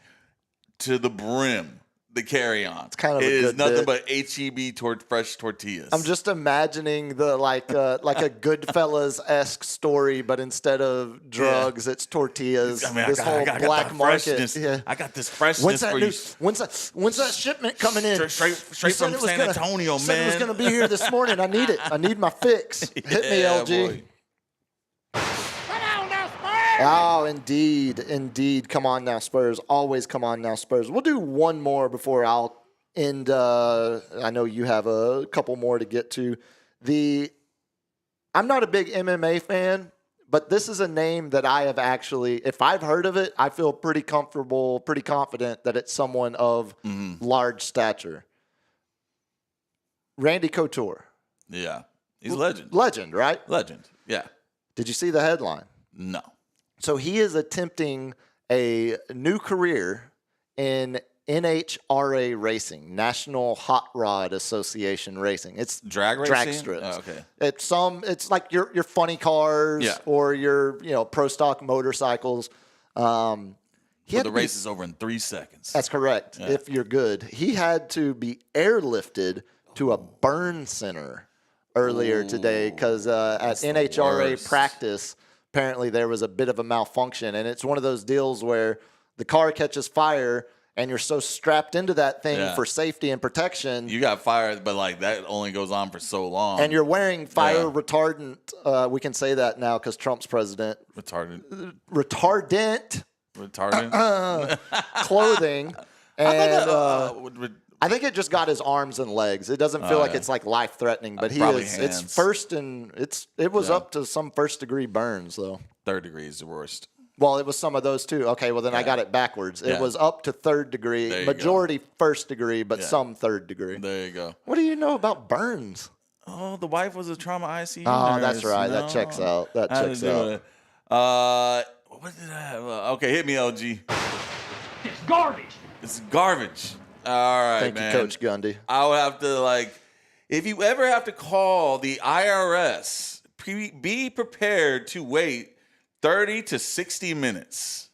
Speaker 3: to the brim. the carry-on. It's
Speaker 2: kind of a
Speaker 3: is
Speaker 2: good
Speaker 3: nothing
Speaker 2: bit.
Speaker 3: but HEB fresh tortillas.
Speaker 2: I'm just imagining the like a Goodfellas-esque story, but instead of drugs, it's tortillas.
Speaker 3: I mean,
Speaker 2: this whole
Speaker 3: I got
Speaker 2: black
Speaker 3: that
Speaker 2: market.
Speaker 3: freshness.
Speaker 2: Yeah.
Speaker 3: I got this freshness
Speaker 2: When's that
Speaker 3: for
Speaker 2: new,
Speaker 3: you.
Speaker 2: when's that shipment coming in?
Speaker 3: Straight
Speaker 2: You said
Speaker 3: from
Speaker 2: it was
Speaker 3: San Antonio,
Speaker 2: said it was
Speaker 3: man.
Speaker 2: going to be here this morning. I need it. I need my fix. Hit me,
Speaker 3: Yeah,
Speaker 2: LG.
Speaker 3: boy.
Speaker 2: Oh, indeed. Come on now, Spurs. Always come on now, Spurs. We'll do one more before I'll end. I know you have a couple more to get to. I'm not a big MMA fan, but this is a name that I have actually, if I've heard of it, I feel pretty comfortable, pretty confident that it's someone of large stature. Randy Couture.
Speaker 3: Yeah. He's a legend.
Speaker 2: Legend, right?
Speaker 3: Legend. Yeah.
Speaker 2: Did you see the headline?
Speaker 3: No.
Speaker 2: So he is attempting a new career in NHRA racing, National Hot Rod Association racing. It's
Speaker 3: Drag racing?
Speaker 2: drag strips.
Speaker 3: Oh, okay.
Speaker 2: It's like your funny cars or your pro stock motorcycles. He
Speaker 3: But
Speaker 2: had
Speaker 3: the
Speaker 2: to
Speaker 3: race is over in 3 seconds.
Speaker 2: That's correct.
Speaker 3: Yeah.
Speaker 2: If you're good, he had to be airlifted to a burn center earlier today because at NHRA
Speaker 3: worst.
Speaker 2: practice, apparently there was a bit of a malfunction, and it's one of those deals where the car catches fire and you're so strapped into that thing for safety and protection.
Speaker 3: You got fired, but like that only goes on for so long.
Speaker 2: And you're wearing fire retardant. We can say that now because Trump's president.
Speaker 3: retarded.
Speaker 2: Retardant clothing. And I think it just got his arms and legs. It doesn't feel like it's like life threatening, but
Speaker 3: Probably
Speaker 2: it's
Speaker 3: hands.
Speaker 2: first and it was up to some first degree burns though.
Speaker 3: 3rd degree is the worst.
Speaker 2: Well, it was some of those too. Okay, well then I got it backwards. It
Speaker 3: Yeah.
Speaker 2: was up to 3rd
Speaker 3: There
Speaker 2: degree,
Speaker 3: you
Speaker 2: majority first degree, but some 3rd degree.
Speaker 3: There you go.
Speaker 2: What do you know about burns?
Speaker 3: Oh, the wife was a trauma ICU
Speaker 2: Oh,
Speaker 3: nurse.
Speaker 2: that's right. That
Speaker 3: No.
Speaker 2: checks out. That
Speaker 3: I
Speaker 2: checks
Speaker 3: didn't do
Speaker 2: out.
Speaker 3: it. What did I have? Okay, hit me, LG.
Speaker 5: It's garbage.
Speaker 3: It's garbage. All right,
Speaker 2: Thank
Speaker 3: man.
Speaker 2: you, Coach Gundy.
Speaker 3: I would have to if you ever have to call the IRS, be prepared to wait 30 to 60 minutes.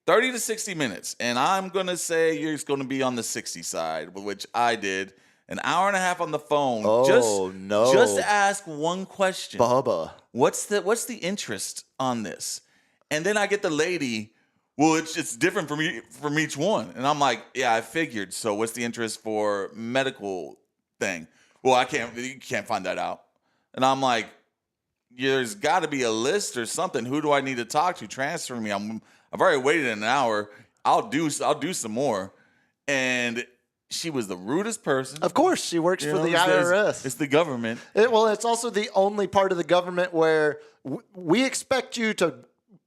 Speaker 3: 30 to 60 minutes. And I'm going to say you're going to be on the 60 side, which I did. An hour and a half on the phone.
Speaker 2: Oh, no.
Speaker 3: Just to ask one question.
Speaker 2: Bubba.
Speaker 3: What's the interest on this? And then I get the lady, well, it's different from each one. And I'm like, yeah, I figured. So what's the interest for medical thing? Well, you can't find that out. And I'm like, there's got to be a list or something. Who do I need to talk to? Transfer me. I've already waited an hour. I'll do some more. And she was the rudest person.
Speaker 2: Of course, she works for the IRS.
Speaker 3: It's the government.
Speaker 2: It's also the only part of the government where we expect you to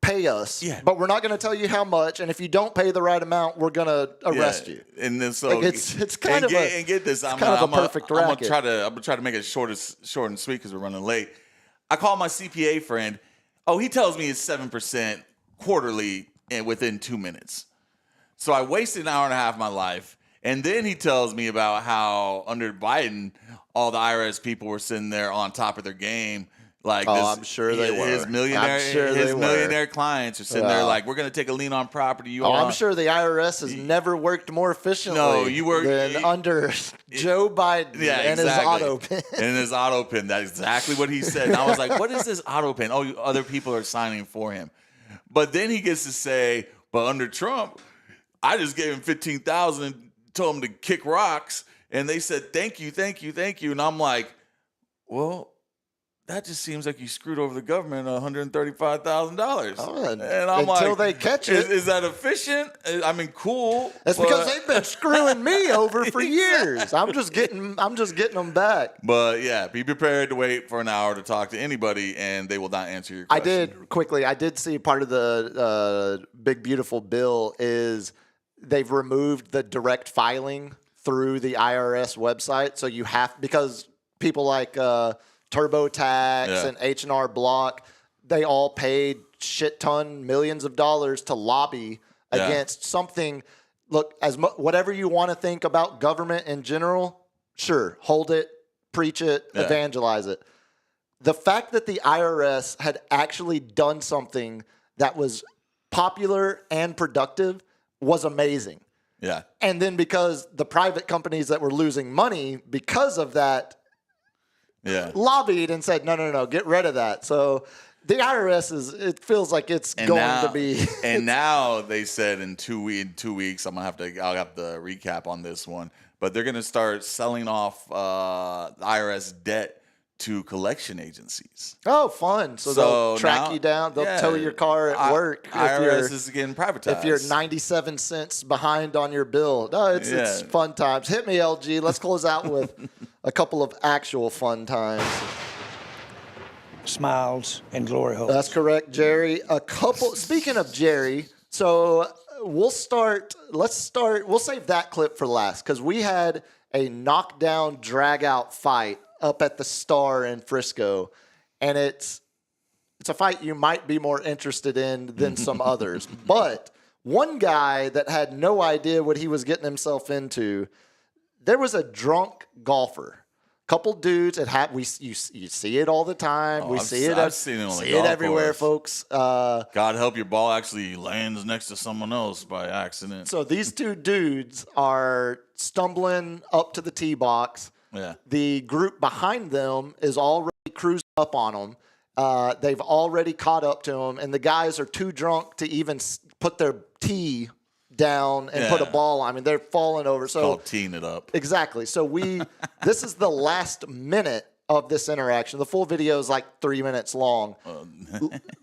Speaker 2: pay us, but we're not going to tell you how much. And if you don't pay the right amount, we're going to arrest you.
Speaker 3: And then so
Speaker 2: it's kind of a
Speaker 3: get this. I'm
Speaker 2: a perfect racket.
Speaker 3: I'm gonna try to make it short and sweet because we're running late. I call my CPA friend. Oh, he tells me it's 7% quarterly and within 2 minutes. So I wasted an hour and a half of my life. And then he tells me about how under Biden, all the IRS people were sitting there on top of their game.
Speaker 2: I'm sure they were.
Speaker 3: His millionaire clients are sitting there like, we're going to take a lien on property.
Speaker 2: I'm sure the IRS has never worked more efficiently than under Joe Biden and his auto pin.
Speaker 3: And his auto pin. That's exactly what he said. And I was like, what is this auto pin? Oh, other people are signing for him. But then he gets to say, but under Trump, I just gave him $15,000 and told him to kick rocks. And they said, thank you. And I'm like, well, that just seems like you screwed over the government $135,000.
Speaker 2: Oh,
Speaker 3: and I'm
Speaker 2: until
Speaker 3: like,
Speaker 2: they catch it.
Speaker 3: Is that efficient? I mean, cool.
Speaker 2: That's because they've been screwing me over for years. I'm just getting them back.
Speaker 3: But yeah, be prepared to wait for an hour to talk to anybody, and they will not answer your question.
Speaker 2: I did see part of the big beautiful bill is they've removed the direct filing through the IRS website. So you have, because people like TurboTax and H&R Block, they all paid shit ton, millions of dollars to lobby against something. Look, whatever you want to think about government in general, sure, hold it, preach it, evangelize it. The fact that the IRS had actually done something that was popular and productive was amazing.
Speaker 3: Yeah.
Speaker 2: And then because the private companies that were losing money because of that lobbied and said, no, get rid of that. So the IRS it feels like it's to be.
Speaker 3: And now they said in 2 weeks, I'll have to recap on this one, but they're going to start selling off IRS debt to collection agencies.
Speaker 2: Oh, fun. So they'll track you down. They'll tow your car at work.
Speaker 3: IRS is getting privatized.
Speaker 2: If you're 97 cents behind on your bill. No, it's fun times. Hit me, LG. Let's close out with a couple of actual fun times.
Speaker 7: Smiles and glory holes.
Speaker 2: That's correct, Jerry. Speaking of Jerry, so we'll save that clip for last because we had a knockdown, drag-out fight up at the Star in Frisco, and it's a fight you might be more interested in than some others. But one guy that had no idea what he was getting himself into, there was a drunk golfer. Couple dudes you see it all the time.
Speaker 3: I've seen it on the golf
Speaker 2: everywhere,
Speaker 3: course.
Speaker 2: folks.
Speaker 3: God help your ball actually lands next to someone else by accident.
Speaker 2: So these two dudes are stumbling up to the tee box.
Speaker 3: Yeah.
Speaker 2: The group behind them is already cruising up on them. They've already caught up to them, and the guys are too drunk to even put their tee down and put a ball on. I mean, they're falling over.
Speaker 3: It's called teeing it up.
Speaker 2: Exactly. So this is the last minute of this interaction. The full video is like 3 minutes long.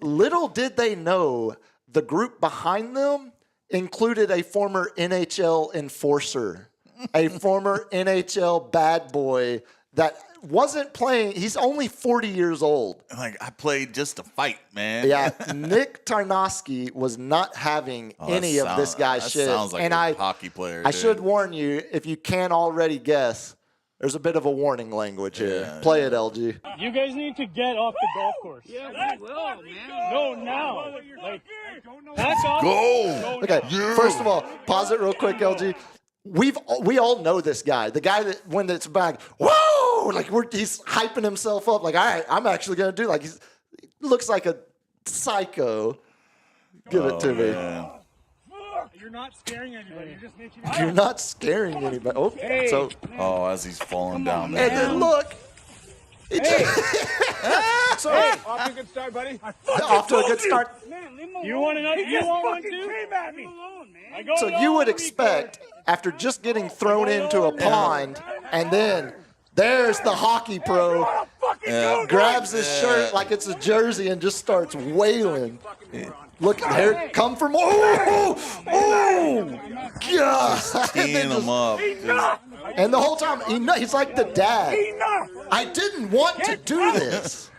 Speaker 2: Little did they know the group behind them included a former NHL enforcer. A former NHL bad boy that wasn't playing. He's only 40 years old.
Speaker 3: Like, I played just to fight, man.
Speaker 2: Yeah, Nick Tarnowski was not having any of this guy's shit.
Speaker 3: Sounds like a hockey player.
Speaker 2: I should warn you, if you can't already guess, there's a bit of a warning language here. Play it, LG.
Speaker 1: You guys need to get off the golf course.
Speaker 8: Yeah, we will, man.
Speaker 1: Go now. Like, that's all.
Speaker 3: Go.
Speaker 2: Okay, first of all, pause it real quick, LG. We all know this guy. The guy that when it's back, whoa! Like he's hyping himself up. Like, all right, I'm actually gonna do. Like he looks like a psycho. Give it to me.
Speaker 1: You're not scaring anybody. You're just making.
Speaker 2: You're not scaring anybody. Oh, so.
Speaker 3: Oh, as he's falling down.
Speaker 2: And then look.
Speaker 1: So, off to a good start, buddy.
Speaker 2: Off to a good start.
Speaker 1: You want another? You want one too? Came at me.
Speaker 2: So you would expect, after just getting thrown into a pond, and then there's the hockey pro, grabs his shirt like it's a jersey and just starts wailing. Look, here, come for more. Oh, God.
Speaker 3: Teeing him up.
Speaker 2: And the whole time, he's like the dad. I didn't want to do this.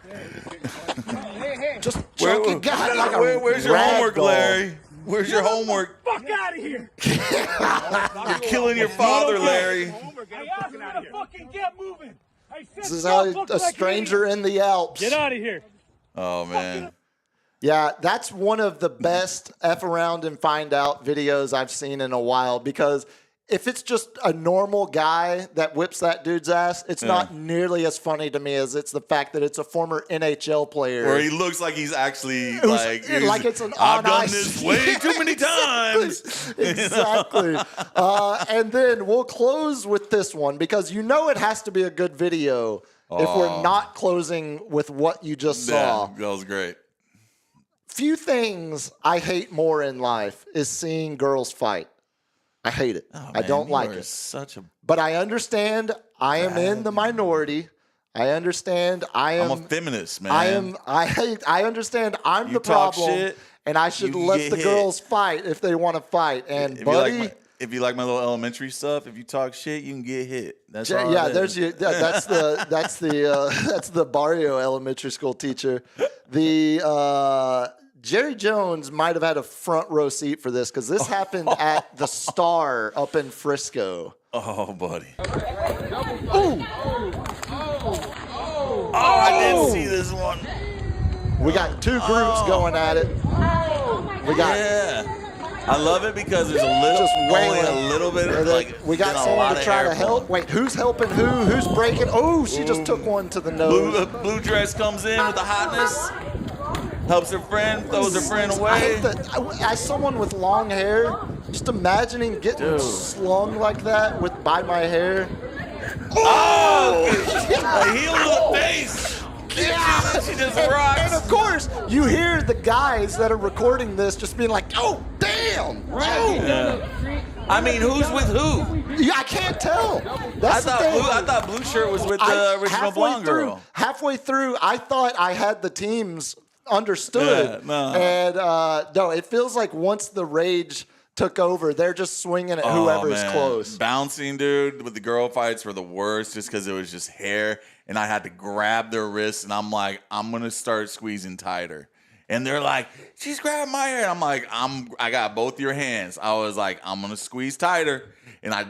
Speaker 2: Just choking God like a
Speaker 3: where's your homework,
Speaker 2: doll.
Speaker 3: Larry? Where's your homework?
Speaker 1: Fuck out of here!
Speaker 3: You're killing your father, Larry.
Speaker 1: I asked you to fucking get moving.
Speaker 2: This is how a stranger in the Alps.
Speaker 1: Get out of here.
Speaker 3: Oh, man.
Speaker 2: Yeah, that's one of the best F around and find out videos I've seen in a while, because if it's just a normal guy that whips that dude's ass, it's not nearly as funny to me as it's the fact that it's a former NHL player.
Speaker 3: Where he looks like he's actually
Speaker 2: like it's an
Speaker 3: I've done
Speaker 2: on-ice
Speaker 3: this way too many times.
Speaker 2: Exactly. And then we'll close with this one, because you know it has to be a good video if we're not closing with what you just saw.
Speaker 3: Yeah, that was great.
Speaker 2: Few things I hate more in life is seeing girls fight. I hate it.
Speaker 3: Oh,
Speaker 2: I don't like it. But I understand I am in the minority. I understand I'm
Speaker 3: a feminist, man.
Speaker 2: I understand I'm the problem,
Speaker 3: shit,
Speaker 2: and I should let the girls fight if they want to fight. And
Speaker 3: if you like my little elementary stuff, if you talk shit, you can get hit. That's all.
Speaker 2: Yeah, that's the Barrio elementary school teacher. Jerry Jones might have had a front row seat for this, because this happened at the Star up in Frisco.
Speaker 3: Oh, buddy.
Speaker 2: Ooh.
Speaker 3: Oh, I didn't see this one.
Speaker 2: We got two groups going at it.
Speaker 3: I love it because there's only a little bit of
Speaker 2: we got someone to try to help. Wait, who's helping who? Who's breaking? Oh, she just took one to the nose.
Speaker 3: Blue dress comes in with the hotness. Helps her friend, throws her friend away.
Speaker 2: I hate that. As someone with long hair, Just imagining getting slung like that by my hair.
Speaker 3: Oh! A heel to the face. She just rocks.
Speaker 2: And of course, you hear the guys that are recording this just being like, "Oh, damn!"
Speaker 3: Yeah. I mean, who's with who?
Speaker 2: Yeah, I can't tell. That's the thing.
Speaker 3: I thought Blue Shirt was with the original blonde girl.
Speaker 2: Halfway through, I thought I had the teams understood.
Speaker 3: Yeah, no.
Speaker 2: And no, it feels like once the rage took over, they're just swinging at whoever's
Speaker 3: man.
Speaker 2: close.
Speaker 3: Bouncing, dude, with the girl fights were the worst just because it was just hair. And I had to grab their wrists, and I'm like, I'm going to start squeezing tighter. And they're like, she's grabbing my hair. And I'm like, I got both your hands. I was like, I'm going to squeeze tighter. And I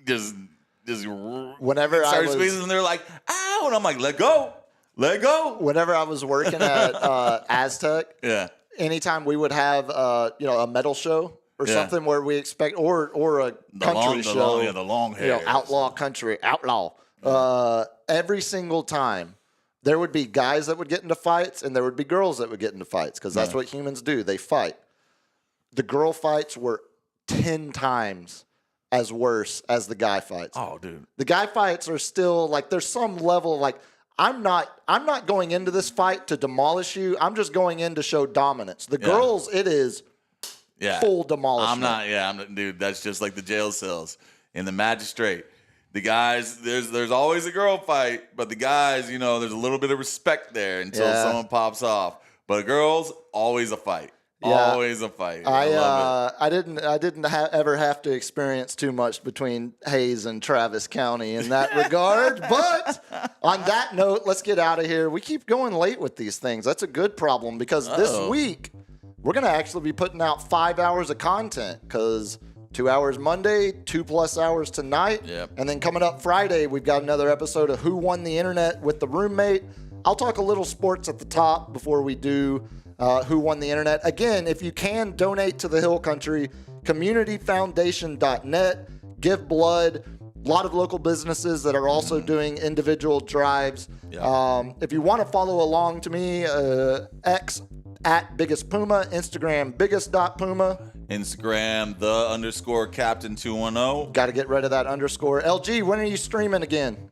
Speaker 3: just
Speaker 2: Whenever
Speaker 3: started squeezing, and they're like, ow. And I'm like, let go. Let go.
Speaker 2: Whenever I was working at Aztec, anytime we would have a metal show or something where we expect, or a country show,
Speaker 3: the long hair,
Speaker 2: outlaw country, every single time there would be guys that would get into fights and there would be girls that would get into fights because that's what humans do. They fight. The girl fights were 10 times as worse as the guy fights.
Speaker 3: Oh, dude.
Speaker 2: The guy fights are still like, there's some level like, I'm not going into this fight to demolish you. I'm just going in to show dominance. The girls, it is full demolishment.
Speaker 3: I'm not, dude, that's just like the jail cells in the magistrate. The guys, there's always a girl fight, but the guys, there's a little bit of respect there until someone pops off. But girls, always a fight. Yeah. Always a fight.
Speaker 2: I didn't ever have to experience too much between Hayes and Travis County in that regard. But on that note, let's get out of here. We keep going late with these things. That's a good problem because this week we're going to actually be putting out 5 hours of content because 2 hours Monday, 2+ hours tonight.
Speaker 3: Yep.
Speaker 2: And then coming up Friday, we've got another episode of Who Won the Internet with the Roommate. I'll talk a little sports at the top before we do Who Won the Internet. Again, if you can donate to the Hill Country, communityfoundation.net, give blood. A lot of local businesses that are also doing individual drives.
Speaker 3: Yeah.
Speaker 2: If you want to follow along to me, X at Biggest Puma, Instagram biggest.puma.
Speaker 3: Instagram, _Captain210.
Speaker 2: Got to get rid of that underscore. LG, when are you streaming again?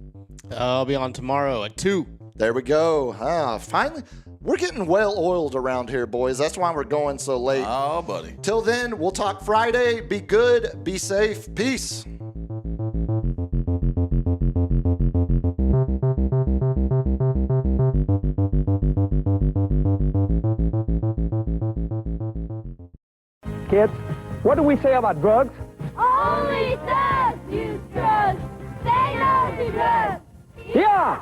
Speaker 6: I'll be on tomorrow at 2.
Speaker 2: There we go. Finally, we're getting well oiled around here, boys. That's why we're going so late.
Speaker 3: Oh, buddy.
Speaker 2: Till then, we'll talk Friday. Be good. Be safe. Peace.
Speaker 7: Kids, what do we say about drugs?
Speaker 8: Only thugs use drugs. Say no to drugs.
Speaker 7: Yeah!